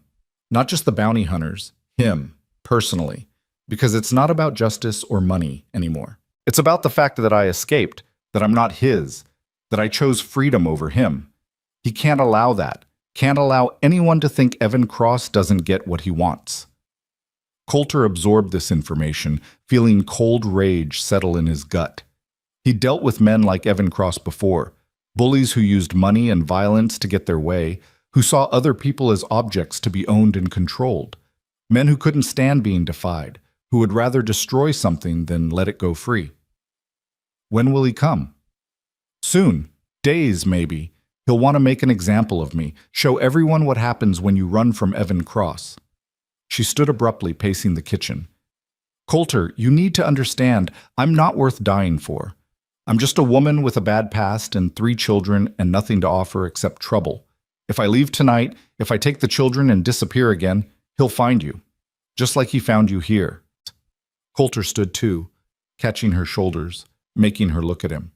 Not just the bounty hunters, him, personally. Because it's not about justice or money anymore. It's about the fact that I escaped, that I'm not his, that I chose freedom over him. He can't allow that. Can't allow anyone to think Evan Cross doesn't get what he wants. Coulter absorbed this information, feeling cold rage settle in his gut. He dealt with men like Evan Cross before, bullies who used money and violence to get their way, who saw other people as objects to be owned and controlled, men who couldn't stand being defied, who would rather destroy something than let it go free. When will he come? Soon. Days, maybe. He'll want to make an example of me, show everyone what happens when you run from Evan Cross. She stood abruptly, pacing the kitchen. Coulter, you need to understand, I'm not worth dying for. I'm just a woman with a bad past and 3 children and nothing to offer except trouble. If I leave tonight, if I take the children and disappear again, he'll find you. Just like he found you here. Coulter stood too, catching her shoulders, making her look at him.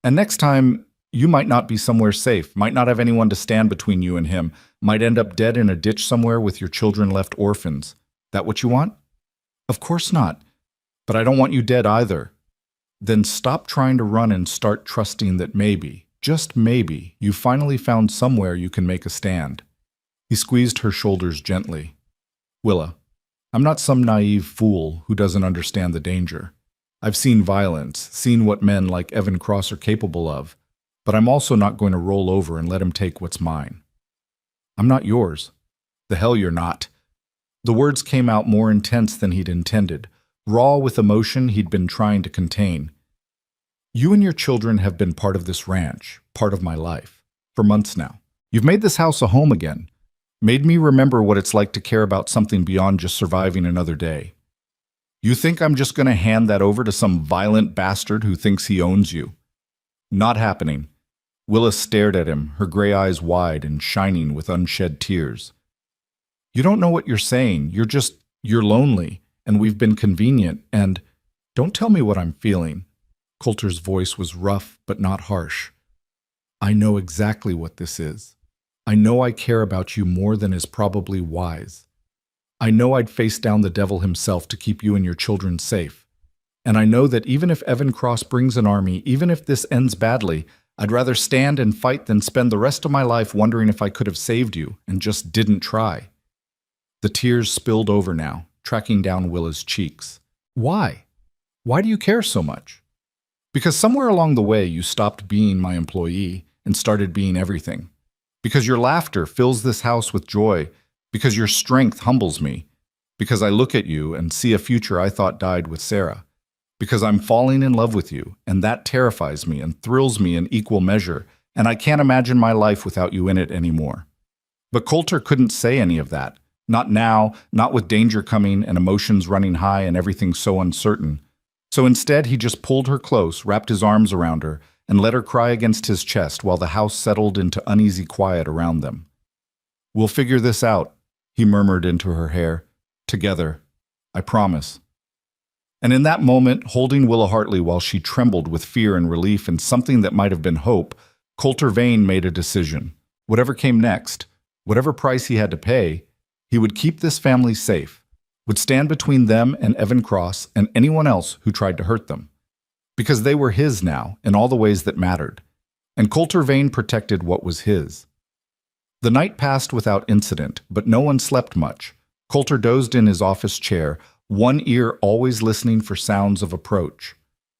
And next time, you might not be somewhere safe, might not have anyone to stand between you and him, might end up dead in a ditch somewhere with your children left orphans. That what you want? Of course not. But I don't want you dead either. Then stop trying to run and start trusting that maybe, just maybe, you finally found somewhere you can make a stand. He squeezed her shoulders gently. Willa, I'm not some naive fool who doesn't understand the danger. I've seen violence, seen what men like Evan Cross are capable of, but I'm also not going to roll over and let him take what's mine. I'm not yours. The hell you're not. The words came out more intense than he'd intended, raw with emotion he'd been trying to contain. You and your children have been part of this ranch, part of my life, for months now. You've made this house a home again, made me remember what it's like to care about something beyond just surviving another day. You think I'm just going to hand that over to some violent bastard who thinks he owns you? Not happening. Willa stared at him, her gray eyes wide and shining with unshed tears. You don't know what you're saying. You're lonely, and we've been convenient, and don't tell me what I'm feeling. Coulter's voice was rough but not harsh. I know exactly what this is. I know I care about you more than is probably wise. I know I'd face down the devil himself to keep you and your children safe. And I know that even if Evan Cross brings an army, even if this ends badly, I'd rather stand and fight than spend the rest of my life wondering if I could have saved you and just didn't try. The tears spilled over now, tracking down Willa's cheeks. Why? Why do you care so much? Because somewhere along the way you stopped being my employee and started being everything. Because your laughter fills this house with joy. Because your strength humbles me. Because I look at you and see a future I thought died with Sarah. Because I'm falling in love with you, and that terrifies me and thrills me in equal measure, and I can't imagine my life without you in it anymore. But Coulter couldn't say any of that. Not now, not with danger coming and emotions running high and everything so uncertain. So instead, he just pulled her close, wrapped his arms around her, and let her cry against his chest while the house settled into uneasy quiet around them. We'll figure this out, he murmured into her hair. Together. I promise. And in that moment, holding Willa Hartley while she trembled with fear and relief and something that might have been hope, Coulter Vane made a decision. Whatever came next, whatever price he had to pay, he would keep this family safe, would stand between them and Evan Cross and anyone else who tried to hurt them. Because they were his now in all the ways that mattered. And Coulter Vane protected what was his. The night passed without incident, but no one slept much. Coulter dozed in his office chair, one ear always listening for sounds of approach.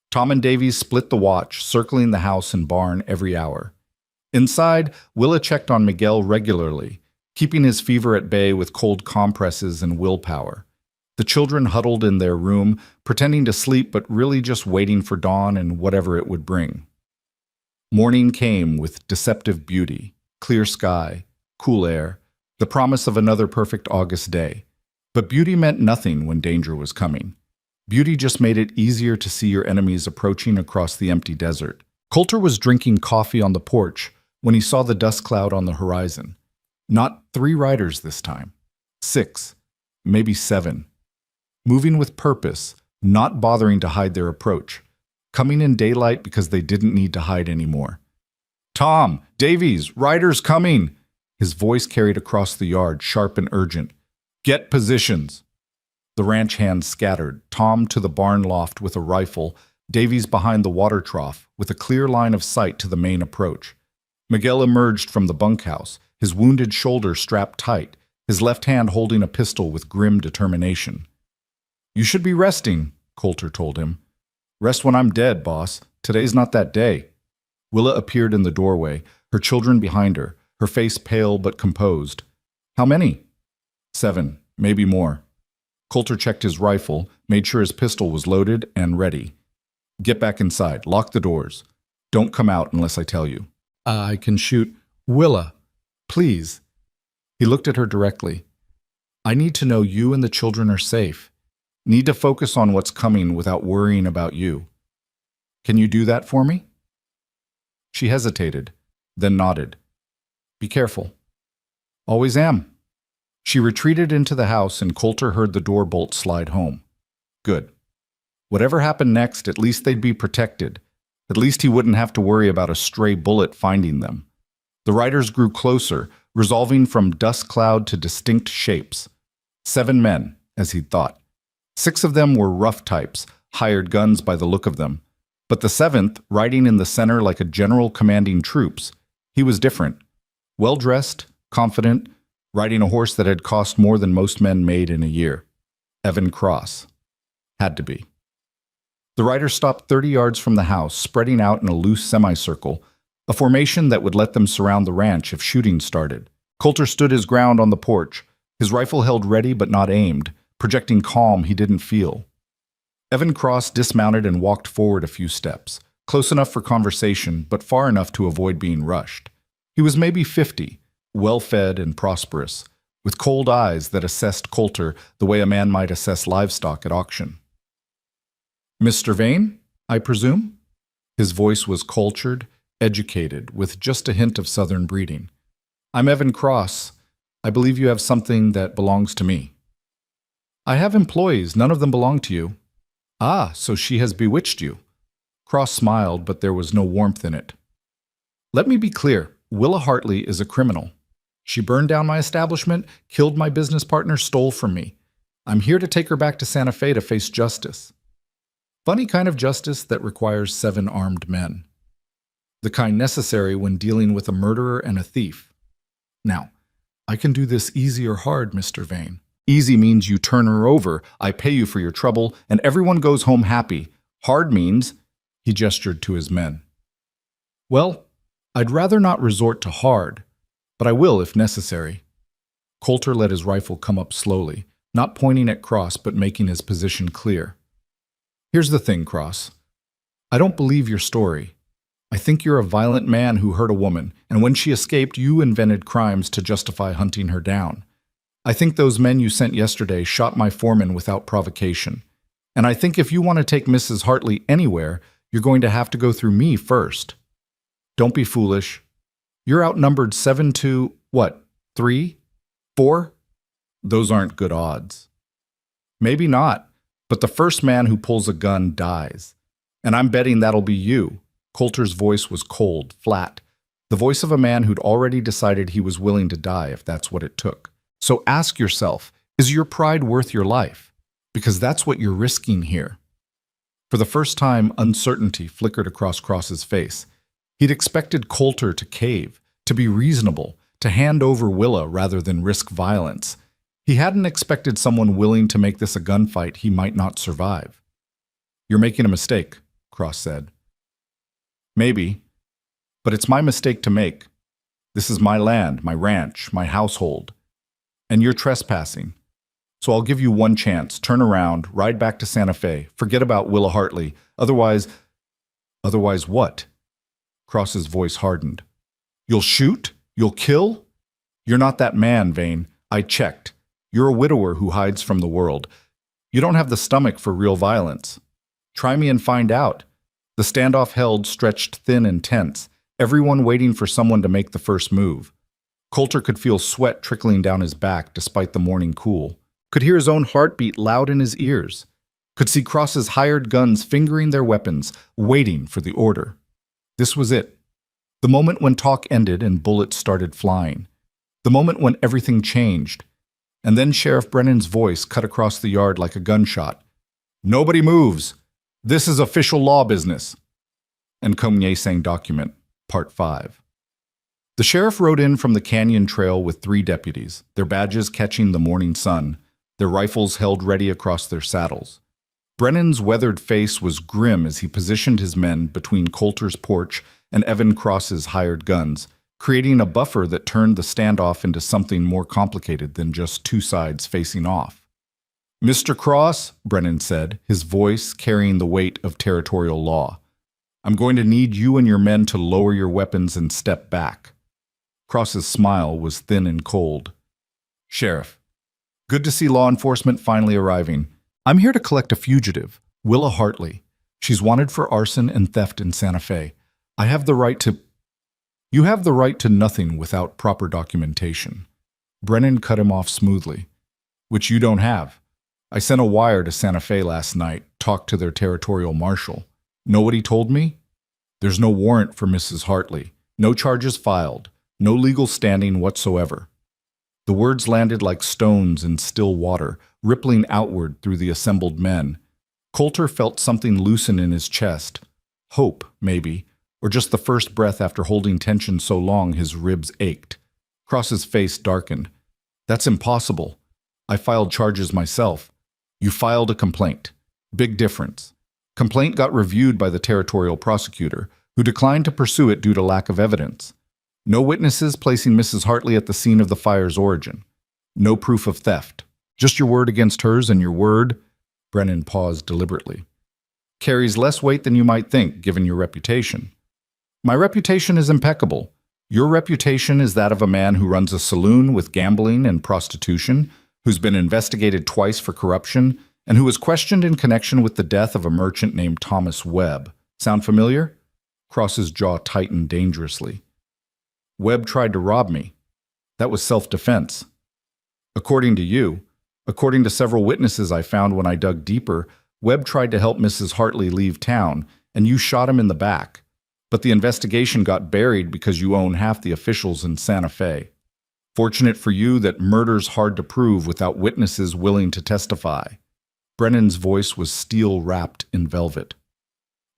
Tom and Davies split the watch, circling the house and barn every hour. Inside, Willa checked on Miguel regularly, keeping his fever at bay with cold compresses and willpower. The children huddled in their room, pretending to sleep but really just waiting for dawn and whatever it would bring. Morning came with deceptive beauty, clear sky, cool air, the promise of another perfect August day. But beauty meant nothing when danger was coming. Beauty just made it easier to see your enemies approaching across the empty desert. Coulter was drinking coffee on the porch when he saw the dust cloud on the horizon. Not 3 riders this time. 6, maybe 7. Moving with purpose, not bothering to hide their approach. Coming in daylight because they didn't need to hide anymore. "Tom! Davies! Riders coming!" His voice carried across the yard, sharp and urgent. "Get positions!" The ranch hands scattered, Tom to the barn loft with a rifle, Davies behind the water trough, with a clear line of sight to the main approach. Miguel emerged from the bunkhouse, his wounded shoulder strapped tight, his left hand holding a pistol with grim determination. "You should be resting," Coulter told him. "Rest when I'm dead, boss. Today's not that day." Willa appeared in the doorway, her children behind her, her face pale but composed. "How many?" 7, maybe more. Coulter checked his rifle, made sure his pistol was loaded and ready. "Get back inside. Lock the doors. Don't come out unless I tell you." I can shoot. Willa, please. He looked at her directly. "I need to know you and the children are safe. Need to focus on what's coming without worrying about you. Can you do that for me?" She hesitated, then nodded. "Be careful." "Always am." She retreated into the house and Coulter heard the door bolt slide home. Good. Whatever happened next, at least they'd be protected. At least he wouldn't have to worry about a stray bullet finding them. The riders grew closer, resolving from dust cloud to distinct shapes. 7 men, as he'd thought. 6 of them were rough types, hired guns by the look of them. But the 7th, riding in the center like a general commanding troops, he was different. Well-dressed, confident, riding a horse that had cost more than most men made in a year. Evan Cross. Had to be. The rider stopped 30 yards from the house, spreading out in a loose semicircle, a formation that would let them surround the ranch if shooting started. Coulter stood his ground on the porch, his rifle held ready but not aimed, projecting calm he didn't feel. Evan Cross dismounted and walked forward a few steps, close enough for conversation, but far enough to avoid being rushed. He was maybe 50, well-fed and prosperous, with cold eyes that assessed Coulter the way a man might assess livestock at auction. "Mr. Vane, I presume?" His voice was cultured, educated, with just a hint of southern breeding. "I'm Evan Cross. I believe you have something that belongs to me." "I have employees. None of them belong to you." "Ah, so she has bewitched you." Cross smiled, but there was no warmth in it. "Let me be clear. Willa Hartley is a criminal. She burned down my establishment, killed my business partner, stole from me. I'm here to take her back to Santa Fe to face justice. Funny kind of justice that requires 7 armed men. The kind necessary when dealing with a murderer and a thief. Now, I can do this easy or hard, Mr. Vane. Easy means you turn her over, I pay you for your trouble, and everyone goes home happy. Hard means," he gestured to his men. "Well, I'd rather not resort to hard, but I will if necessary." Coulter let his rifle come up slowly, not pointing at Cross but making his position clear. "Here's the thing, Cross. I don't believe your story. I think you're a violent man who hurt a woman, and when she escaped, you invented crimes to justify hunting her down. I think those men you sent yesterday shot my foreman without provocation. And I think if you want to take Mrs. Hartley anywhere, you're going to have to go through me first. Don't be foolish. You're outnumbered 7 to, 3? 4? Those aren't good odds." "Maybe not, But the first man who pulls a gun dies. And I'm betting that'll be you." Coulter's voice was cold, flat, the voice of a man who'd already decided he was willing to die if that's what it took. "So ask yourself, is your pride worth your life? Because that's what you're risking here." For the first time, uncertainty flickered across Cross's face. He'd expected Coulter to cave, to be reasonable, to hand over Willa rather than risk violence. He hadn't expected someone willing to make this a gunfight he might not survive. "You're making a mistake," Cross said. "Maybe, but it's my mistake to make. This is my land, my ranch, my household. And you're trespassing. So I'll give you one chance. Turn around, ride back to Santa Fe. Forget about Willa Hartley. Otherwise what?" Cross's voice hardened. "You'll shoot? You'll kill? You're not that man, Vane. I checked. You're a widower who hides from the world. You don't have the stomach for real violence. Try me and find out." The standoff held, stretched thin and tense, everyone waiting for someone to make the first move. Coulter could feel sweat trickling down his back despite the morning cool, could hear his own heartbeat loud in his ears, could see Cross's hired guns fingering their weapons, waiting for the order. This was it. The moment when talk ended and bullets started flying. The moment when everything changed. And then Sheriff Brennan's voice cut across the yard like a gunshot. "Nobody moves. This is official law business." And Comye-sang document, Part 5. The sheriff rode in from the canyon trail with 3 deputies, their badges catching the morning sun, their rifles held ready across their saddles. Brennan's weathered face was grim as he positioned his men between Coulter's porch and Evan Cross's hired guns, creating a buffer that turned the standoff into something more complicated than just 2 sides facing off. "Mr. Cross," Brennan said, his voice carrying the weight of territorial law, "I'm going to need you and your men to lower your weapons and step back." Cross's smile was thin and cold. "Sheriff, good to see law enforcement finally arriving. I'm here to collect a fugitive, Willa Hartley. She's wanted for arson and theft in Santa Fe. I have the right to—" "You have the right to nothing without proper documentation." Brennan cut him off smoothly. "Which you don't have. I sent a wire to Santa Fe last night, talked to their territorial marshal. Know what he told me? There's no warrant for Mrs. Hartley, no charges filed, no legal standing whatsoever." The words landed like stones in still water, rippling outward through the assembled men. Coulter felt something loosen in his chest. Hope, maybe, or just the first breath after holding tension so long his ribs ached. Cross's face darkened. "That's impossible. I filed charges myself." "You filed a complaint. Big difference. Complaint got reviewed by the territorial prosecutor, who declined to pursue it due to lack of evidence. No witnesses placing Mrs. Hartley at the scene of the fire's origin. No proof of theft. Just your word against hers, and your word," Brennan paused deliberately, "carries less weight than you might think, given your reputation." "My reputation is impeccable. Your reputation is that of a man who runs a saloon with gambling and prostitution, who's been investigated twice for corruption, and who was questioned in connection with the death of a merchant named Thomas Webb. Sound familiar?" Cross's jaw tightened dangerously. "Webb tried to rob me. That was self-defense." "According to you, according to several witnesses I found when I dug deeper, Webb tried to help Mrs. Hartley leave town, and you shot him in the back. But the investigation got buried because you own half the officials in Santa Fe. Fortunate for you that murder's hard to prove without witnesses willing to testify." Brennan's voice was steel-wrapped in velvet.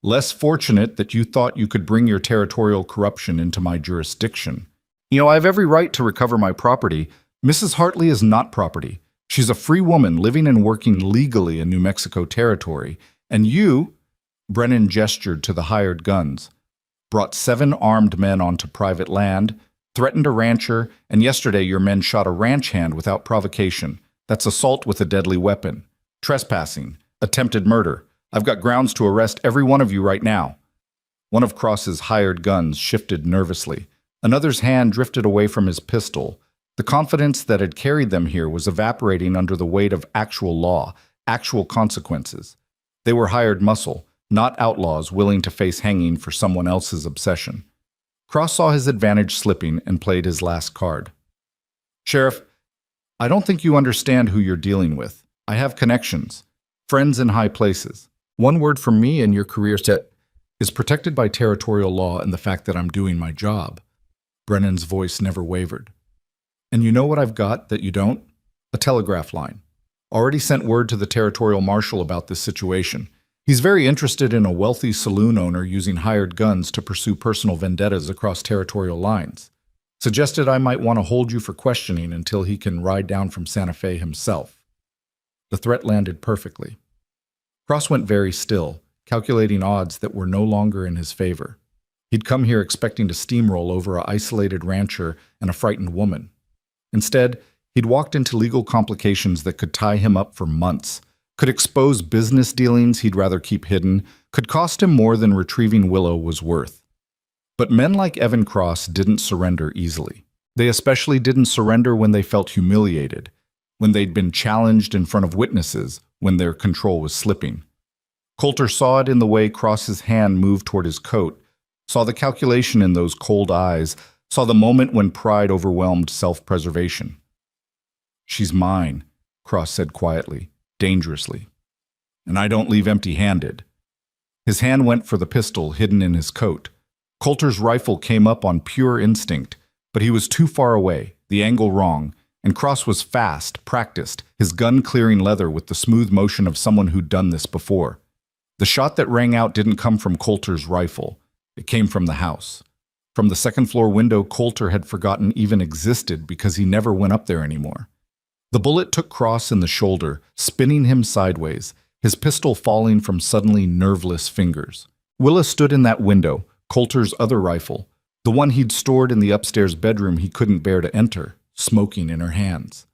"Less fortunate that you thought you could bring your territorial corruption into my jurisdiction. You know, I have every right to recover my property. Mrs. Hartley is not property. She's a free woman living and working legally in New Mexico territory. And you," Brennan gestured to the hired guns, "brought 7 armed men onto private land, threatened a rancher, and yesterday your men shot a ranch hand without provocation. That's assault with a deadly weapon. Trespassing. Attempted murder. I've got grounds to arrest every one of you right now." One of Cross's hired guns shifted nervously. Another's hand drifted away from his pistol. The confidence that had carried them here was evaporating under the weight of actual law, actual consequences. They were hired muscle, not outlaws willing to face hanging for someone else's obsession. Cross saw his advantage slipping and played his last card. "Sheriff, I don't think you understand who you're dealing with. I have connections. Friends in high places. One word from me and your career set is protected by territorial law and the fact that I'm doing my job. Brennan's voice never wavered. And you know what I've got that you don't? A telegraph line. Already sent word to the territorial marshal about this situation. He's very interested in a wealthy saloon owner using hired guns to pursue personal vendettas across territorial lines. Suggested I might want to hold you for questioning until he can ride down from Santa Fe himself. The threat landed perfectly. Cross went very still, calculating odds that were no longer in his favor. He'd come here expecting to steamroll over an isolated rancher and a frightened woman. Instead, he'd walked into legal complications that could tie him up for months, could expose business dealings he'd rather keep hidden, could cost him more than retrieving Willow was worth. But men like Evan Cross didn't surrender easily. They especially didn't surrender when they felt humiliated, when they'd been challenged in front of witnesses, when their control was slipping. Coulter saw it in the way Cross's hand moved toward his coat, saw the calculation in those cold eyes, saw the moment when pride overwhelmed self-preservation. "She's mine," Cross said quietly, dangerously. "And I don't leave empty-handed." His hand went for the pistol hidden in his coat. Coulter's rifle came up on pure instinct, but he was too far away, the angle wrong, and Cross was fast, practiced, his gun clearing leather with the smooth motion of someone who'd done this before. The shot that rang out didn't come from Coulter's rifle. It came from the house. From the second-floor window Coulter had forgotten even existed because he never went up there anymore. The bullet took Cross in the shoulder, spinning him sideways, his pistol falling from suddenly nerveless fingers. Willa stood in that window, Coulter's other rifle, the one he'd stored in the upstairs bedroom he couldn't bear to enter, smoking in her hands.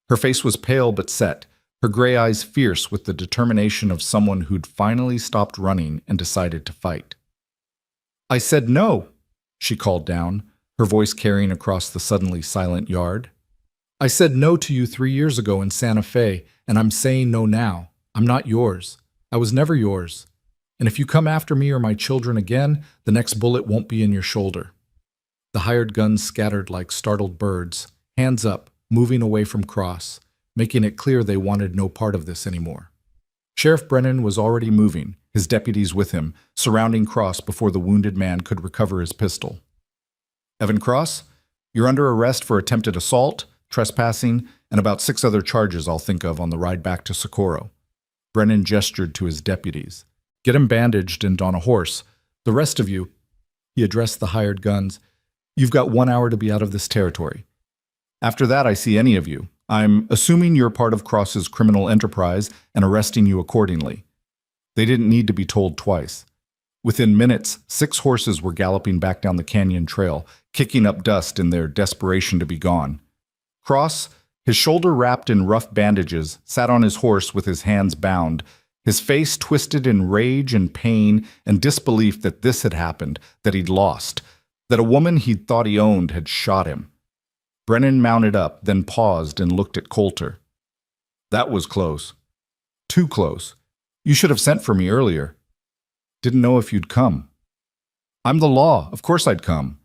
Her face was pale but set, her gray eyes fierce with the determination of someone who'd finally stopped running and decided to fight. "I said no," she called down, her voice carrying across the suddenly silent yard. "I said no to you 3 years ago in Santa Fe, and I'm saying no now. I'm not yours. I was never yours. And if you come after me or my children again, the next bullet won't be in your shoulder." The hired guns scattered like startled birds, hands up, moving away from Cross, making it clear they wanted no part of this anymore. Sheriff Brennan was already moving, his deputies with him, surrounding Cross before the wounded man could recover his pistol. "Evan Cross, you're under arrest for attempted assault, trespassing, and about 6 other charges I'll think of on the ride back to Socorro." Brennan gestured to his deputies. "Get him bandaged and on a horse. The rest of you," he addressed the hired guns, "you've got 1 hour to be out of this territory. After that, I see any of you. I'm assuming you're part of Cross's criminal enterprise and arresting you accordingly." They didn't need to be told twice. Within minutes, 6 horses were galloping back down the canyon trail, kicking up dust in their desperation to be gone. Cross, his shoulder wrapped in rough bandages, sat on his horse with his hands bound, his face twisted in rage and pain and disbelief that this had happened, that he'd lost, that a woman he'd thought he owned had shot him. Brennan mounted up, then paused and looked at Coulter. "That was close. Too close. You should have sent for me earlier. Didn't know if you'd come." "I'm the law. Of course I'd come."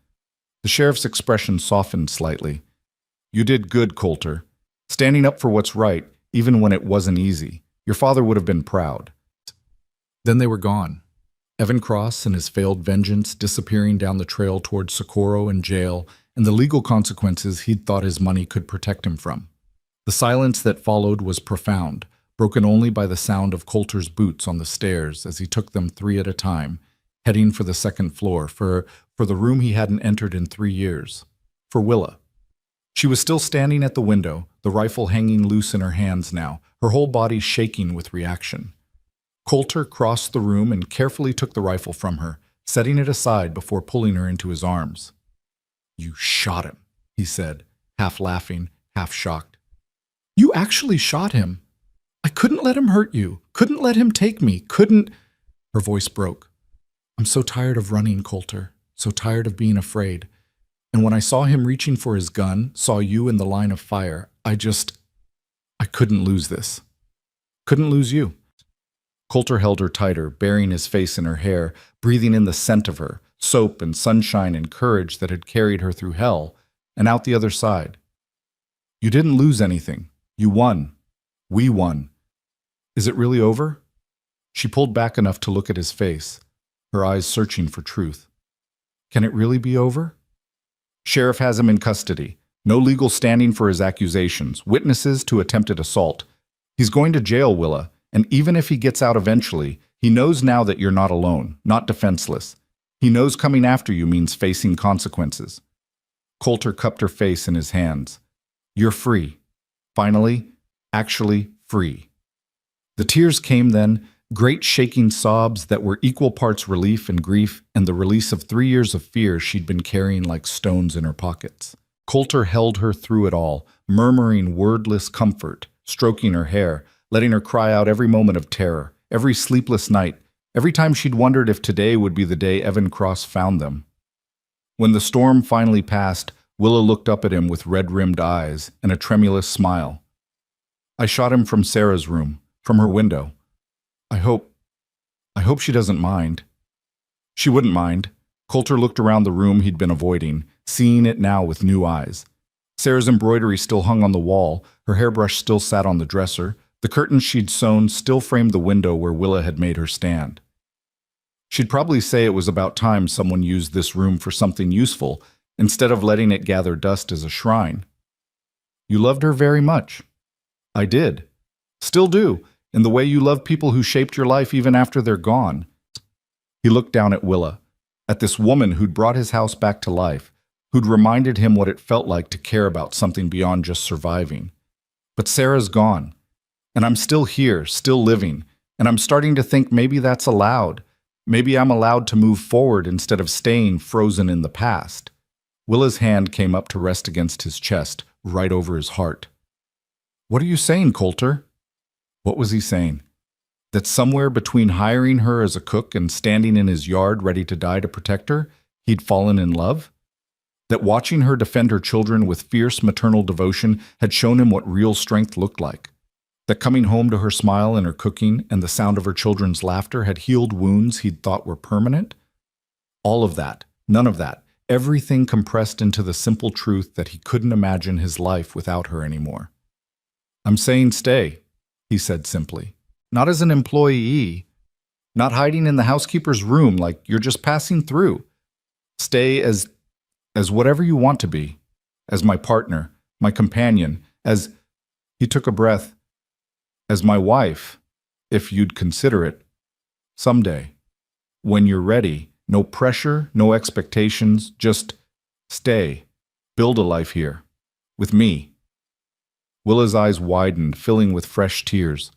The sheriff's expression softened slightly. "You did good, Coulter. Standing up for what's right, even when it wasn't easy. Your father would have been proud." Then they were gone. Evan Cross and his failed vengeance disappearing down the trail toward Socorro and jail, and the legal consequences he'd thought his money could protect him from. The silence that followed was profound, broken only by the sound of Coulter's boots on the stairs as he took them 3 at a time, heading for the second floor, for the room he hadn't entered in 3 years, for Willa. She was still standing at the window, the rifle hanging loose in her hands now, her whole body shaking with reaction. Coulter crossed the room and carefully took the rifle from her, setting it aside before pulling her into his arms. "You shot him," he said, half laughing, half shocked. "You actually shot him. I couldn't let him hurt you, couldn't let him take me, couldn't—" Her voice broke. "I'm so tired of running, Coulter, so tired of being afraid. And when I saw him reaching for his gun, saw you in the line of fire, I couldn't lose this. Couldn't lose you." Coulter held her tighter, burying his face in her hair, breathing in the scent of her, soap and sunshine and courage that had carried her through hell and out the other side. "You didn't lose anything. You won. We won. Is it really over? She pulled back enough to look at his face, her eyes searching for truth. Can it really be over? Sheriff has him in custody. No legal standing for his accusations. Witnesses to attempted assault. He's going to jail, Willa, and even if he gets out eventually, he knows now that you're not alone, not defenseless. He knows coming after you means facing consequences. Coulter cupped her face in his hands. You're free. Finally, actually free. The tears came then, great shaking sobs that were equal parts relief and grief and the release of 3 years of fear she'd been carrying like stones in her pockets. Coulter held her through it all, murmuring wordless comfort, stroking her hair, letting her cry out every moment of terror, every sleepless night, every time she'd wondered if today would be the day Evan Cross found them. When the storm finally passed, Willa looked up at him with red-rimmed eyes and a tremulous smile. I shot him from Sarah's room, from her window. I hope she doesn't mind. She wouldn't mind. Coulter looked around the room he'd been avoiding, seeing it now with new eyes. Sarah's embroidery still hung on the wall, her hairbrush still sat on the dresser, the curtains she'd sewn still framed the window where Willa had made her stand. She'd probably say it was about time someone used this room for something useful, instead of letting it gather dust as a shrine. You loved her very much. I did. Still do, in the way you love people who shaped your life even after they're gone. He looked down at Willa, at this woman who'd brought his house back to life, who'd reminded him what it felt like to care about something beyond just surviving. But Sarah's gone, and I'm still here, still living, and I'm starting to think maybe that's allowed. Maybe I'm allowed to move forward instead of staying frozen in the past. Willa's hand came up to rest against his chest, right over his heart. What are you saying, Coulter? What was he saying? That somewhere between hiring her as a cook and standing in his yard ready to die to protect her, he'd fallen in love? That watching her defend her children with fierce maternal devotion had shown him what real strength looked like? That coming home to her smile and her cooking and the sound of her children's laughter had healed wounds he'd thought were permanent? All of that, none of that, everything compressed into the simple truth that he couldn't imagine his life without her anymore. I'm saying stay, he said simply. Not as an employee, not hiding in the housekeeper's room like you're just passing through. Stay as whatever you want to be, as my partner, my companion, as, he took a breath, as my wife, if you'd consider it, someday. When you're ready, no pressure, no expectations, just stay, build a life here, with me. Willa's eyes widened, filling with fresh tears.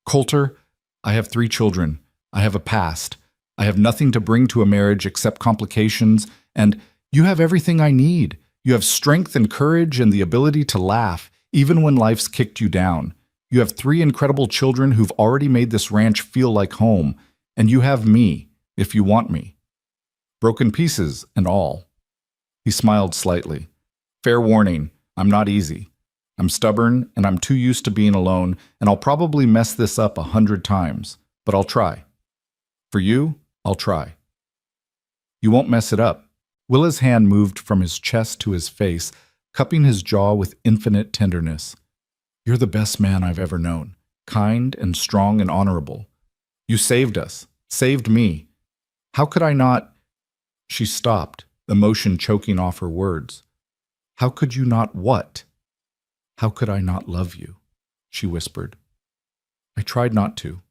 Coulter, I have 3 children. I have a past. I have nothing to bring to a marriage except complications, and you have everything I need. You have strength and courage and the ability to laugh, even when life's kicked you down. You have 3 incredible children who've already made this ranch feel like home, and you have me, if you want me. Broken pieces and all. He smiled slightly. Fair warning, I'm not easy. I'm stubborn, and I'm too used to being alone, and I'll probably mess this up 100 times, but I'll try. For you, I'll try. You won't mess it up. Willa's hand moved from his chest to his face, cupping his jaw with infinite tenderness. You're the best man I've ever known, kind and strong and honorable. You saved us, saved me. How could I not? She stopped, emotion choking off her words. How could you not what? How could I not love you? She whispered. I tried not to.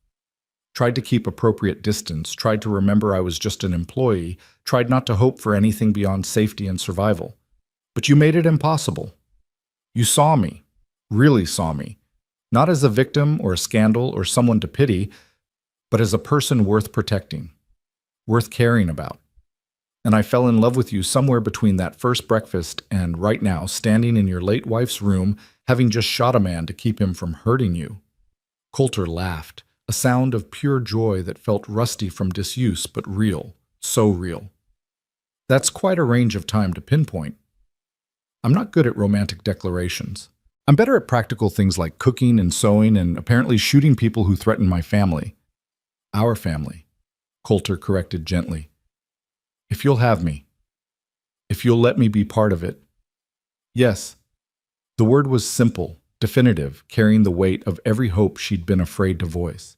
Tried to keep appropriate distance, tried to remember I was just an employee, tried not to hope for anything beyond safety and survival. But you made it impossible. You saw me, really saw me, not as a victim or a scandal or someone to pity, but as a person worth protecting, worth caring about. And I fell in love with you somewhere between that first breakfast and right now, standing in your late wife's room, having just shot a man to keep him from hurting you. Coulter laughed, a sound of pure joy that felt rusty from disuse but real, so real. That's quite a range of time to pinpoint. I'm not good at romantic declarations. I'm better at practical things like cooking and sewing and apparently shooting people who threaten my family. Our family, Coulter corrected gently. If you'll have me. If you'll let me be part of it. Yes. The word was simple, definitive, carrying the weight of every hope she'd been afraid to voice.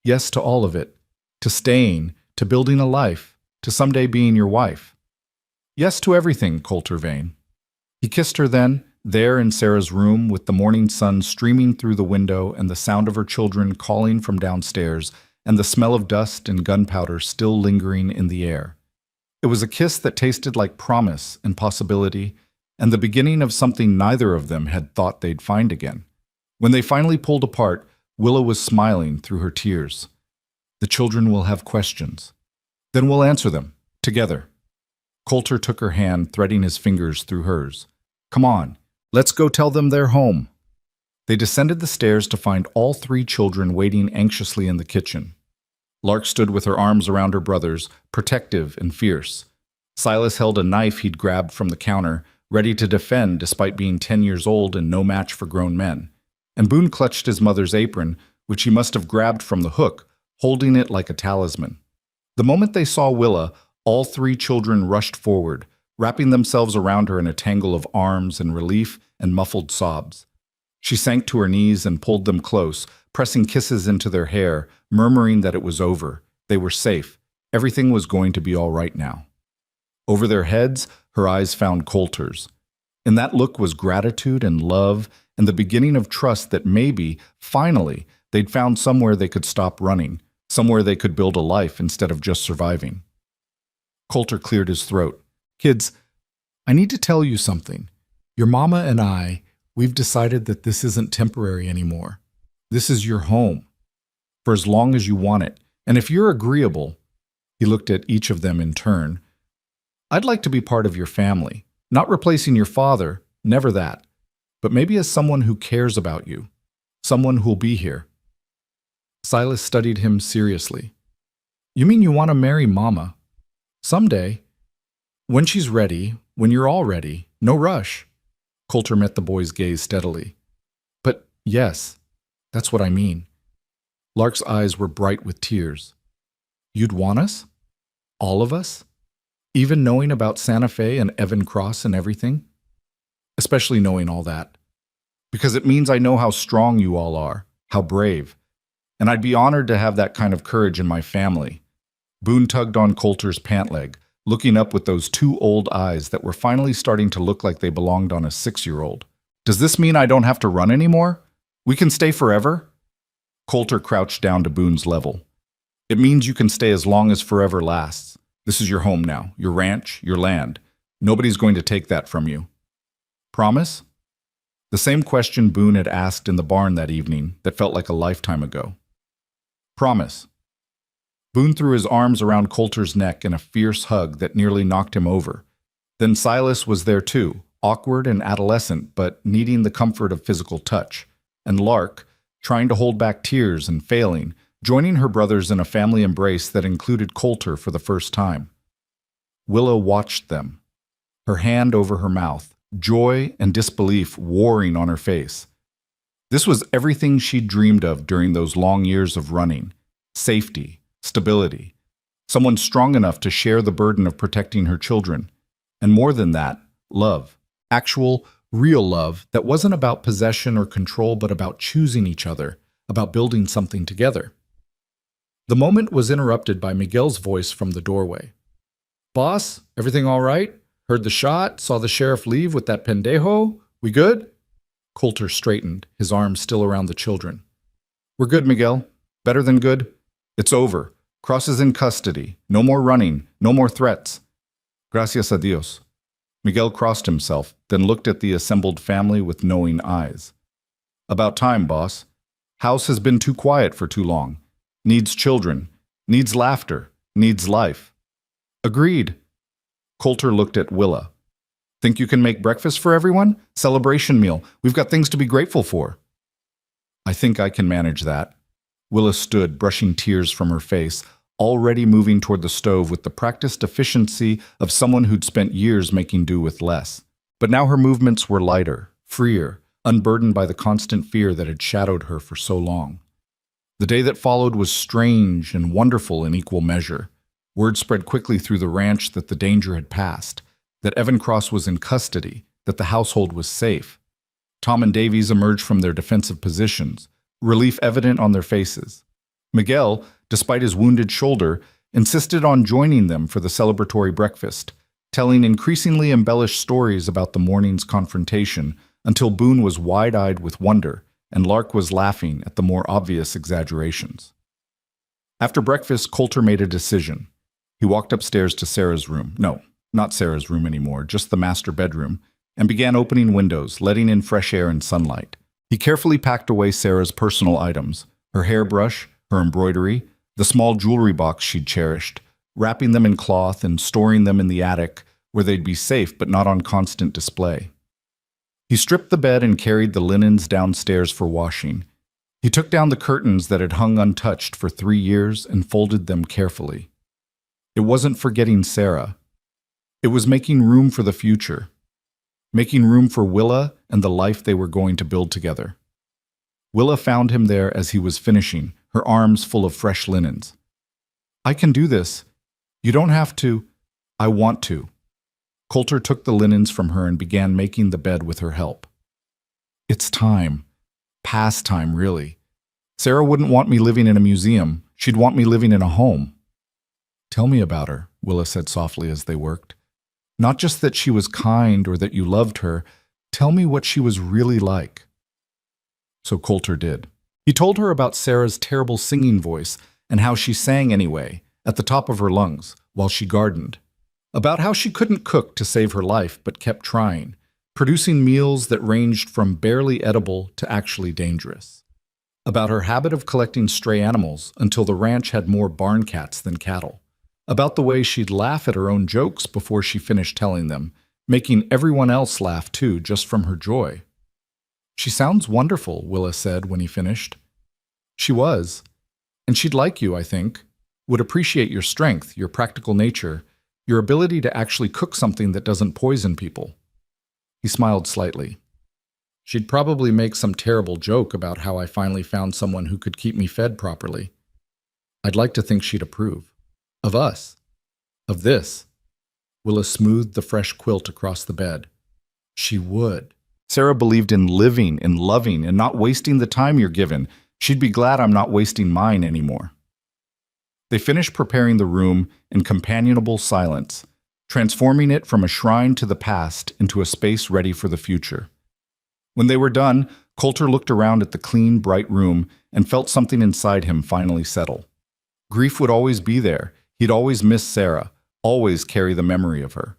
Yes to all of it, to staying, to building a life, to someday being your wife. Yes to everything, Coulter Vane. He kissed her then, there in Sarah's room, with the morning sun streaming through the window and the sound of her children calling from downstairs and the smell of dust and gunpowder still lingering in the air. It was a kiss that tasted like promise and possibility, and the beginning of something neither of them had thought they'd find again. When they finally pulled apart, Willa was smiling through her tears. The children will have questions. Then we'll answer them, together. Coulter took her hand, threading his fingers through hers. Come on, let's go tell them they're home. They descended the stairs to find all three children waiting anxiously in the kitchen. Lark stood with her arms around her brothers, protective and fierce. Silas held a knife he'd grabbed from the counter, ready to defend despite being 10 years old and no match for grown men. And Boone clutched his mother's apron, which he must have grabbed from the hook, holding it like a talisman. The moment they saw Willa, all three children rushed forward, wrapping themselves around her in a tangle of arms and relief and muffled sobs. She sank to her knees and pulled them close, pressing kisses into their hair, murmuring that it was over. They were safe. Everything was going to be all right now. Over their heads, her eyes found Coulter's. In that look was gratitude and love and the beginning of trust that maybe, finally, they'd found somewhere they could stop running, somewhere they could build a life instead of just surviving. Coulter cleared his throat. Kids, I need to tell you something. Your mama and I, we've decided that this isn't temporary anymore. This is your home, for as long as you want it. And if you're agreeable, he looked at each of them in turn, I'd like to be part of your family, not replacing your father, never that, but maybe as someone who cares about you, someone who'll be here. Silas studied him seriously. You mean you want to marry Mama? Someday. When she's ready, when you're all ready, no rush. Coulter met the boy's gaze steadily. But yes, that's what I mean. Lark's eyes were bright with tears. You'd want us? All of us? Even knowing about Santa Fe and Evan Cross and everything? Especially knowing all that. Because it means I know how strong you all are, how brave. And I'd be honored to have that kind of courage in my family. Boone tugged on Coulter's pant leg, looking up with those two old eyes that were finally starting to look like they belonged on a 6-year-old. Does this mean I don't have to run anymore? We can stay forever? Coulter crouched down to Boone's level. It means you can stay as long as forever lasts. This is your home now, your ranch, your land. Nobody's going to take that from you. Promise? The same question Boone had asked in the barn that evening that felt like a lifetime ago. Promise. Boone threw his arms around Coulter's neck in a fierce hug that nearly knocked him over. Then Silas was there too, awkward and adolescent, but needing the comfort of physical touch. And Lark, trying to hold back tears and failing, joining her brothers in a family embrace that included Coulter for the first time. Willa watched them, her hand over her mouth, joy and disbelief warring on her face. This was everything she'd dreamed of during those long years of running. Safety, stability, someone strong enough to share the burden of protecting her children. And more than that, love. Actual, real love that wasn't about possession or control but about choosing each other, about building something together. The moment was interrupted by Miguel's voice from the doorway. Boss, everything all right? Heard the shot, saw the sheriff leave with that pendejo? We good? Coulter straightened, his arms still around the children. We're good, Miguel. Better than good. It's over. Cross is in custody. No more running. No more threats. Gracias a Dios. Miguel crossed himself, then looked at the assembled family with knowing eyes. About time, boss. House has been too quiet for too long. Needs children. Needs laughter. Needs life. Agreed. Coulter looked at Willa. Think you can make breakfast for everyone? Celebration meal. We've got things to be grateful for. I think I can manage that. Willa stood, brushing tears from her face, already moving toward the stove with the practiced efficiency of someone who'd spent years making do with less. But now her movements were lighter, freer, unburdened by the constant fear that had shadowed her for so long. The day that followed was strange and wonderful in equal measure. Word spread quickly through the ranch that the danger had passed, that Evan Cross was in custody, that the household was safe. Tom and Davies emerged from their defensive positions, relief evident on their faces. Miguel, despite his wounded shoulder, insisted on joining them for the celebratory breakfast, telling increasingly embellished stories about the morning's confrontation until Boone was wide-eyed with wonder and Lark was laughing at the more obvious exaggerations. After breakfast, Coulter made a decision. He walked upstairs to Sarah's room. No, not Sarah's room anymore, just the master bedroom, and began opening windows, letting in fresh air and sunlight. He carefully packed away Sarah's personal items, her hairbrush, her embroidery, the small jewelry box she'd cherished, wrapping them in cloth and storing them in the attic where they'd be safe but not on constant display. He stripped the bed and carried the linens downstairs for washing. He took down the curtains that had hung untouched for 3 years and folded them carefully. It wasn't forgetting Sarah. It was making room for the future, making room for Willa and the life they were going to build together. Willa found him there as he was finishing, her arms full of fresh linens. "I can do this. You don't have to. I want to." Coulter took the linens from her and began making the bed with her help. "It's time. Past time, really. Sarah wouldn't want me living in a museum. She'd want me living in a home." "Tell me about her," Willa said softly as they worked. "Not just that she was kind or that you loved her. Tell me what she was really like." So Coulter did. He told her about Sarah's terrible singing voice and how she sang anyway, at the top of her lungs, while she gardened. About how she couldn't cook to save her life but kept trying, producing meals that ranged from barely edible to actually dangerous. About her habit of collecting stray animals until the ranch had more barn cats than cattle. About the way she'd laugh at her own jokes before she finished telling them, making everyone else laugh too just from her joy. "She sounds wonderful," Willa said when he finished. "She was. And she'd like you, I think. Would appreciate your strength, your practical nature, your ability to actually cook something that doesn't poison people." He smiled slightly. "She'd probably make some terrible joke about how I finally found someone who could keep me fed properly. I'd like to think she'd approve. Of us. Of this." Willa smoothed the fresh quilt across the bed. "She would." Sarah believed in living, in loving, and not wasting the time you're given. She'd be glad I'm not wasting mine anymore. They finished preparing the room in companionable silence, transforming it from a shrine to the past into a space ready for the future. When they were done, Coulter looked around at the clean, bright room and felt something inside him finally settle. Grief would always be there. He'd always miss Sarah, always carry the memory of her.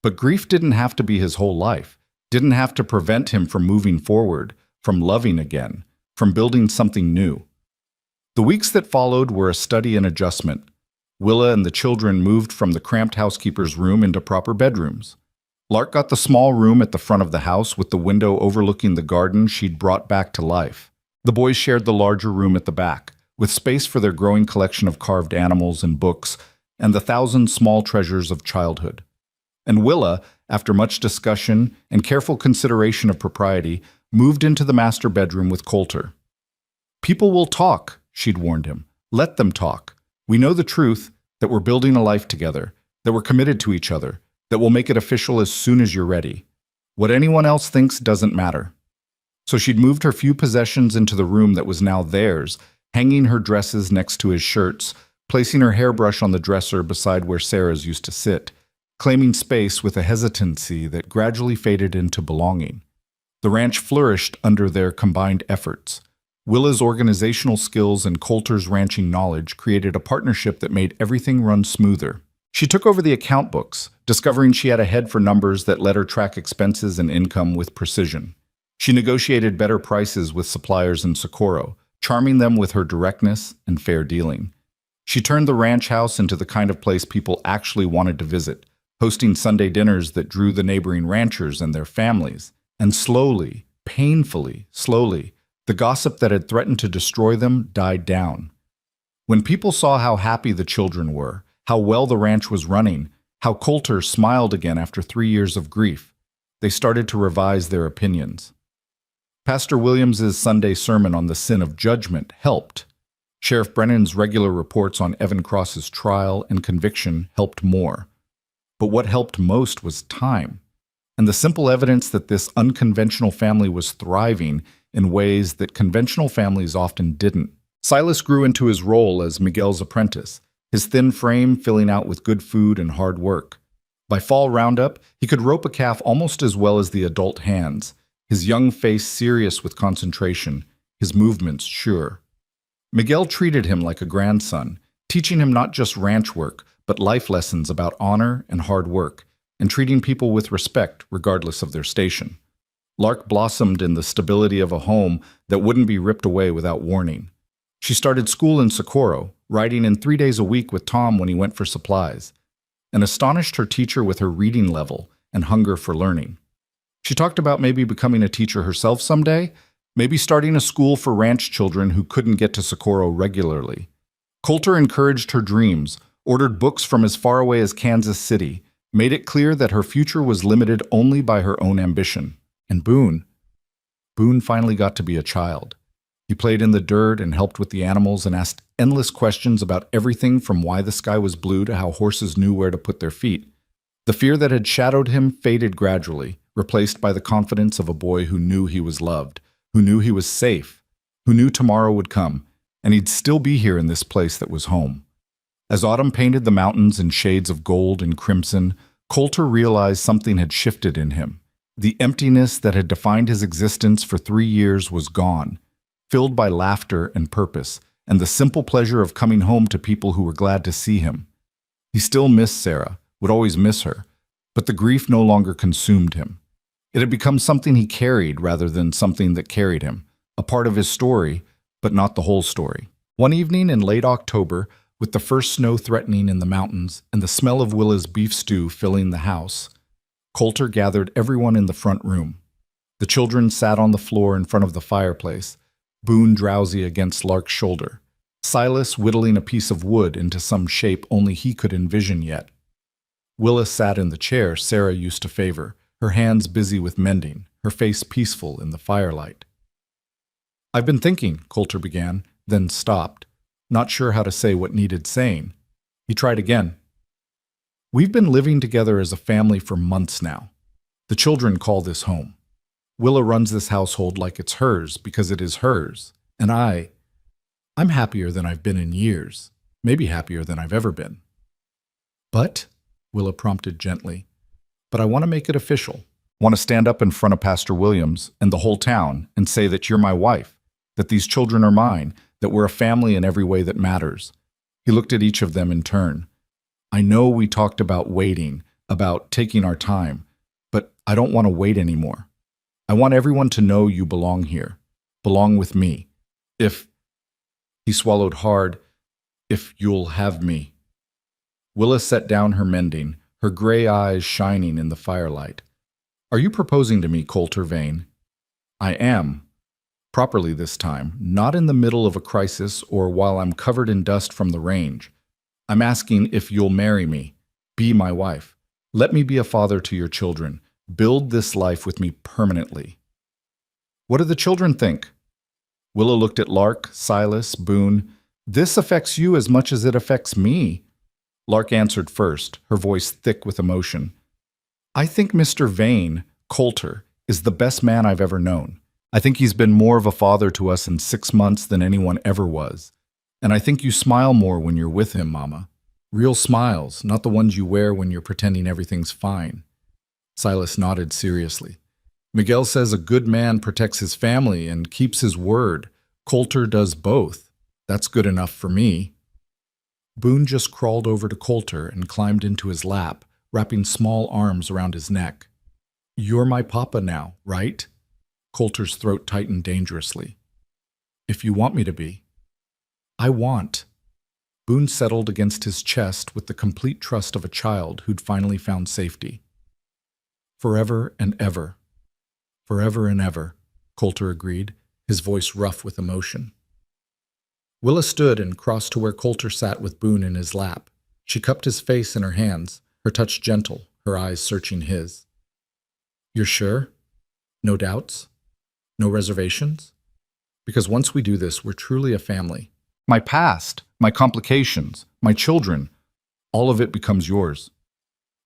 But grief didn't have to be his whole life, didn't have to prevent him from moving forward, from loving again, from building something new. The weeks that followed were a study in adjustment. Willa and the children moved from the cramped housekeeper's room into proper bedrooms. Lark got the small room at the front of the house with the window overlooking the garden she'd brought back to life. The boys shared the larger room at the back, with space for their growing collection of carved animals and books and the 1,000 small treasures of childhood. And Willa, after much discussion and careful consideration of propriety, moved into the master bedroom with Coulter. "People will talk," she'd warned him. "Let them talk. We know the truth, that we're building a life together, that we're committed to each other, that we'll make it official as soon as you're ready. What anyone else thinks doesn't matter." So she'd moved her few possessions into the room that was now theirs, hanging her dresses next to his shirts, placing her hairbrush on the dresser beside where Sarah's used to sit, claiming space with a hesitancy that gradually faded into belonging. The ranch flourished under their combined efforts. Willa's organizational skills and Coulter's ranching knowledge created a partnership that made everything run smoother. She took over the account books, discovering she had a head for numbers that let her track expenses and income with precision. She negotiated better prices with suppliers in Socorro, charming them with her directness and fair dealing. She turned the ranch house into the kind of place people actually wanted to visit, hosting Sunday dinners that drew the neighboring ranchers and their families. And slowly, painfully slowly, the gossip that had threatened to destroy them died down. When people saw how happy the children were, how well the ranch was running, how Coulter smiled again after 3 years of grief, they started to revise their opinions. Pastor Williams's Sunday sermon on the sin of judgment helped. Sheriff Brennan's regular reports on Evan Cross's trial and conviction helped more. But what helped most was time. and the simple evidence that this unconventional family was thriving in ways that conventional families often didn't. Silas grew into his role as Miguel's apprentice, his thin frame filling out with good food and hard work. By fall roundup, he could rope a calf almost as well as the adult hands, his young face serious with concentration, his movements sure. Miguel treated him like a grandson, teaching him not just ranch work, but life lessons about honor and hard work, and treating people with respect regardless of their station. Lark blossomed in the stability of a home that wouldn't be ripped away without warning. She started school in Socorro, riding in 3 days a week with Tom when he went for supplies, and astonished her teacher with her reading level and hunger for learning. She talked about maybe becoming a teacher herself someday, maybe starting a school for ranch children who couldn't get to Socorro regularly. Coulter encouraged her dreams, ordered books from as far away as Kansas City, made it clear that her future was limited only by her own ambition. And Boone finally got to be a child. He played in the dirt and helped with the animals and asked endless questions about everything from why the sky was blue to how horses knew where to put their feet. The fear that had shadowed him faded gradually, replaced by the confidence of a boy who knew he was loved, who knew he was safe, who knew tomorrow would come, and he'd still be here in this place that was home. As autumn painted the mountains in shades of gold and crimson, Coulter realized something had shifted in him. The emptiness that had defined his existence for 3 years was gone, filled by laughter and purpose, and the simple pleasure of coming home to people who were glad to see him. He still missed Sarah, would always miss her, but the grief no longer consumed him. It had become something he carried rather than something that carried him, a part of his story, but not the whole story. One evening in late October, with the first snow threatening in the mountains and the smell of Willa's beef stew filling the house, Coulter gathered everyone in the front room. The children sat on the floor in front of the fireplace, Boone drowsy against Lark's shoulder, Silas whittling a piece of wood into some shape only he could envision yet. Willa sat in the chair Sarah used to favor, her hands busy with mending, her face peaceful in the firelight. "I've been thinking," Coulter began, then stopped, not sure how to say what needed saying. He tried again. "We've been living together as a family for months now. The children call this home. Willa runs this household like it's hers because it is hers, and I'm happier than I've been in years, maybe happier than I've ever been." "But," Willa prompted gently, "but I want to make it official. Want to stand up in front of Pastor Williams and the whole town and say that you're my wife, that these children are mine, that we're a family in every way that matters." He looked at each of them in turn. "I know we talked about waiting, about taking our time, but I don't want to wait anymore. I want everyone to know you belong here, belong with me. If," he swallowed hard, "if you'll have me." Willa set down her mending, her gray eyes shining in the firelight. "Are you proposing to me, Coulter Vane?" "I am. Properly this time, not in the middle of a crisis or while I'm covered in dust from the range. I'm asking if you'll marry me, be my wife. Let me be a father to your children. Build this life with me permanently." "What do the children think?" Willa looked at Lark, Silas, Boone. "This affects you as much as it affects me." Lark answered first, her voice thick with emotion. "I think Mr. Vane, Coulter, is the best man I've ever known. I think he's been more of a father to us in 6 months than anyone ever was. And I think you smile more when you're with him, Mama. Real smiles, not the ones you wear when you're pretending everything's fine." Silas nodded seriously. "Miguel says a good man protects his family and keeps his word. Coulter does both. That's good enough for me." Boone just crawled over to Coulter and climbed into his lap, wrapping small arms around his neck. "You're my papa now, right?" Coulter's throat tightened dangerously. "If you want me to be." "I want." Boone settled against his chest with the complete trust of a child who'd finally found safety. "Forever and ever. Forever and ever," Coulter agreed, his voice rough with emotion. Willa stood and crossed to where Coulter sat with Boone in his lap. She cupped his face in her hands, her touch gentle, her eyes searching his. "You're sure? No doubts? No reservations? Because once we do this, we're truly a family. My past, my complications, my children, all of it becomes yours."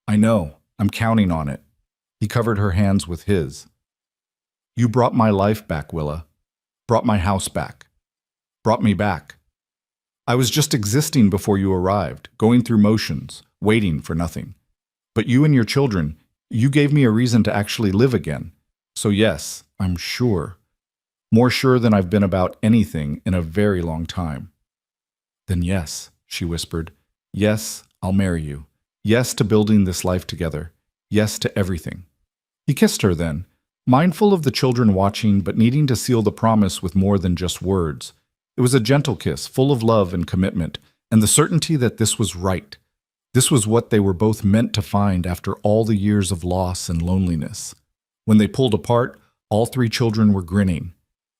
"I know. I'm counting on it." He covered her hands with his. You brought my life back, Willa. Brought my house back. Brought me back. I was just existing before you arrived, going through motions, waiting for nothing. But you and your children, you gave me a reason to actually live again. So yes, I'm sure. More sure than I've been about anything in a very long time. Then yes, she whispered. Yes, I'll marry you. Yes to building this life together. Yes to everything. He kissed her then, mindful of the children watching but needing to seal the promise with more than just words. It was a gentle kiss, full of love and commitment, and the certainty that this was right. This was what they were both meant to find after all the years of loss and loneliness. When they pulled apart, all three children were grinning.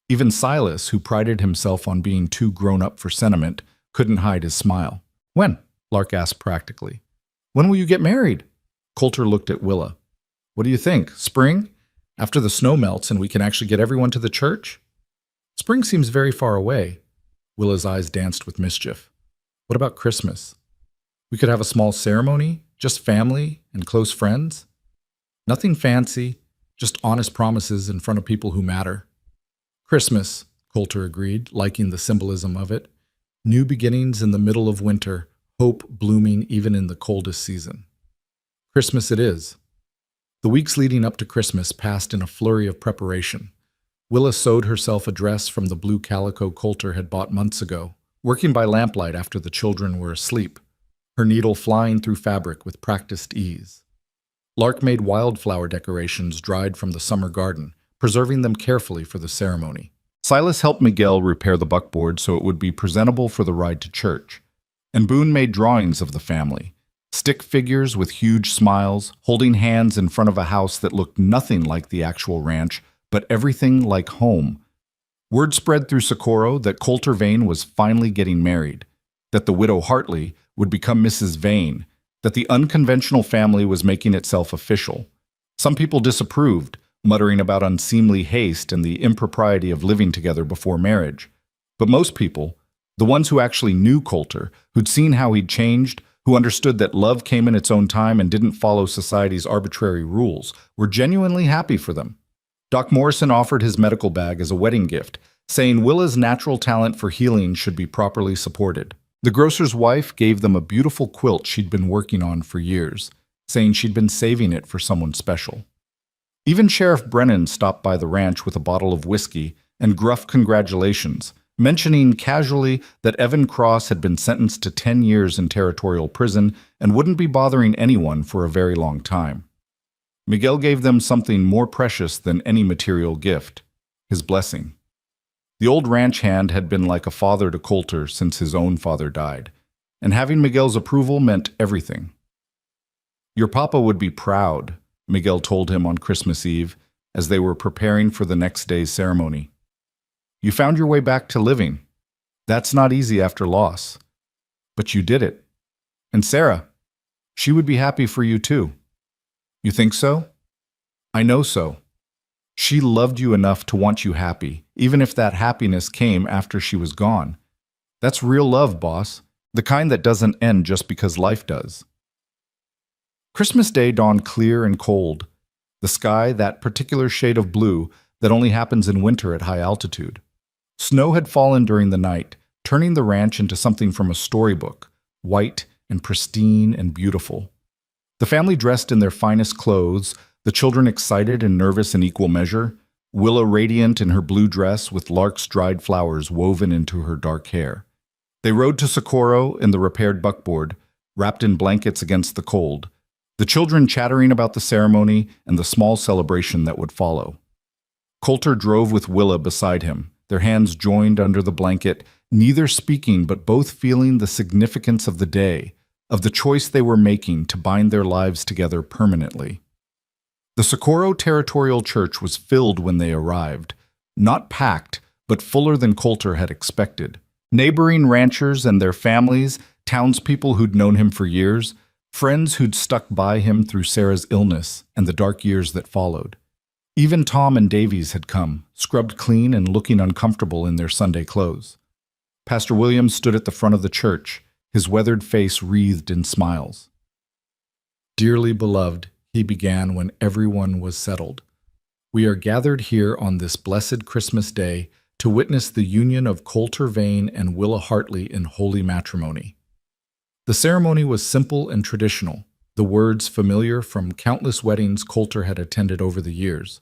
Even Silas, who prided himself on being too grown up for sentiment, couldn't hide his smile. When? Lark asked practically. When will you get married? Coulter looked at Willa. What do you think? Spring? After the snow melts and we can actually get everyone to the church? Spring seems very far away. Willa's eyes danced with mischief. What about Christmas? We could have a small ceremony, just family and close friends. Nothing fancy, just honest promises in front of people who matter. Christmas, Coulter agreed, liking the symbolism of it. New beginnings in the middle of winter, hope blooming even in the coldest season. Christmas it is. The weeks leading up to Christmas passed in a flurry of preparation. Willa sewed herself a dress from the blue calico Coulter had bought months ago, working by lamplight after the children were asleep, her needle flying through fabric with practiced ease. Lark made wildflower decorations dried from the summer garden, preserving them carefully for the ceremony. Silas helped Miguel repair the buckboard so it would be presentable for the ride to church. And Boone made drawings of the family, stick figures with huge smiles, holding hands in front of a house that looked nothing like the actual ranch, but everything like home. Word spread through Socorro that Coulter Vane was finally getting married, that the widow Hartley would become Mrs. Vane, that the unconventional family was making itself official. Some people disapproved, muttering about unseemly haste and the impropriety of living together before marriage. But most people, the ones who actually knew Coulter, who'd seen how he'd changed, who understood that love came in its own time and didn't follow society's arbitrary rules, were genuinely happy for them. Doc Morrison offered his medical bag as a wedding gift, saying Willa's natural talent for healing should be properly supported. The grocer's wife gave them a beautiful quilt she'd been working on for years, saying she'd been saving it for someone special. Even Sheriff Brennan stopped by the ranch with a bottle of whiskey and gruff congratulations, mentioning casually that Evan Cross had been sentenced to 10 years in territorial prison and wouldn't be bothering anyone for a very long time. Miguel gave them something more precious than any material gift, his blessing. The old ranch hand had been like a father to Coulter since his own father died, and having Miguel's approval meant everything. Your papa would be proud, Miguel told him on Christmas Eve as they were preparing for the next day's ceremony. You found your way back to living. That's not easy after loss. But you did it. And Sarah, she would be happy for you too. You think so? I know so. She loved you enough to want you happy, even if that happiness came after she was gone. That's real love, boss. The kind that doesn't end just because life does. Christmas Day dawned clear and cold. The sky, that particular shade of blue that only happens in winter at high altitude. Snow had fallen during the night, turning the ranch into something from a storybook, white and pristine and beautiful. The family dressed in their finest clothes, the children excited and nervous in equal measure, Willa radiant in her blue dress with Lark's dried flowers woven into her dark hair. They rode to Socorro in the repaired buckboard, wrapped in blankets against the cold, the children chattering about the ceremony and the small celebration that would follow. Coulter drove with Willa beside him, their hands joined under the blanket, neither speaking but both feeling the significance of the day, of the choice they were making to bind their lives together permanently. The Socorro Territorial Church was filled when they arrived, not packed, but fuller than Coulter had expected. Neighboring ranchers and their families, townspeople who'd known him for years, friends who'd stuck by him through Sarah's illness and the dark years that followed. Even Tom and Davies had come, scrubbed clean and looking uncomfortable in their Sunday clothes. Pastor Williams stood at the front of the church, his weathered face wreathed in smiles. Dearly beloved, he began when everyone was settled. "We are gathered here on this blessed Christmas day to witness the union of Coulter Vane and Willa Hartley in holy matrimony." The ceremony was simple and traditional, the words familiar from countless weddings Coulter had attended over the years.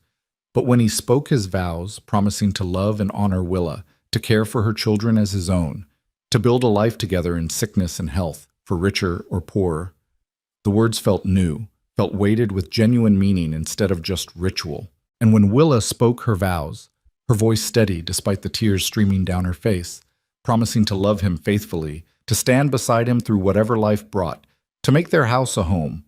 But when he spoke his vows, promising to love and honor Willa, to care for her children as his own, to build a life together in sickness and health, for richer or poorer, the words felt new, felt weighted with genuine meaning instead of just ritual. And when Willa spoke her vows, her voice steady despite the tears streaming down her face, promising to love him faithfully, to stand beside him through whatever life brought, to make their house a home,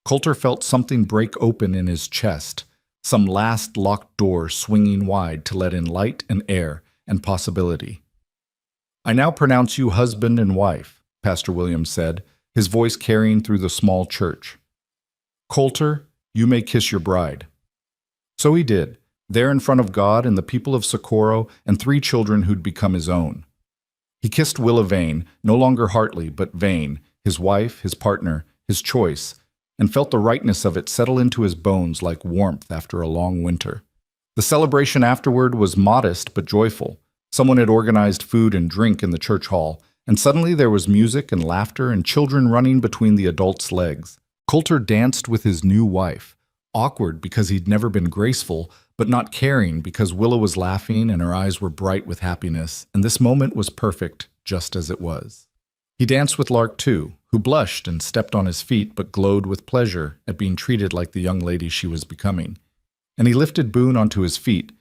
Coulter felt something break open in his chest, some last locked door swinging wide to let in light and air and possibility. "I now pronounce you husband and wife," Pastor Williams said, his voice carrying through the small church. "Coulter, you may kiss your bride." So he did, there in front of God and the people of Socorro and 3 children who'd become his own. He kissed Willa Vane, no longer Hartley, but Vane, his wife, his partner, his choice, and felt the rightness of it settle into his bones like warmth after a long winter. The celebration afterward was modest but joyful. Someone had organized food and drink in the church hall, and suddenly there was music and laughter and children running between the adults' legs. Coulter danced with his new wife, awkward because he'd never been graceful, but not caring because Willa was laughing and her eyes were bright with happiness, and this moment was perfect just as it was. He danced with Lark too, who blushed and stepped on his feet but glowed with pleasure at being treated like the young lady she was becoming. And he lifted Boone onto his feet,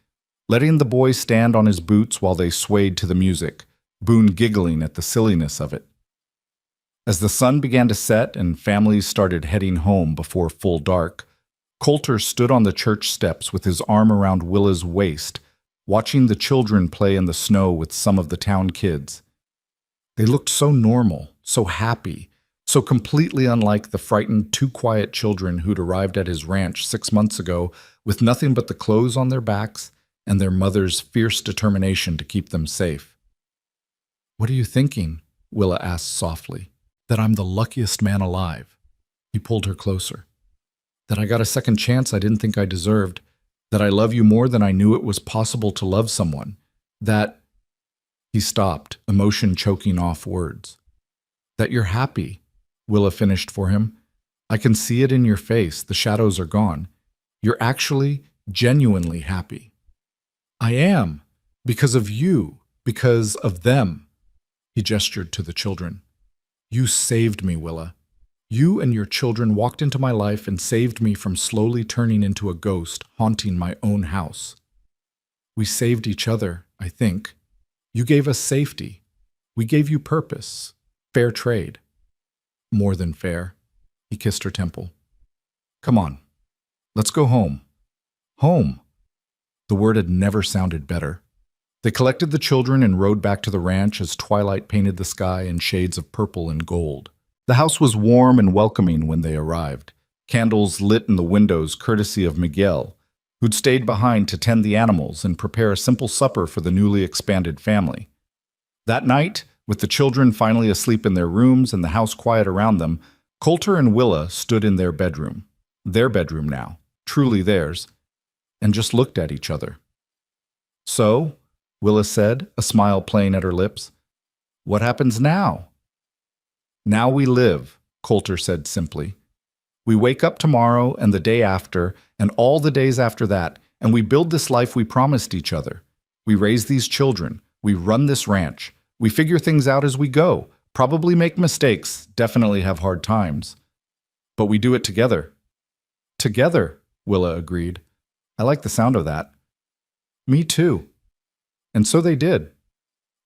letting the boy stand on his boots while they swayed to the music, Boone giggling at the silliness of it. As the sun began to set and families started heading home before full dark, Coulter stood on the church steps with his arm around Willa's waist, watching the children play in the snow with some of the town kids. They looked so normal, so happy, so completely unlike the frightened, too quiet children who'd arrived at his ranch 6 months ago with nothing but the clothes on their backs and their mother's fierce determination to keep them safe. "What are you thinking?" Willa asked softly. "That I'm the luckiest man alive." He pulled her closer. "That I got a second chance I didn't think I deserved. That I love you more than I knew it was possible to love someone. That—" He stopped, emotion choking off words. "That you're happy," Willa finished for him. "I can see it in your face. The shadows are gone. You're actually, genuinely happy." "I am. Because of you. Because of them." He gestured to the children. "You saved me, Willa. You and your children walked into my life and saved me from slowly turning into a ghost, haunting my own house. We saved each other, I think. You gave us safety. We gave you purpose. Fair trade." "More than fair." He kissed her temple. "Come on. Let's go home." Home. The word had never sounded better. They collected the children and rode back to the ranch as twilight painted the sky in shades of purple and gold. The house was warm and welcoming when they arrived, candles lit in the windows courtesy of Miguel, who'd stayed behind to tend the animals and prepare a simple supper for the newly expanded family. That night, with the children finally asleep in their rooms and the house quiet around them, Coulter and Willa stood in their bedroom now, truly theirs, and just looked at each other. "So," Willa said, a smile playing at her lips, "what happens now?" "Now we live," Coulter said simply. "We wake up tomorrow and the day after and all the days after that, and we build this life we promised each other. We raise these children. We run this ranch. We figure things out as we go, probably make mistakes, definitely have hard times. But we do it together." "Together," Willa agreed. "I like the sound of that." "Me too." And so they did.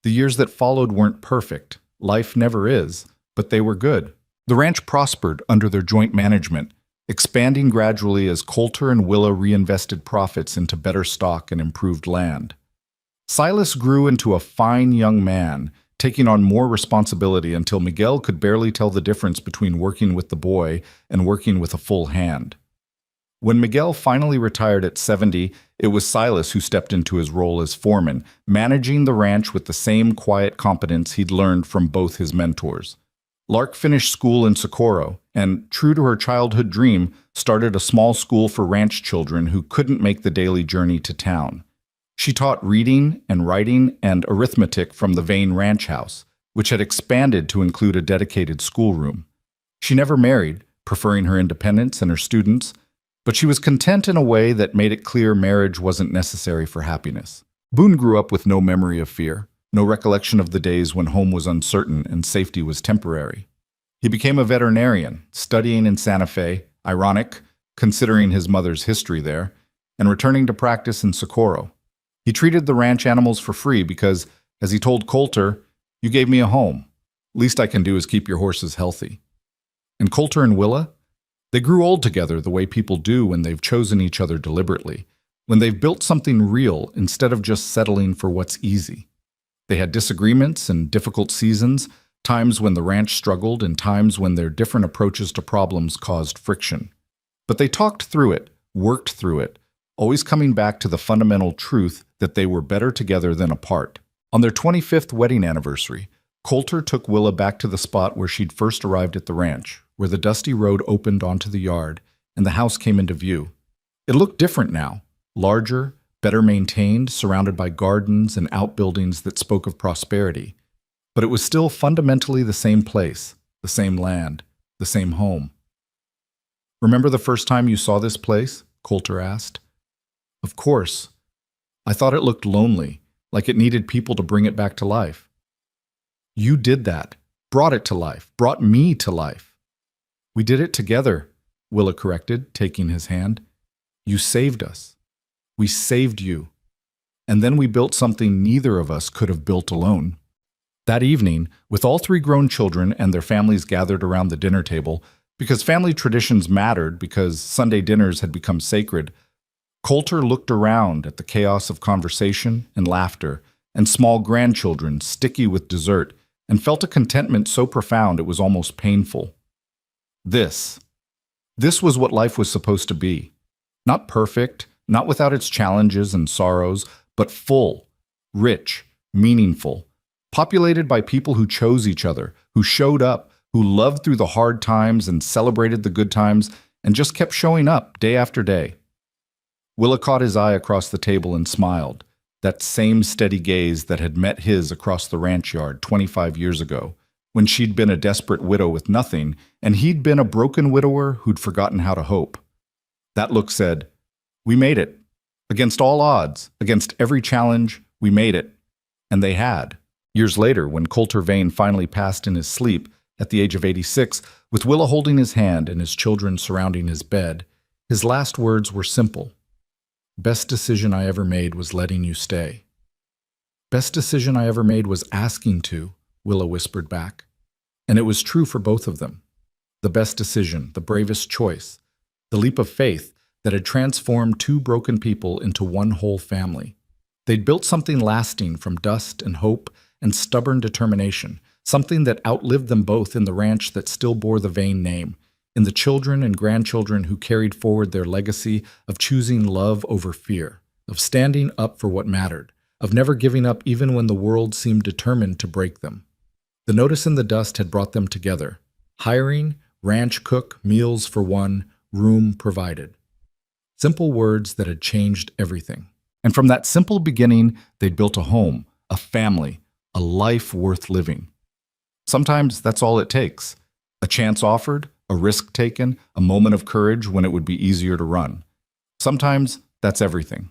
The years that followed weren't perfect. Life never is. But they were good. The ranch prospered under their joint management, expanding gradually as Coulter and Willa reinvested profits into better stock and improved land. Silas grew into a fine young man, taking on more responsibility until Miguel could barely tell the difference between working with the boy and working with a full hand. When Miguel finally retired at 70, it was Silas who stepped into his role as foreman, managing the ranch with the same quiet competence he'd learned from both his mentors. Lark finished school in Socorro, and, true to her childhood dream, started a small school for ranch children who couldn't make the daily journey to town. She taught reading and writing and arithmetic from the Vane Ranch House, which had expanded to include a dedicated schoolroom. She never married, preferring her independence and her students, but she was content in a way that made it clear marriage wasn't necessary for happiness. Boone grew up with no memory of fear, no recollection of the days when home was uncertain and safety was temporary. He became a veterinarian, studying in Santa Fe, ironic, considering his mother's history there, and returning to practice in Socorro. He treated the ranch animals for free because, as he told Coulter, "You gave me a home. Least I can do is keep your horses healthy." And Coulter and Willa? They grew old together the way people do when they've chosen each other deliberately, when they've built something real instead of just settling for what's easy. They had disagreements and difficult seasons, times when the ranch struggled and times when their different approaches to problems caused friction. But they talked through it, worked through it, always coming back to the fundamental truth that they were better together than apart. On their 25th wedding anniversary, Coulter took Willa back to the spot where she'd first arrived at the ranch, where the dusty road opened onto the yard and the house came into view. It looked different now, larger, better maintained, surrounded by gardens and outbuildings that spoke of prosperity. But it was still fundamentally the same place, the same land, the same home. "Remember the first time you saw this place?" Coulter asked. "Of course. I thought it looked lonely, like it needed people to bring it back to life." "You did that, brought it to life, brought me to life." "We did it together," Willa corrected, taking his hand. "You saved us. We saved you. And then we built something neither of us could have built alone." That evening, with all three grown children and their families gathered around the dinner table, because family traditions mattered because Sunday dinners had become sacred, Coulter looked around at the chaos of conversation and laughter and small grandchildren sticky with dessert and felt a contentment so profound it was almost painful. This was what life was supposed to be. Not perfect, not without its challenges and sorrows, but full, rich, meaningful, populated by people who chose each other, who showed up, who loved through the hard times and celebrated the good times and just kept showing up day after day. Willa caught his eye across the table and smiled, that same steady gaze that had met his across the ranch yard 25 years ago, when she'd been a desperate widow with nothing, and he'd been a broken widower who'd forgotten how to hope. That look said, "We made it. Against all odds, against every challenge, we made it." And they had. Years later, when Coulter Vane finally passed in his sleep at the age of 86, with Willa holding his hand and his children surrounding his bed, his last words were simple. "Best decision I ever made was letting you stay." "Best decision I ever made was asking to," Willa whispered back. And it was true for both of them. The best decision, the bravest choice, the leap of faith that had transformed two broken people into one whole family. They'd built something lasting from dust and hope and stubborn determination, something that outlived them both in the ranch that still bore the Vane name, in the children and grandchildren who carried forward their legacy of choosing love over fear, of standing up for what mattered, of never giving up even when the world seemed determined to break them. The notice in the dust had brought them together. Hiring, ranch cook, meals for one, room provided. Simple words that had changed everything. And from that simple beginning, they'd built a home, a family, a life worth living. Sometimes that's all it takes. A chance offered, a risk taken, a moment of courage when it would be easier to run. Sometimes that's everything.